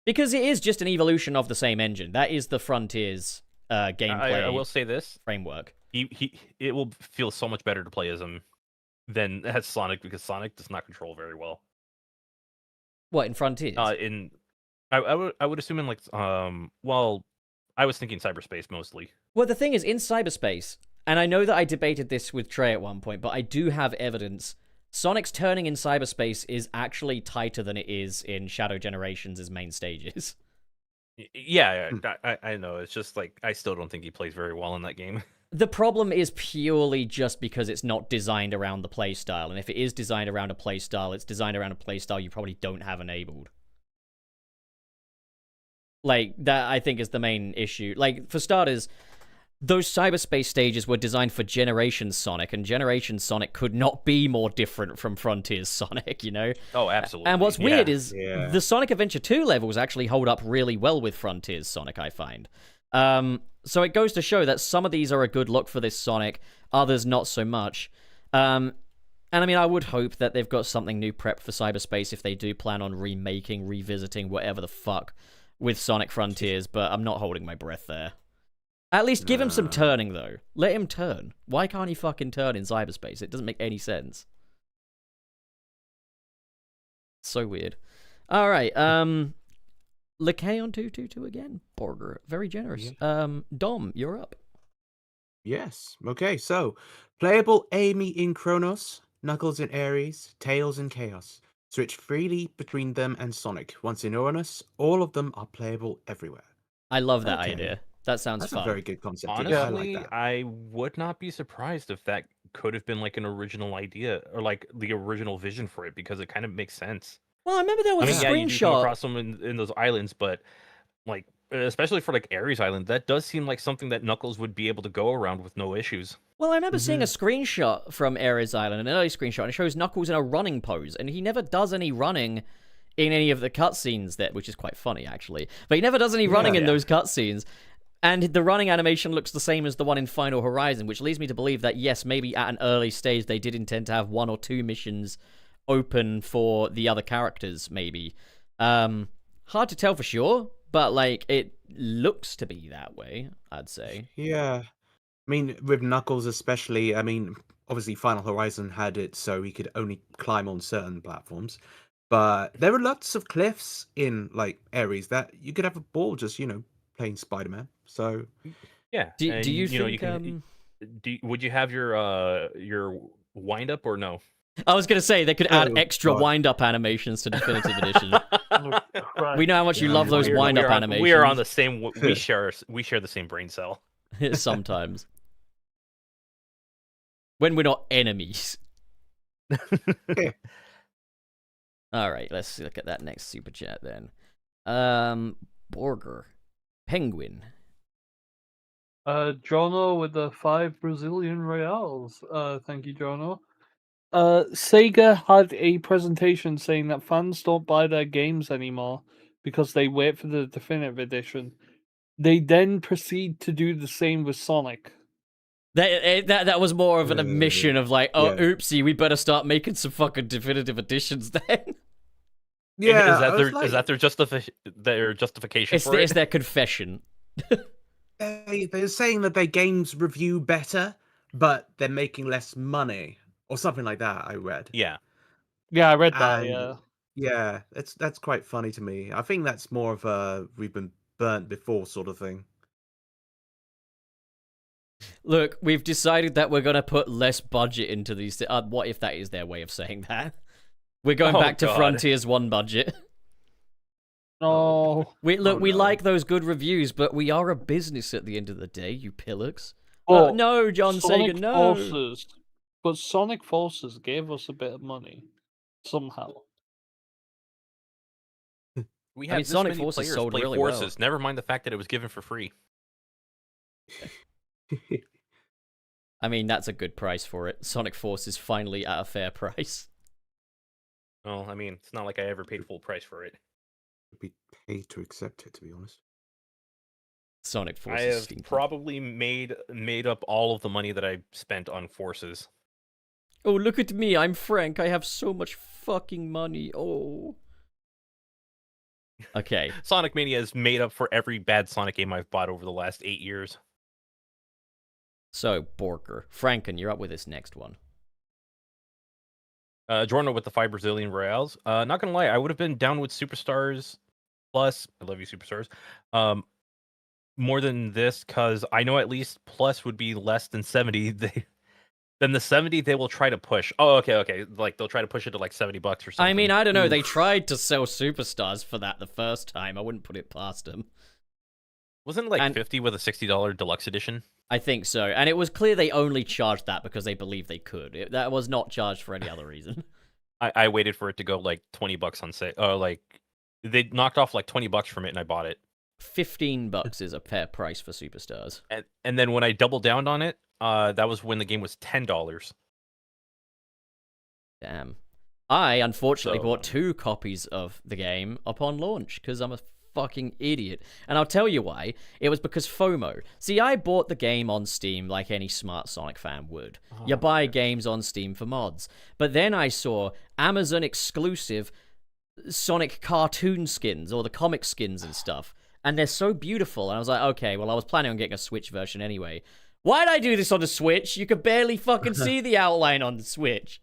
S2: Because it is just an evolution of the same engine. That is the Frontiers gameplay.
S3: I will say this
S2: framework.
S3: It will feel so much better to play as him than as Sonic, because Sonic does not control very well.
S2: What, in Frontiers?
S3: I would assume in like well, I was thinking cyberspace mostly.
S2: Well, the thing is, in cyberspace, and I know that I debated this with Trey at one point, but I do have evidence. Sonic's turning in cyberspace is actually tighter than it is in Shadow Generations' main stages.
S3: Yeah, I know. It's just like I still don't think he plays very well in that game.
S2: The problem is purely just because it's not designed around the playstyle, and if it is designed around a playstyle, it's designed around a playstyle you probably don't have enabled. Like, that, I think, is the main issue. Like, for starters, those cyberspace stages were designed for Generations Sonic, and Generations Sonic could not be more different from Frontiers Sonic, you know?
S3: Oh, absolutely.
S2: And what's weird is the Sonic Adventure 2 levels actually hold up really well with Frontiers Sonic, I find. So it goes to show that some of these are a good look for this Sonic, others not so much. And I mean, I would hope that they've got something new prepped for cyberspace if they do plan on revisiting, whatever the fuck with Sonic Frontiers, but I'm not holding my breath there. At least give him some turning, though. Let him turn. Why can't he fucking turn in cyberspace? It doesn't make any sense. So weird. All right, Lakeon222 again. Borger, very generous.
S1: Yeah.
S2: Dom, you're up.
S1: Yes. Okay, so playable Amy in Kronos, Knuckles in Ares, Tails in Chaos. Switch freely between them and Sonic. Once in Uranus, all of them are playable everywhere.
S2: I love that idea. That sounds
S1: That's
S2: fun.
S1: a very good concept.
S3: Honestly,
S1: I like that.
S3: I would not be surprised if that could have been like an original idea or like the original vision for it, because it kind of makes sense.
S2: Well, I remember there was a
S3: yeah, you do come
S2: screenshot.
S3: across them in those islands, but like especially for like Ares Island, that does seem like something that Knuckles would be able to go around with no issues.
S2: Well, I remember seeing a screenshot from Ares Island, an early screenshot, and it shows Knuckles in a running pose, and he never does any running in any of the cutscenes there, which is quite funny, actually. But he never does any running in those cutscenes. And the running animation looks the same as the one in Final Horizon, which leads me to believe that, yes, maybe at an early stage they did intend to have 1 or 2 missions open for the other characters, maybe. Hard to tell for sure, but, like, it looks to be that way, I'd say.
S1: Yeah. I mean, with Knuckles especially, I mean, obviously Final Horizon had it so he could only climb on certain platforms. But there were lots of cliffs in, like, Ares that you could have a ball just, playing Spider-Man. So
S3: yeah.
S2: Do you think?
S3: Would you have your wind up or no?
S2: I was gonna say they could add extra wind up animations to Definitive Edition. We know how much you love those wind up animations.
S3: We are on the same. We share the same brain cell.
S2: Sometimes when we're not enemies. All right, let's look at that next super chat then. Borger, Penguin.
S4: Jono with the 5 Brazilian reals. Thank you, Jono. Sega had a presentation saying that fans don't buy their games anymore because they wait for the definitive edition. They then proceed to do the same with Sonic.
S2: That was more of an admission of like, oopsie, we better start making some fucking definitive editions then.
S1: Yeah,
S3: is that their justification for it?
S2: It's their confession.
S1: They're saying that their games review better, but they're making less money, or something like that. I read.
S3: Yeah.
S4: Yeah, I read that. Yeah.
S1: Yeah, that's quite funny to me. I think that's more of a we've been burnt before sort of thing.
S2: Look, we've decided that we're gonna put less budget into these. What if that is their way of saying that? We're going
S3: Oh,
S2: back to
S3: God.
S2: Frontiers 1 budget.
S4: No.
S2: We
S1: Oh,
S2: we
S1: no.
S2: like those good reviews, but we are a business at the end of the day, you pillocks.
S4: But
S2: No, John
S4: Sonic
S2: Sega, no.
S4: Forces, but Sonic Forces gave us a bit of money somehow.
S3: We
S2: I
S3: have
S2: mean,
S3: this
S2: Sonic
S3: many
S2: Forces
S3: players
S2: sold
S3: play
S2: really well.
S3: Forces. Never mind the fact that it was given for free.
S2: I mean, that's a good price for it. Sonic Forces finally at a fair price.
S3: Well, I mean, it's not like I ever paid full price for it.
S1: I'd be paid to accept it, to be honest.
S2: Sonic
S3: I
S2: Forces
S3: have
S2: stinky.
S3: probably made up all of the money that I spent on Forces.
S2: Oh, look at me, I'm Frank. I have so much fucking money. Oh. Okay.
S3: Sonic Mania has made up for every bad Sonic game I've bought over the last 8 years.
S2: So, Borker. Franken, you're up with this next one.
S3: Jorno with the 5 Brazilian Reals. Not gonna lie, I would have been down with Superstars Plus. I love you, Superstars. More than this, because I know at least Plus would be less than 70. Then the 70 they will try to push. Oh, okay. Like they'll try to push it to like $70 or something.
S2: I mean, I don't know. They tried to sell Superstars for that the first time. I wouldn't put it past them.
S3: Wasn't it like
S2: And-
S3: 50 with a $60 deluxe edition?
S2: I think so. And it was clear they only charged that because they believed they could. That was not charged for any other reason.
S3: I waited for it to go like $20 on sale. Like they knocked off like $20 from it, and I bought it.
S2: $15 is a fair price for Superstars.
S3: And then when I doubled down on it, that was when the game was $10.
S2: Damn. I unfortunately
S3: So,
S2: bought 2 copies of the game upon launch because I'm a fucking idiot. And I'll tell you why. It was because FOMO. See, I bought the game on Steam like any smart Sonic fan would. You buy games on Steam for mods. But then I saw Amazon exclusive Sonic cartoon skins or the comic skins and stuff. And they're so beautiful. And I was like, okay, well, I was planning on getting a Switch version anyway. Why'd I do this on the Switch? You could barely fucking see the outline on the Switch.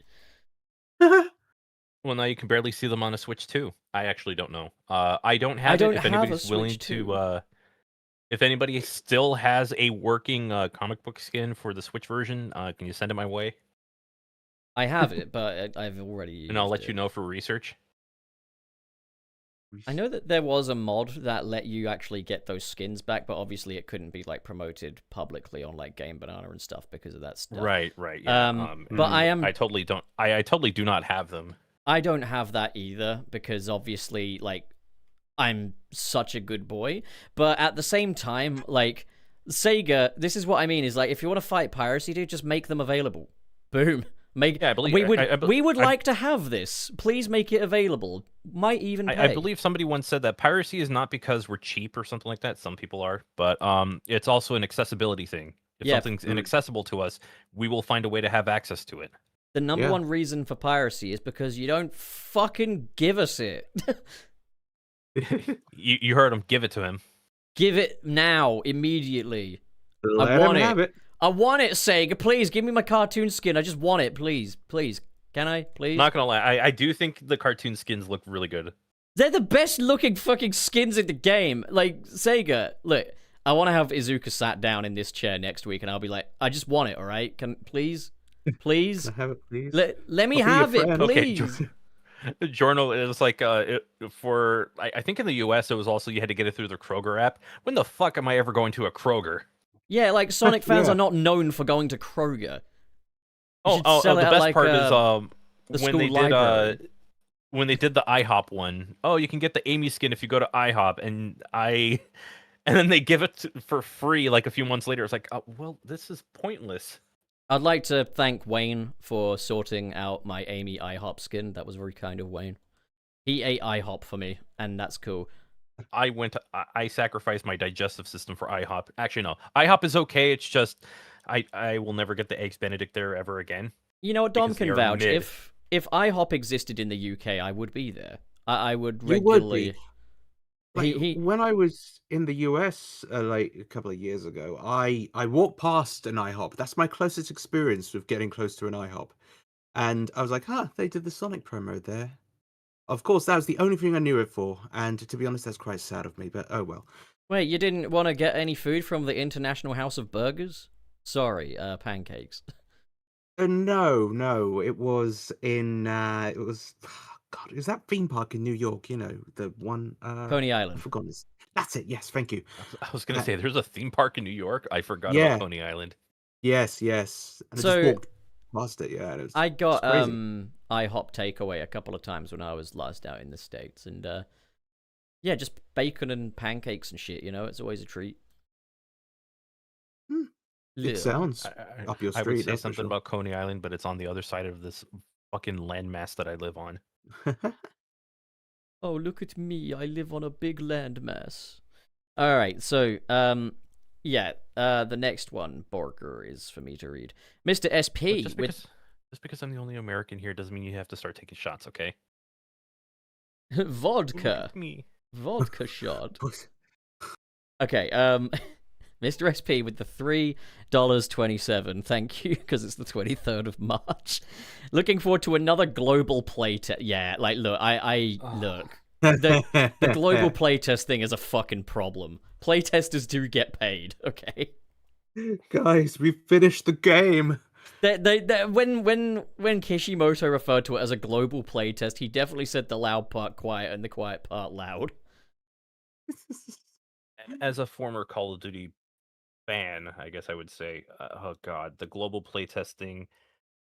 S3: Well, now you can barely see them on a Switch too. I actually don't know. I don't have
S2: don't
S3: it. If
S2: have
S3: anybody's
S2: a
S3: willing
S2: Switch
S3: to, if anybody still has a working comic book skin for the Switch version, can you send it my way?
S2: I have it, but I've already used
S3: And I'll let
S2: it.
S3: you know for research.
S2: I know that there was a mod that let you actually get those skins back, but obviously it couldn't be like promoted publicly on like Game Banana and stuff because of that stuff.
S3: Right. Yeah.
S2: But
S3: I totally don't. I totally do not have them.
S2: I don't have that either because obviously like I'm such a good boy, but at the same time like Sega, this is what I mean is like if you want to fight piracy, dude, just make them available. Boom.
S3: Yeah, I believe
S2: we would like to have this. Please make it available. Might even pay.
S3: I believe somebody once said that piracy is not because we're cheap or something like that. Some people are, but it's also an accessibility thing. If something's inaccessible to us, we will find a way to have access to it.
S2: The number one reason for piracy is because you don't fucking give us it.
S3: You heard him. Give it to him.
S2: Give it now, immediately.
S1: Let
S2: I want
S1: him
S2: it.
S1: have it.
S2: I want it, Sega. Please, give me my cartoon skin. I just want it. Please. Can I? Please?
S3: Not gonna lie, I do think the cartoon skins look really good.
S2: They're the best looking fucking skins in the game. Like, Sega, look, I want to have Izuka sat down in this chair next week, and I'll be like, I just want it, all right? Please? Please?
S1: Can I have it, please?
S2: Let me
S1: I'll be your
S2: have it,
S1: friend.
S3: Okay,
S2: please.
S3: Jorno is like I think in the US it was also you had to get it through the Kroger app. When the fuck am I ever going to a Kroger?
S2: Yeah, like, Sonic fans
S1: Yeah.
S2: are not known for going to Kroger.
S3: The best part is
S2: the
S3: when
S2: school
S3: they did
S2: library.
S3: when they did the IHOP one. Oh, you can get the Amy skin if you go to IHOP, and then they give it for free like a few months later. It's like, oh, well, this is pointless.
S2: I'd like to thank Wayne for sorting out my Amy IHOP skin. That was very kind of Wayne. He ate IHOP for me, and that's cool.
S3: I sacrificed my digestive system for IHOP. Actually, no, IHOP is okay. It's just I will never get the eggs Benedict there ever again.
S2: You know what, Dom
S3: Because they
S2: can
S3: are
S2: vouch.
S3: mid.
S2: If IHOP existed in the UK, I would be there. I would
S1: You would
S2: regularly.
S1: be. Like,
S2: He-
S1: when I was in the US, like a couple of years ago, I walked past an IHOP. That's my closest experience with getting close to an IHOP, and I was like, "Huh, they did the Sonic promo there." Of course, that was the only thing I knew it for, and to be honest, that's quite sad of me, but oh well.
S2: Wait, you didn't want to get any food from the International House of Burgers? Sorry, pancakes.
S1: No, it was in, it was, God, it was that theme park in New York, you know, the one,
S2: Coney
S1: I've
S2: Island.
S1: forgotten this. That's it, yes, thank you.
S3: I was gonna
S1: Uh,
S3: say there's a theme park in New York. I forgot
S1: Yeah.
S3: about Coney Island.
S1: Yes, and I just
S2: So
S1: walked past it, yeah, and
S2: I
S1: it's
S2: got
S1: crazy.
S2: IHOP takeaway a couple of times when I was last out in the States, and yeah, just bacon and pancakes and shit. You know, it's always a treat.
S1: It
S2: Yeah.
S1: sounds up your
S3: I would
S1: street,
S3: say
S1: that's for
S3: something
S1: sure.
S3: about Coney Island, but it's on the other side of this fucking landmass that I live on.
S2: Oh, look at me! I live on a big landmass. All right, so yeah, the next one, Borger, is for me to read. Mr.
S3: Look,
S2: SP
S3: just because I'm the only American here doesn't mean you have to start taking shots, okay?
S2: with
S3: Look
S2: vodka,
S3: at me.
S2: vodka shot. Okay, Mr. SP with the $3.27. Thank you, because it's the 23rd of March. Looking forward to another global playtest. Yeah, like, look, look. The global playtest thing is a fucking problem. Playtesters do get paid, okay?
S1: Guys, we finished the game.
S2: When Kishimoto referred to it as a global playtest, he definitely said the loud part quiet and the quiet part loud.
S3: As a former Call of Duty fan, I guess I would say, oh god, the global playtesting.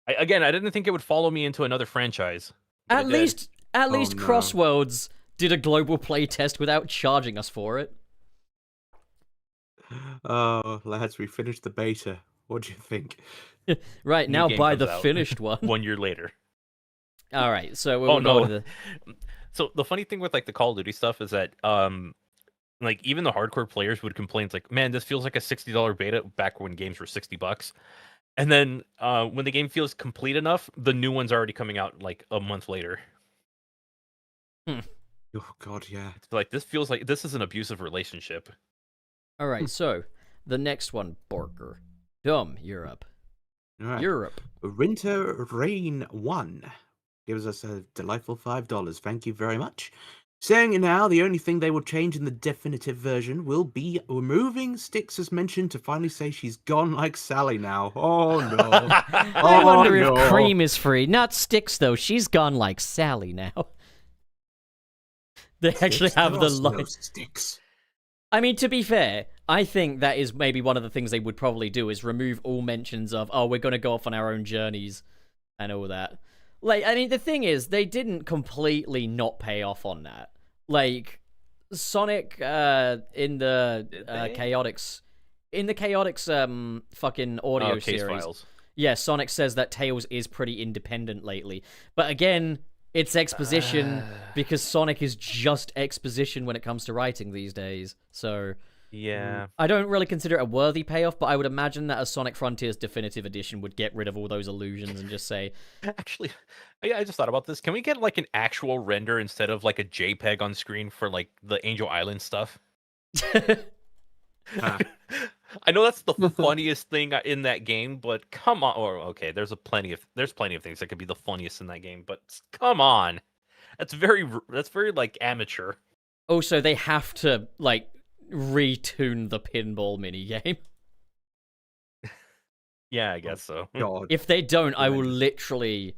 S3: I didn't think it would follow me into another franchise. But
S2: At
S3: it did.
S2: least
S1: Oh, no.
S2: Crossworlds did a global playtest without charging us for it.
S1: Oh, lads, we finished the beta. What do you think?
S2: Right,
S3: New
S2: now
S3: game
S2: buy
S3: comes
S2: the
S3: out
S2: finished one.
S3: 1 year later.
S2: All right, so
S3: Oh
S2: we'll go
S3: no.
S2: to
S3: So the funny thing with like the Call of Duty stuff is that like even the hardcore players would complain, it's like, man, this feels like a $60 beta back when games were $60. And then when the game feels complete enough, the new one's already coming out like a month later.
S1: Oh god, yeah.
S3: It's like this feels like this is an abusive relationship.
S2: All right, so the next one, Borker. Dumb, you're up.
S1: All right.
S2: Europe.
S1: Winter Rain 1 gives us a delightful $5. Thank you very much. Saying now, the only thing they will change in the definitive version will be removing Styx as mentioned to finally say she's gone like Sally now. Oh no.
S2: I wonder
S1: no.
S2: if Cream is free. Not Styx, though. She's gone like Sally now. They actually have the line.
S1: No Styx.
S2: I mean, to be fair, I think that is maybe one of the things they would probably do is remove all mentions of, oh, we're going to go off on our own journeys and all that. Like, I mean, the thing is, they didn't completely not pay off on that. Like, Sonic in the Chaotix, fucking audio
S3: Case
S2: series.
S3: files.
S2: Yeah, Sonic says that Tails is pretty independent lately. But again, it's exposition because Sonic is just exposition when it comes to writing these days. So
S3: Yeah.
S2: I don't really consider it a worthy payoff, but I would imagine that a Sonic Frontiers Definitive Edition would get rid of all those illusions and just say,
S3: Actually, I just thought about this. Can we get like an actual render instead of like a JPEG on screen for like the Angel Island stuff? I know that's the funniest thing in that game, but come on. Or okay, there's plenty of things that could be the funniest in that game, but come on. That's very like amateur.
S2: also they have to like retune the pinball minigame.
S3: Yeah, I guess so.
S1: God.
S2: If they don't, I will
S1: Horrendous.
S2: literally.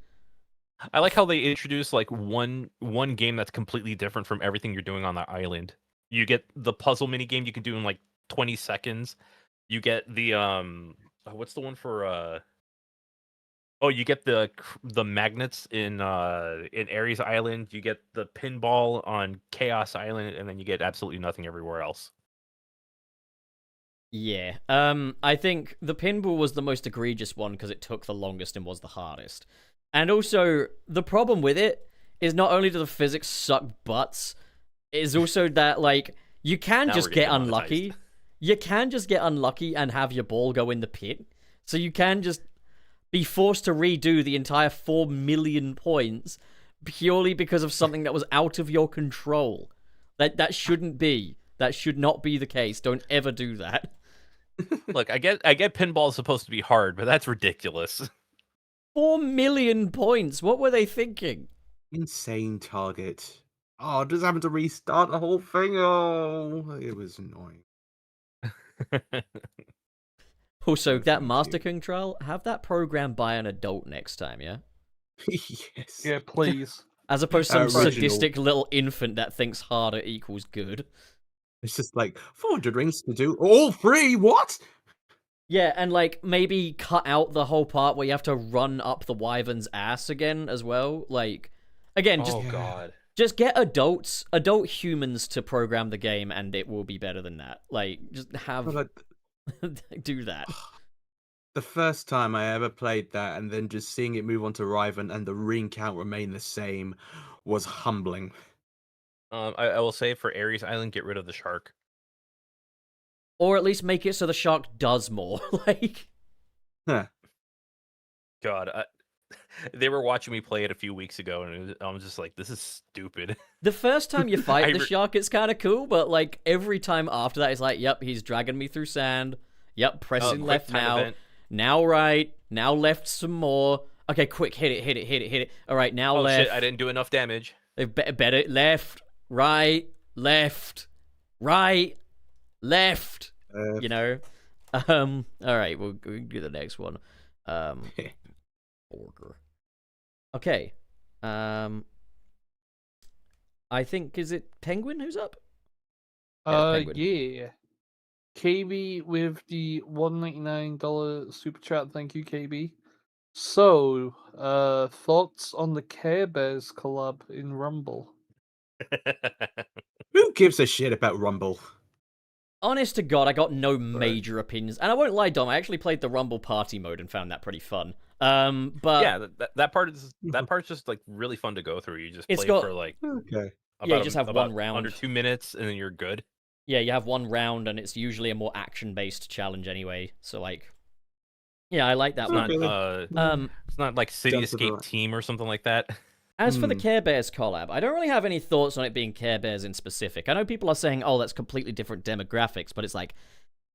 S3: I like how they introduce like one game that's completely different from everything you're doing on that island. You get the puzzle mini game you can do in like 20 seconds. You get the what's the one for oh, you get the magnets in Ares Island, you get the pinball on Chaos Island, and then you get absolutely nothing everywhere else.
S2: Yeah. I think the pinball was the most egregious one because it took the longest and was the hardest. And also, the problem with it is not only do the physics suck butts, it is also that, like, you can
S3: Now
S2: just
S3: we're
S2: get
S3: getting
S2: unlucky.
S3: monetized.
S2: You can just get unlucky and have your ball go in the pit. So you can just be forced to redo the entire 4 million points purely because of something that was out of your control. That shouldn't be. That should not be the case. Don't ever do that.
S3: Look, I get pinball is supposed to be hard, but that's ridiculous.
S2: 4 million points. What were they thinking?
S1: Insane target. Oh, just having to restart the whole thing. Oh, it was annoying.
S2: Also,
S1: No,
S2: that
S1: thank
S2: Master
S1: you.
S2: Control, have that programmed by an adult next time, yeah?
S1: Yes.
S4: Yeah, please.
S2: As opposed to some
S1: Original.
S2: sadistic little infant that thinks harder equals good.
S1: It's just like 400 rings to do all three. What?
S2: Yeah, and like maybe cut out the whole part where you have to run up the wyvern's ass again as well. Like, again, just
S3: Oh
S1: Yeah.
S3: god.
S2: just get adult humans to program the game, and it will be better than that. Like, just have
S1: But, like,
S2: do that.
S1: the first time I ever played that, and then just seeing it move on to Riven and the ring count remain the same, was humbling.
S3: I will say for Ares Island, get rid of the shark.
S2: Or at least make it so the shark does more. Like,
S1: Huh.
S3: God, they were watching me play it a few weeks ago, and I was just like, "This is stupid."
S2: the first time you fight
S3: I
S2: the
S3: re-
S2: shark, it's kind of cool, but like every time after that, it's like, yep, he's dragging me through sand. Yep, pressing
S3: quick
S2: left
S3: time
S2: now.
S3: event.
S2: Now right. Now left some more. Okay, quick, hit it. All right, now
S3: Oh
S2: left.
S3: shit! I didn't do enough damage.
S2: Better left, right, left, right, left. You know. All right, we'll do the next one. Orger. Okay. I think is it Penguin who's up? Penguin.
S4: Yeah. KB with the $199 super chat. Thank you, KB. So, thoughts on the Care Bears collab in Rumble?
S1: Who gives a shit about Rumble?
S2: Honest to God, I got no major opinions, and I won't lie, Dom. I actually played the Rumble party mode and found that pretty fun. But
S3: Yeah, that part is just like really fun to go through. You just
S2: It's
S3: play
S2: got-
S3: for like
S1: Okay.
S2: Yeah, you
S3: about
S2: just have
S3: about
S2: one round.
S3: under 2 minutes, and then you're good.
S2: yeah, you have one round, and it's usually a more action-based challenge anyway. So like, yeah, I like that
S3: It's
S2: one.
S3: not it's not like City
S1: Jump to the
S3: Escape
S1: right.
S3: Team or something like that.
S2: As for the Care Bears collab, I don't really have any thoughts on it being Care Bears in specific. I know people are saying, "Oh, that's completely different demographics," but it's like,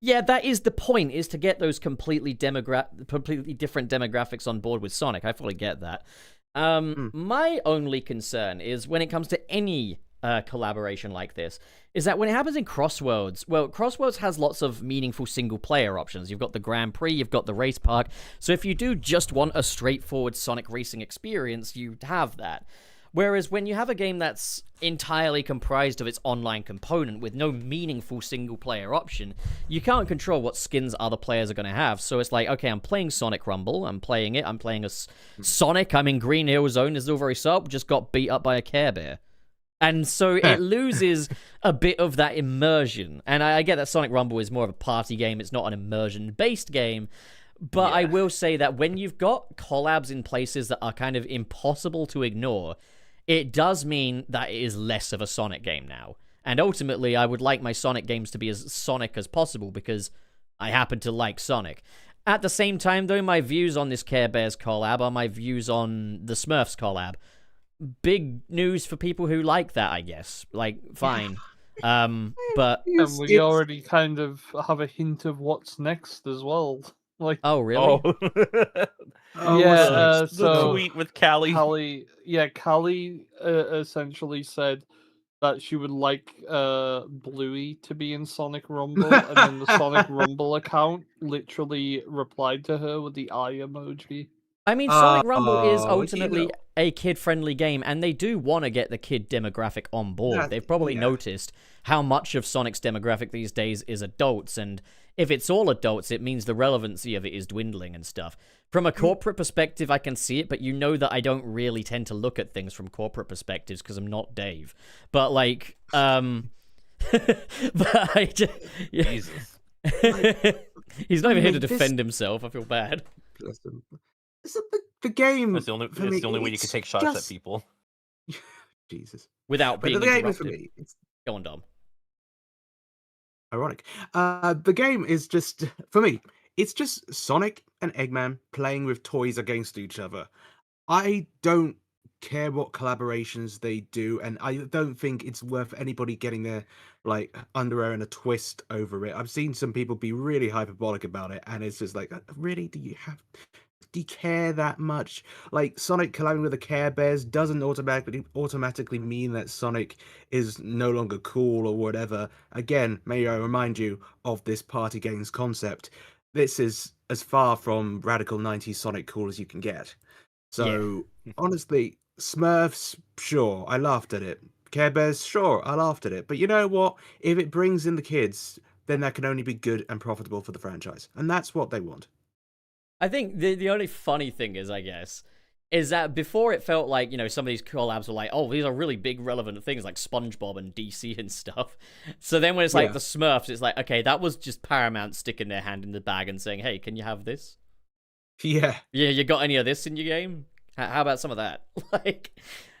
S2: yeah, that is the point: is to get those completely different demographics on board with Sonic. I fully get that. My only concern is when it comes to any collaboration like this, is that when it happens in Crossworlds, well, Crossworlds has lots of meaningful single-player options. You've got the Grand Prix, you've got the race park. So if you do just want a straightforward Sonic racing experience, you have that. Whereas when you have a game that's entirely comprised of its online component with no meaningful single-player option, you can't control what skins other players are going to have. So it's like, okay, I'm playing Sonic Rumble, I'm playing it, I'm playing a Sonic, I'm in Green Hill Zone, is all very sub, just got beat up by a Care Bear. And so it loses a bit of that immersion. And I get that Sonic Rumble is more of a party game, it's not an immersion-based game. But I will say that when you've got collabs in places that are kind of impossible to ignore, it does mean that it is less of a Sonic game now. And ultimately, I would like my Sonic games to be as Sonic as possible because I happen to like Sonic. At the same time, though, my views on this Care Bears collab are my views on the Smurfs collab. Big news for people who like that, I guess. Like, fine. But...
S4: And we already kind of have a hint of what's next as well. Like,
S2: Oh, really?
S4: yeah,
S3: the
S4: so
S3: tweet with Callie.
S4: Callie essentially said that she would like Bluey to be in Sonic Rumble, and then the Sonic Rumble account literally replied to her with the eye emoji.
S2: I mean, Sonic Rumble is
S1: Oh,
S2: ultimately a kid-friendly game, and they do want to get the kid demographic on board. They've probably noticed how much of Sonic's demographic these days is adults, and if it's all adults, it means the relevancy of it is dwindling and stuff. From a corporate perspective, I can see it, but you know that I don't really tend to look at things from corporate perspectives because I'm not Dave. But, like, but I just...
S3: Jesus.
S2: He's not even here to defend himself. I feel bad.
S1: The game.
S3: It's the only way you can take shots at people.
S1: Jesus.
S2: Without
S1: But
S2: being
S1: the game is for
S2: interrupted.
S1: me. It's
S2: Go on, Dom.
S1: ironic. The game is just for me. It's just Sonic and Eggman playing with toys against each other. I don't care what collaborations they do, and I don't think it's worth anybody getting their like underwear in a twist over it. I've seen some people be really hyperbolic about it, and it's just like, really, do you have really care that much. Like, Sonic collabing with the Care Bears doesn't automatically mean that Sonic is no longer cool or whatever. Again, may I remind you of this party games concept. This is as far from radical 90s Sonic cool as you can get. So, honestly, Smurfs, sure, I laughed at it. Care Bears, sure, I laughed at it. But you know what? If it brings in the kids, then that can only be good and profitable for the franchise. And that's what they want.
S2: I think the only funny thing is, I guess, is that before it felt like, some of these collabs were like, oh, these are really big relevant things like SpongeBob and DC and stuff. So then when it's like the Smurfs, it's like, okay, that was just Paramount sticking their hand in the bag and saying, hey, can you have this?
S1: Yeah.
S2: Yeah, you got any of this in your game? How about some of that?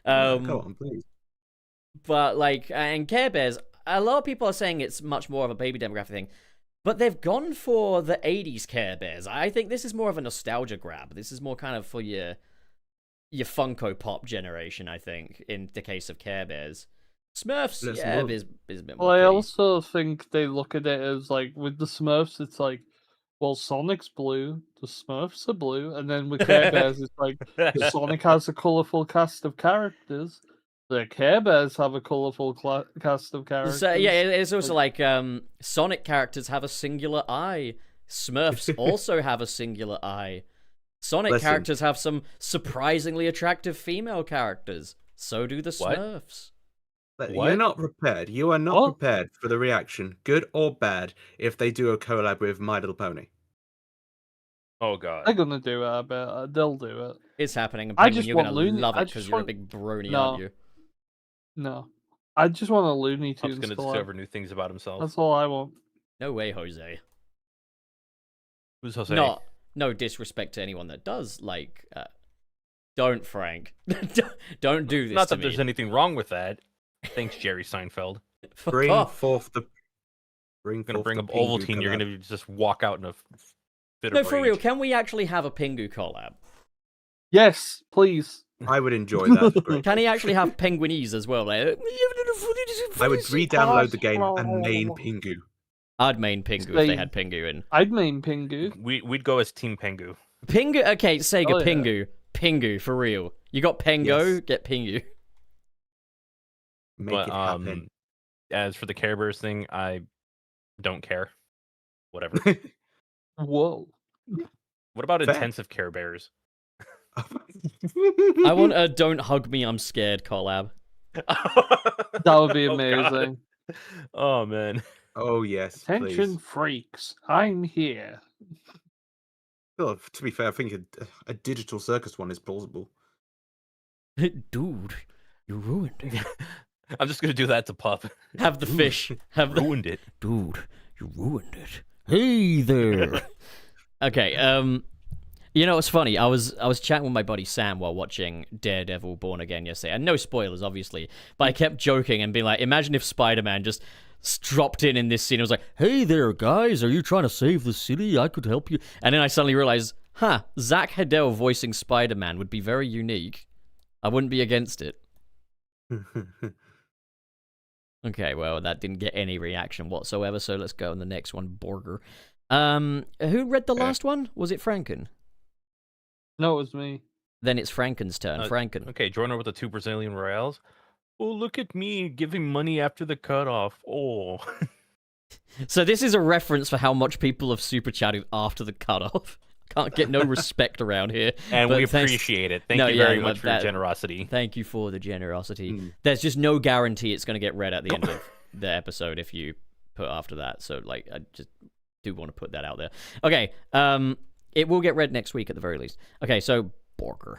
S1: Go on, please.
S2: But, and Care Bears, a lot of people are saying it's much more of a baby demographic thing. But they've gone for the 80s Care Bears. I think this is more of a nostalgia grab. This is more kind of for your Funko Pop generation, I think, in the case of Care Bears. Smurfs, is a bit more.
S4: Well, I also think they look at it as, like, with the Smurfs, it's like, well, Sonic's blue, the Smurfs are blue, and then with Care Bears, it's like, Sonic has a colourful cast of characters. The Care Bears have a colourful cast of characters.
S2: So, yeah, it's also like Sonic characters have a singular eye. Smurfs also have a singular eye. Sonic characters have some surprisingly attractive female characters. So do the Smurfs.
S1: You're not prepared. You are not prepared for the reaction, good or bad, if they do a collab with My Little Pony.
S3: Oh god,
S4: they're gonna do it. I bet they'll do it.
S2: It's happening. And
S4: I just
S2: you're
S4: want
S2: gonna
S4: Looney.
S2: love it because you're a big brony, aren't you?
S4: No, I just want a Looney Tunes.
S3: I'm gonna discover new things about himself.
S4: That's all I want.
S2: No way, Jose.
S3: Who's Jose?
S2: No disrespect to anyone that does. Don't, Frank. Don't do this.
S3: Not
S2: to
S3: that
S2: me.
S3: there's anything wrong with that. Thanks, Jerry Seinfeld.
S1: Bring forth the.
S3: I'm gonna bring up Ovaltine. You're gonna just walk out in a fit of rage.
S2: For real. Can we actually have a Pingu collab?
S4: Yes, please.
S1: I would enjoy that.
S2: Can he actually have Penguinese as well?
S1: I would re-download the game and main Pingu.
S2: I'd main Pingu if they had Pingu in.
S4: I'd main Pingu.
S3: We'd go as Team Pingu.
S2: Pingu, okay, Sega, Pingu. Pingu, for real. You got Pengo, get Pingu.
S1: Make it happen.
S3: As for the Care Bears thing, I don't care. Whatever.
S4: Whoa.
S3: What about intensive Care Bears?
S2: I want a Don't Hug Me, I'm Scared collab.
S4: That would be amazing.
S3: Oh, man.
S1: Oh, yes.
S4: Attention, freaks. I'm here.
S1: Well, to be fair, I think a digital circus one is plausible.
S2: Dude, you ruined it.
S3: I'm just going to do that to Pup.
S2: Have the fish.
S3: Ruined it.
S2: Dude, you ruined it. Hey there. Okay, you know, it's funny. I was chatting with my buddy Sam while watching Daredevil Born Again yesterday. And no spoilers, obviously. But I kept joking and being like, imagine if Spider-Man just dropped in this scene. It was like, hey there, guys. Are you trying to save the city? I could help you. And then I suddenly realized, Zach Hedell voicing Spider-Man would be very unique. I wouldn't be against it. Okay, well, that didn't get any reaction whatsoever, so let's go on the next one, Borger. Who read the last one? Was it Franken?
S4: No, it was me.
S2: Then it's Franken's turn. Franken.
S3: Okay, Joyner with the 2 Brazilian Reals. Oh, look at me giving money after the cutoff. Oh.
S2: So this is a reference for how much people have super chatted after the cutoff. Can't get no respect around here.
S3: And we appreciate it. Thank you very much for your generosity.
S2: Thank you for the generosity. There's just no guarantee it's going to get read at the end of the episode if you put after that. So, I just do want to put that out there. Okay, it will get read next week at the very least. Okay, so, Borger.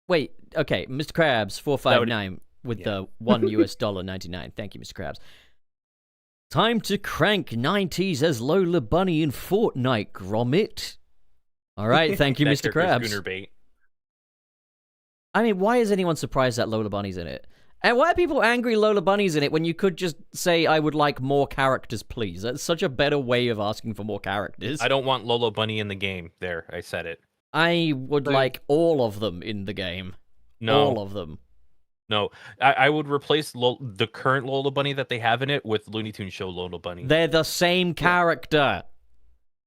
S2: Wait, okay, Mr. Krabs, 459 with the $1 Thank you, Mr. Krabs. Time to crank 90s as Lola Bunny in Fortnite, Gromit. All right, thank you, Mr. Krabs.
S3: Bait.
S2: I mean, why is anyone surprised that Lola Bunny's in it? And why are people angry Lola Bunny's in it when you could just say, I would like more characters, please? That's such a better way of asking for more characters.
S3: I don't want Lola Bunny in the game. There, I said it.
S2: I would like all of them in the game.
S3: No.
S2: All of them.
S3: No, I would replace the current Lola Bunny that they have in it with Looney Tunes show Lola Bunny.
S2: They're the same character.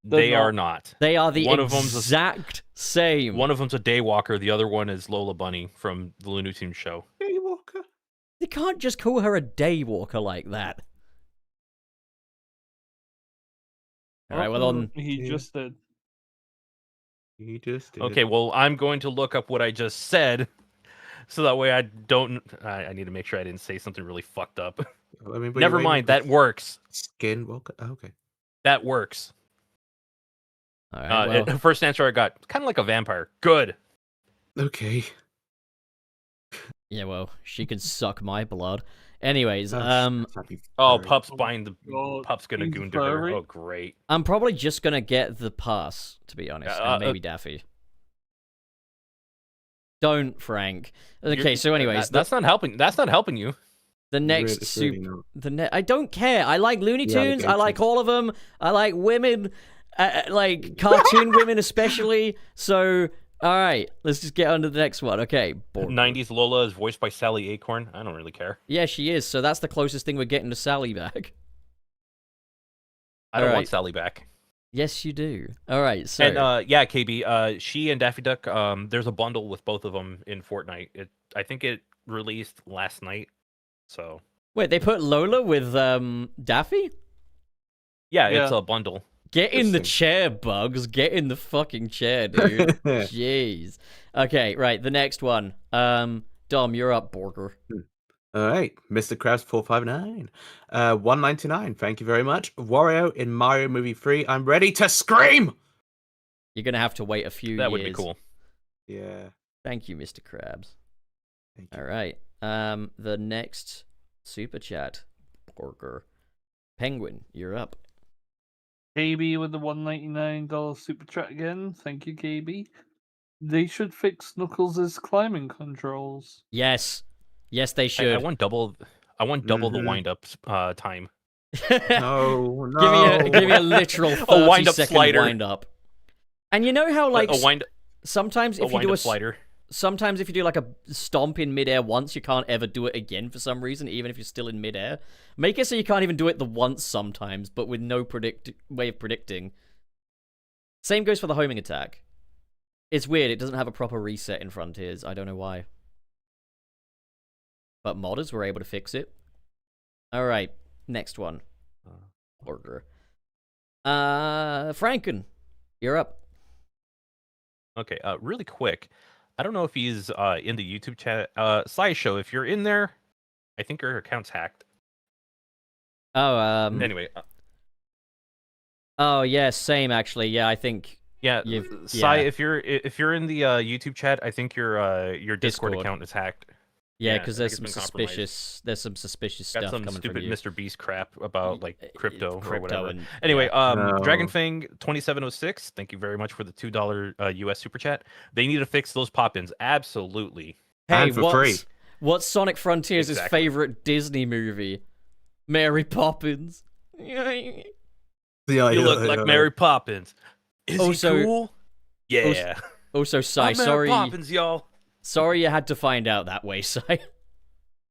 S3: They are not.
S2: They are the
S3: One of them's
S2: exact same.
S3: One of them's a Daywalker. The other one is Lola Bunny from the Looney Tunes show.
S1: Daywalker.
S2: You can't just call her a daywalker like that. All right, well, on...
S4: He just did.
S1: He just did.
S3: Okay, well, I'm going to look up what I just said, so that way I don't. I need to make sure I didn't say something really fucked up.
S1: I mean,
S3: Never mind. That works.
S1: Skinwalker. Oh, okay.
S3: That works.
S2: All right, well...
S3: First answer I got, kind of like a vampire. Good.
S1: Okay.
S2: Yeah, well, she can suck my blood. Anyways,
S3: Oh, Pup's buying the Pup's gonna goon to her. Oh, great.
S2: I'm probably just gonna get the pass, to be honest, and maybe Daffy. Don't, Frank. Okay, so anyways,
S3: that's not helping. That's not helping you.
S2: The next I don't care. I like Looney Tunes. I like all of them. I like women, like cartoon women especially. So. All right, let's just get on to the next one. Okay.
S3: 90s Lola is voiced by Sally Acorn. I don't really care.
S2: Yeah, she is. So that's the closest thing we're getting to Sally back.
S3: I don't want Sally back.
S2: Yes, you do. All right, so...
S3: And, yeah, KB, she and Daffy Duck, there's a bundle with both of them in Fortnite. I think it released last night, so...
S2: Wait, they put Lola with, Daffy?
S3: Yeah, it's a bundle.
S2: Get in the chair, Bugs. Get in the fucking chair, dude. Jeez. Okay, right, the next one. Dom, you're up, Borger.
S1: All right, Mr. Krabs 459. 199. Thank you very much. Wario in Mario Movie 3. I'm ready to scream.
S2: You're gonna have to wait a few years.
S3: That would be cool.
S1: Yeah.
S2: Thank you, Mr. Krabs.
S1: Thank you.
S2: All right. The next super chat, Borger. Penguin, you're up.
S4: KB with the $199 super chat again. Thank you, KB. They should fix Knuckles' climbing controls.
S2: Yes. Yes, they should.
S3: I want double. I want double the wind up time.
S1: No, no.
S2: Give me a literal 30
S3: wind up
S2: second
S3: slider.
S2: wind up. And you know how like sometimes if you do a
S3: slider.
S2: Sometimes if you do like a stomp in midair once, you can't ever do it again for some reason, even if you're still in midair. Make it so you can't even do it the once sometimes, but with no way of predicting. Same goes for the homing attack. It's weird, it doesn't have a proper reset in Frontiers. I don't know why. But modders were able to fix it. Alright, next one. Order. Franken, you're up.
S3: Okay, really quick. I don't know if he's in the YouTube chat. SciShow, if you're in there, I think your account's hacked.
S2: Oh,
S3: Anyway.
S2: Oh, yeah, same actually. Yeah, I think.
S3: Yeah, Sci, if you're in the YouTube chat, I think your Discord account is hacked.
S2: Yeah, because there's some suspicious stuff coming from you.
S3: Got some stupid Mr. Beast crap about like crypto or whatever.
S2: And,
S3: anyway,
S1: No.
S3: Dragonfang 2706, thank you very much for the $2 US super chat. They need to fix those pop-ins. Absolutely.
S2: Hey,
S1: And for free.
S2: What's Sonic Frontiers'
S3: Exactly.
S2: favorite Disney movie? Mary Poppins.
S3: You look like Mary Poppins. Is he cool? Yeah.
S2: Also, Sai,
S3: I'm Mary
S2: sorry.
S3: Poppins, y'all.
S2: Sorry you had to find out that way, Sai.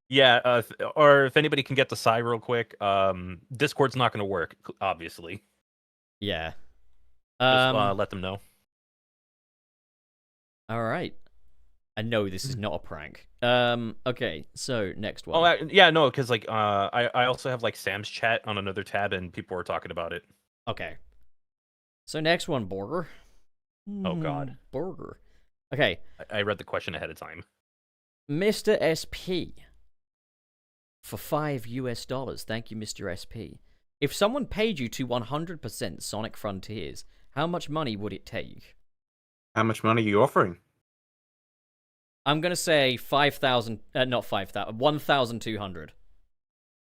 S3: Yeah, or if anybody can get the Psy real quick, Discord's not going to work, obviously.
S2: Yeah.
S3: Just let them know.
S2: All right. I know this is not a prank. Okay, so next one.
S3: Oh, yeah, no, because like I also have like Sam's chat on another tab, and people were talking about it.
S2: Okay. So next one, Borger.
S3: Oh God,
S2: Borger. Okay.
S3: I read the question ahead of time.
S2: Mr. SP. For $5 US. Thank you, Mr. SP. If someone paid you to 100% Sonic Frontiers, how much money would it take?
S1: How much money are you offering?
S2: I'm gonna say 5,000. Not 5,000. 1,200.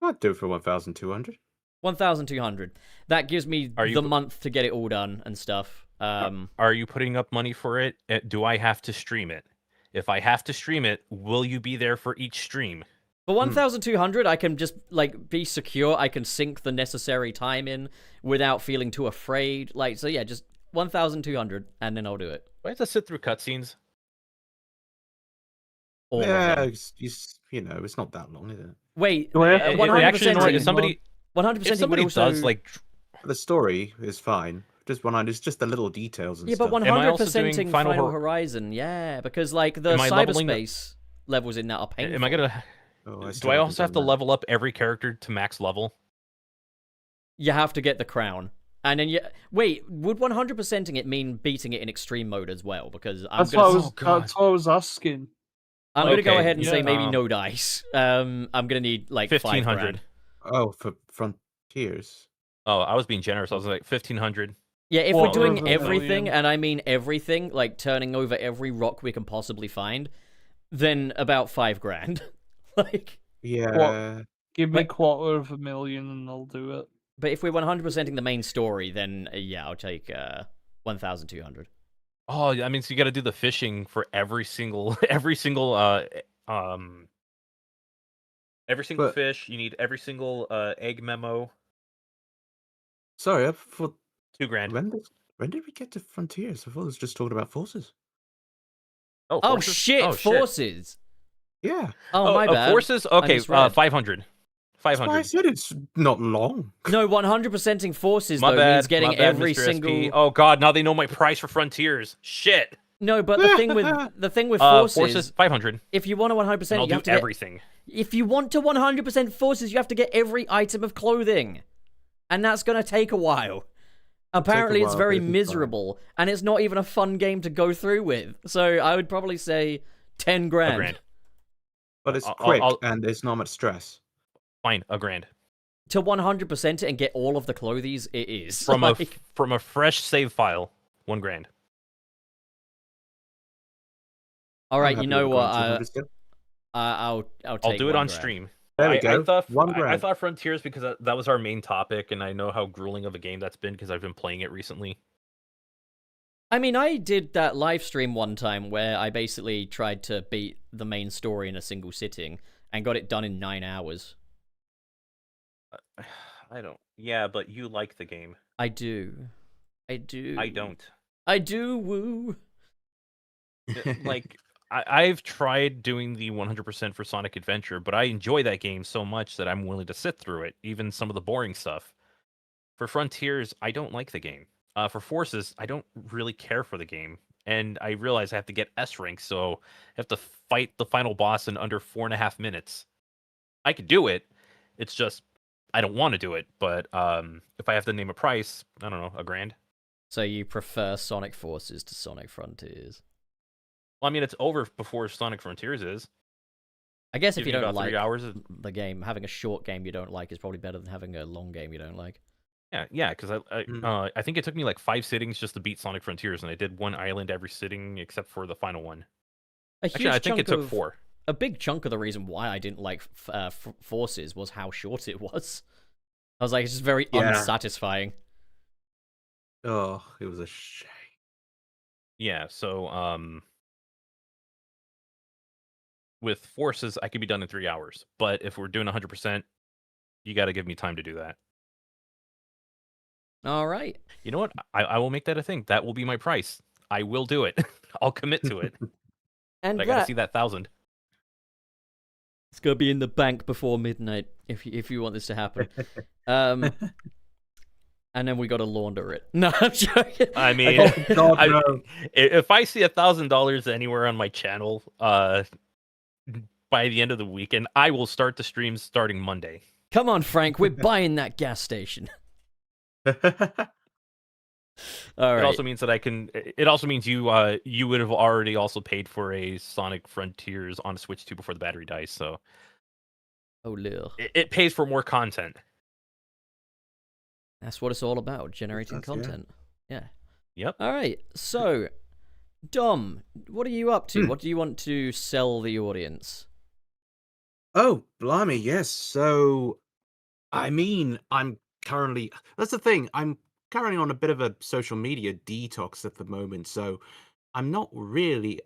S1: I'd do it for 1,200.
S2: 1,200. That gives me the month to get it all done and stuff.
S3: Are you putting up money for it? Do I have to stream it? If I have to stream it, will you be there for each stream?
S2: For 1,200, I can just like be secure. I can sink the necessary time in without feeling too afraid. Like, so yeah, just 1,200, and then I'll do it.
S3: Do I have to sit through cutscenes?
S2: All of
S1: Yeah,
S2: them.
S1: you know, it's not that long, is it?
S2: Wait,
S4: Do I have to
S2: 100%.
S3: Actually, if somebody
S2: If
S3: does like
S1: The story is fine. this one, it's just the little details and
S2: Yeah, but
S1: stuff.
S3: Am I also doing
S2: 100%ing
S3: Final
S2: Final
S3: Hor-
S2: Horizon, yeah, because like the
S3: Am I leveling the-
S2: cyberspace levels in that are painful.
S3: Am I gonna?
S1: Oh,
S3: Do
S1: still
S3: I
S1: haven't
S3: also have
S1: done
S3: to
S1: that.
S3: level up every character to max level?
S2: You have to get the crown. And then wait, would 100%ing it mean beating it in extreme mode as well? Because
S4: That's what
S3: Oh, God.
S4: that's what I was asking.
S2: I'm gonna go
S3: Okay,
S2: ahead and say
S4: yeah.
S2: maybe no dice. I'm gonna need like
S3: 1,500.
S2: $5,000.
S1: Oh, for Frontiers.
S3: Oh, I was being generous. I was like 1,500.
S2: Yeah, if
S3: Well,
S2: we're doing
S4: over a
S2: everything,
S4: million.
S2: and I mean everything, like turning over every rock we can possibly find, then about $5,000. Like,
S1: Yeah.
S4: Give me
S2: But-
S4: $250,000 and I'll do it.
S2: but if we're 100%ing the main story, then yeah, I'll take 1,200.
S3: Oh, that means you got to do the fishing for every single
S1: But-
S3: fish. You need every single egg memo.
S1: Sorry, for
S3: $2,000.
S1: when did we get to Frontiers? I thought it was just talking about Forces.
S3: Oh,
S2: Oh
S3: forces?
S2: shit,
S3: Oh,
S2: Forces.
S1: Yeah.
S2: Oh, my bad.
S3: Forces. Okay,
S2: misread.
S3: 500.
S1: That's why I
S3: 500.
S1: said it's not long.
S2: No, 100%ing Forces
S3: My
S2: though
S3: bad.
S2: means getting
S3: my bad,
S2: every
S3: Mr.
S2: single.
S3: SP. Oh God, now they know my price for Frontiers. Shit.
S2: No, but the thing with
S3: Forces 500.
S2: if you want to 100%,
S3: And I'll
S2: you
S3: do
S2: have to get
S3: everything.
S2: If you want to 100% Forces, you have to get every item of clothing. And that's going to take a while. Apparently, it's
S1: while,
S2: very
S1: but it'll be fine.
S2: miserable. And it's not even a fun game to go through with. So I would probably say $10,000.
S3: $1,000.
S1: But it's
S3: I'll-
S1: quick
S3: I'll-
S1: and there's not much stress.
S3: Fine, $1,000.
S2: To 100% it and get all of the clothes, it is.
S3: From
S2: Like,
S3: a fresh save file, $1,000.
S2: all
S1: I'm
S2: right,
S1: happy
S2: you know
S1: with
S2: what?
S1: going 200 still.
S2: I'll take
S3: I'll do it on
S2: $1,000.
S3: stream.
S1: There we
S3: I
S1: go.
S3: thought
S1: $1,000.
S3: I thought Frontiers because that was our main topic, and I know how grueling of a game that's been because I've been playing it recently.
S2: I mean, I did that live stream one time where I basically tried to beat the main story in a single sitting and got it done in 9 hours.
S3: I don't. Yeah, but you like the game.
S2: I do. I do.
S3: I don't.
S2: I do, woo.
S3: Like I've tried doing the 100% for Sonic Adventure, but I enjoy that game so much that I'm willing to sit through it, even some of the boring stuff. For Frontiers, I don't like the game. For Forces, I don't really care for the game, and I realize I have to get S rank, so I have to fight the final boss in under 4.5 minutes. I could do it. It's just I don't want to do it. But if I have to name a price, I don't know, $1,000.
S2: So you prefer Sonic Forces to Sonic Frontiers?
S3: Well, I mean, it's over before Sonic Frontiers is.
S2: I guess if
S3: Gives
S2: you
S3: me
S2: don't
S3: about
S2: like
S3: 3 hours.
S2: the game, having a short game you don't like is probably better than having a long game you don't like.
S3: Yeah, because I think it took me like 5 sittings just to beat Sonic Frontiers, and I did one island every sitting except for the final one. Actually, I think it took 4.
S2: A big chunk of the reason why I didn't like Forces was how short it was. I was like, it's just very
S1: Yeah.
S2: unsatisfying.
S1: Oh, it was a shame.
S3: Yeah, so with Forces, I could be done in 3 hours, but if we're doing 100%, you got to give me time to do that.
S2: All right.
S3: You know what? I will make that a thing. That will be my price. I will do it. I'll commit to it.
S2: And
S3: But I got to
S2: that,
S3: see that 1,000.
S2: it's gonna be in the bank before midnight if you want this to happen. And then we gotta launder it. No, I'm joking.
S3: I mean,
S1: Oh, God,
S3: I-
S1: no.
S3: if I see $1,000 anywhere on my channel, by the end of the weekend, I will start the streams starting Monday.
S2: Come on, Frank, we're buying that gas station. All
S3: It
S2: right.
S3: also means that I can. It also means you would have already also paid for a Sonic Frontiers on Switch 2 before the battery dies. So
S2: Oh, lil.
S3: it pays for more content.
S2: That's what it's all about, generating
S1: does, yeah.
S2: content. Yeah.
S3: Yep.
S2: All right. So, Dom, what are you up to? What do you want to sell the audience?
S1: Oh, blimey, yes. So, I mean, that's the thing. I'm currently on a bit of a social media detox at the moment. So, I'm not really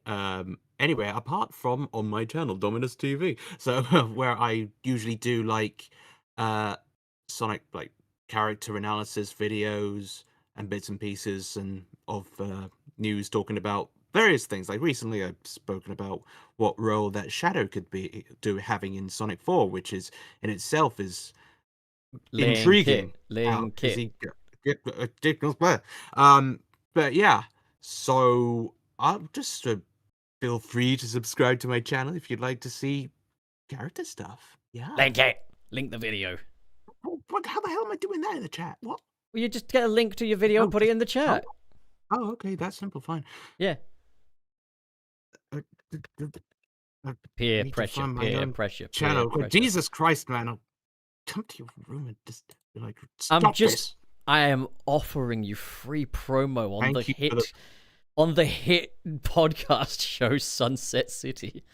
S1: anywhere apart from on my channel, Dominus TV. So, where I usually do like Sonic, like character analysis videos and bits and pieces and of news talking about various things. Like recently, I've spoken about what role that Shadow could be having in Sonic 4, which is in itself is
S2: Link
S1: intriguing.
S2: it, link
S1: Because
S2: it.
S1: But yeah, so I'll just feel free to subscribe to my channel if you'd like to see character stuff. Yeah.
S2: Link it. Link the video.
S1: What? How the hell am I doing that in the chat? What?
S2: Well, you just get a link to your video and put it in the chat.
S1: Oh, okay, that's simple. Fine.
S2: Yeah.
S1: Uh,
S2: Peer
S1: need to
S2: pressure.
S1: find my
S2: Peer
S1: own
S2: pressure.
S1: channel.
S2: Peer pressure.
S1: Jesus Christ, man! I'll come to your room and just be like, stop this.
S2: I am offering you free promo on
S1: Thank you for
S2: on the hit podcast show Sunset City.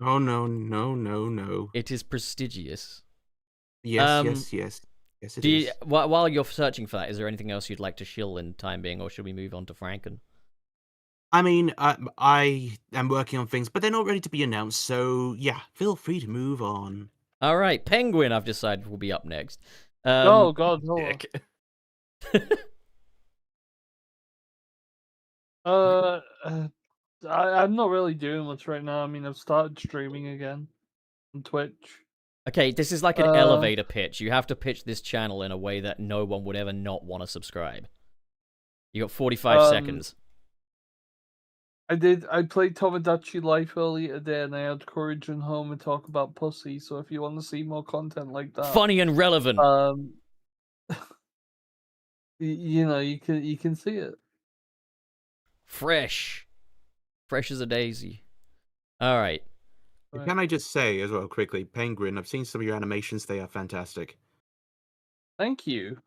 S1: Oh no!
S2: It is prestigious.
S1: Yes. Yes, it is.
S2: While you're searching for that, is there anything else you'd like to shill in time being, or should we move on to Franken?
S1: I mean, I am working on things, but they're not ready to be announced. So yeah, feel free to move on.
S2: All right, Penguin. I've decided will be up next.
S4: Oh God, hold on.
S3: Dick.
S4: I'm not really doing much right now. I mean, I've started streaming again on Twitch.
S2: Okay, this is like an elevator pitch. You have to pitch this channel in a way that no one would ever not want to subscribe. You got 45 seconds.
S4: I played Tomodachi Life earlier today, and I had Courage and Home and talk about pussy. So if you want to see more content like that,
S2: Funny and relevant.
S4: you can see it.
S2: Fresh as a daisy. All right.
S1: Can I just say as well quickly, Penguin? I've seen some of your animations; they are fantastic.
S4: Thank you.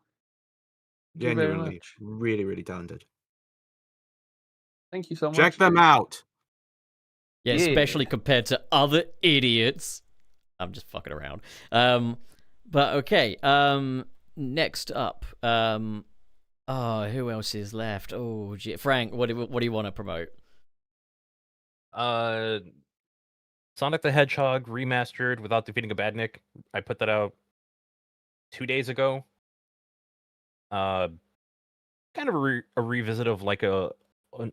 S4: Thank you very
S1: Genuinely,
S4: much.
S1: really talented.
S4: Thank you so much.
S1: Check them out.
S2: Yeah, especially compared to other idiots. I'm just fucking around. But okay. Next up. Oh, who else is left? Oh, gee. Frank, what do you want to promote?
S3: Sonic the Hedgehog remastered without defeating a badnik. I put that out 2 days ago. Kind of a revisit of like an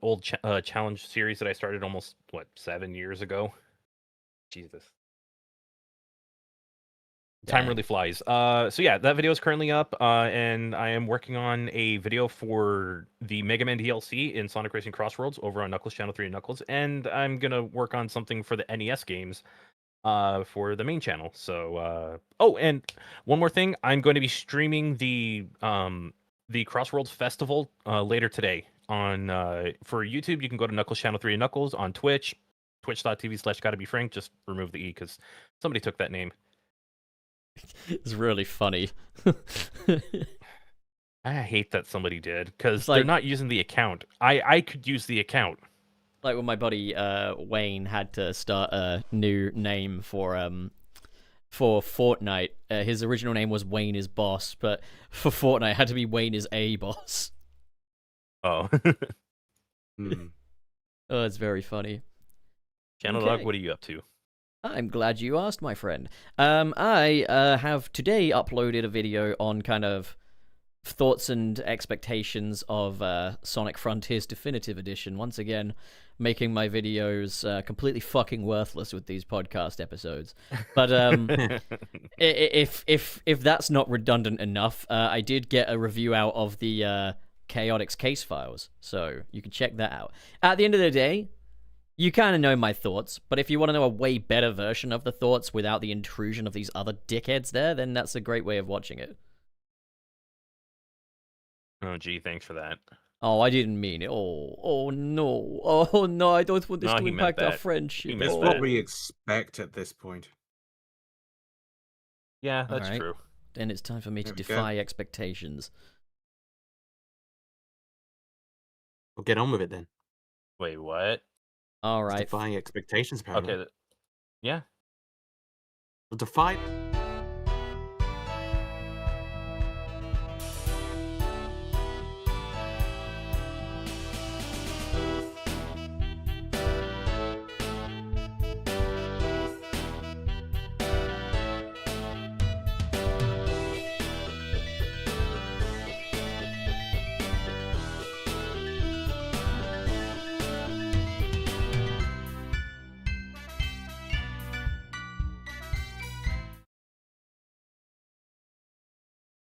S3: old challenge series that I started almost 7 years ago. Jesus. Time really flies. So yeah, that video is currently up, and I am working on a video for the Mega Man DLC in Sonic Racing Crossworlds over on Knuckles Channel 3 Knuckles, and I'm gonna work on something for the NES games for the main channel. So oh, and one more thing, I'm going to be streaming the Crossworlds Festival later today on for YouTube. You can go to Knuckles Channel 3 Knuckles on Twitch, twitch.tv/gottobefrank. Just remove the E because somebody took that name.
S2: It's really funny.
S3: I hate that somebody did because they're not using the account. I could use the account.
S2: Like when my buddy Wayne had to start a new name for Fortnite. His original name was Wayne is Boss, but for Fortnite it had to be Wayne is a Boss.
S3: Oh.
S2: Oh, it's very funny.
S3: Channel Dog, what are you up to?
S2: I'm glad you asked, my friend. I have today uploaded a video on kind of thoughts and expectations of Sonic Frontiers Definitive Edition. Once again, making my videos completely fucking worthless with these podcast episodes. But if that's not redundant enough, I did get a review out of the Chaotix case files, so you can check that out. At the end of the day, you kind of know my thoughts, but if you want to know a way better version of the thoughts without the intrusion of these other dickheads there, then that's a great way of watching it.
S3: Oh, gee, thanks for that.
S2: Oh, I didn't mean it. Oh no. Oh no, I don't want this to impact our friendship.
S1: That's what we expect at this point.
S3: Yeah, that's true.
S2: Then it's time for me to defy expectations.
S1: Well, get on with it then.
S3: Wait, what?
S2: All right.
S1: Defying expectations, apparently.
S3: Okay. Yeah.
S1: Well, defy.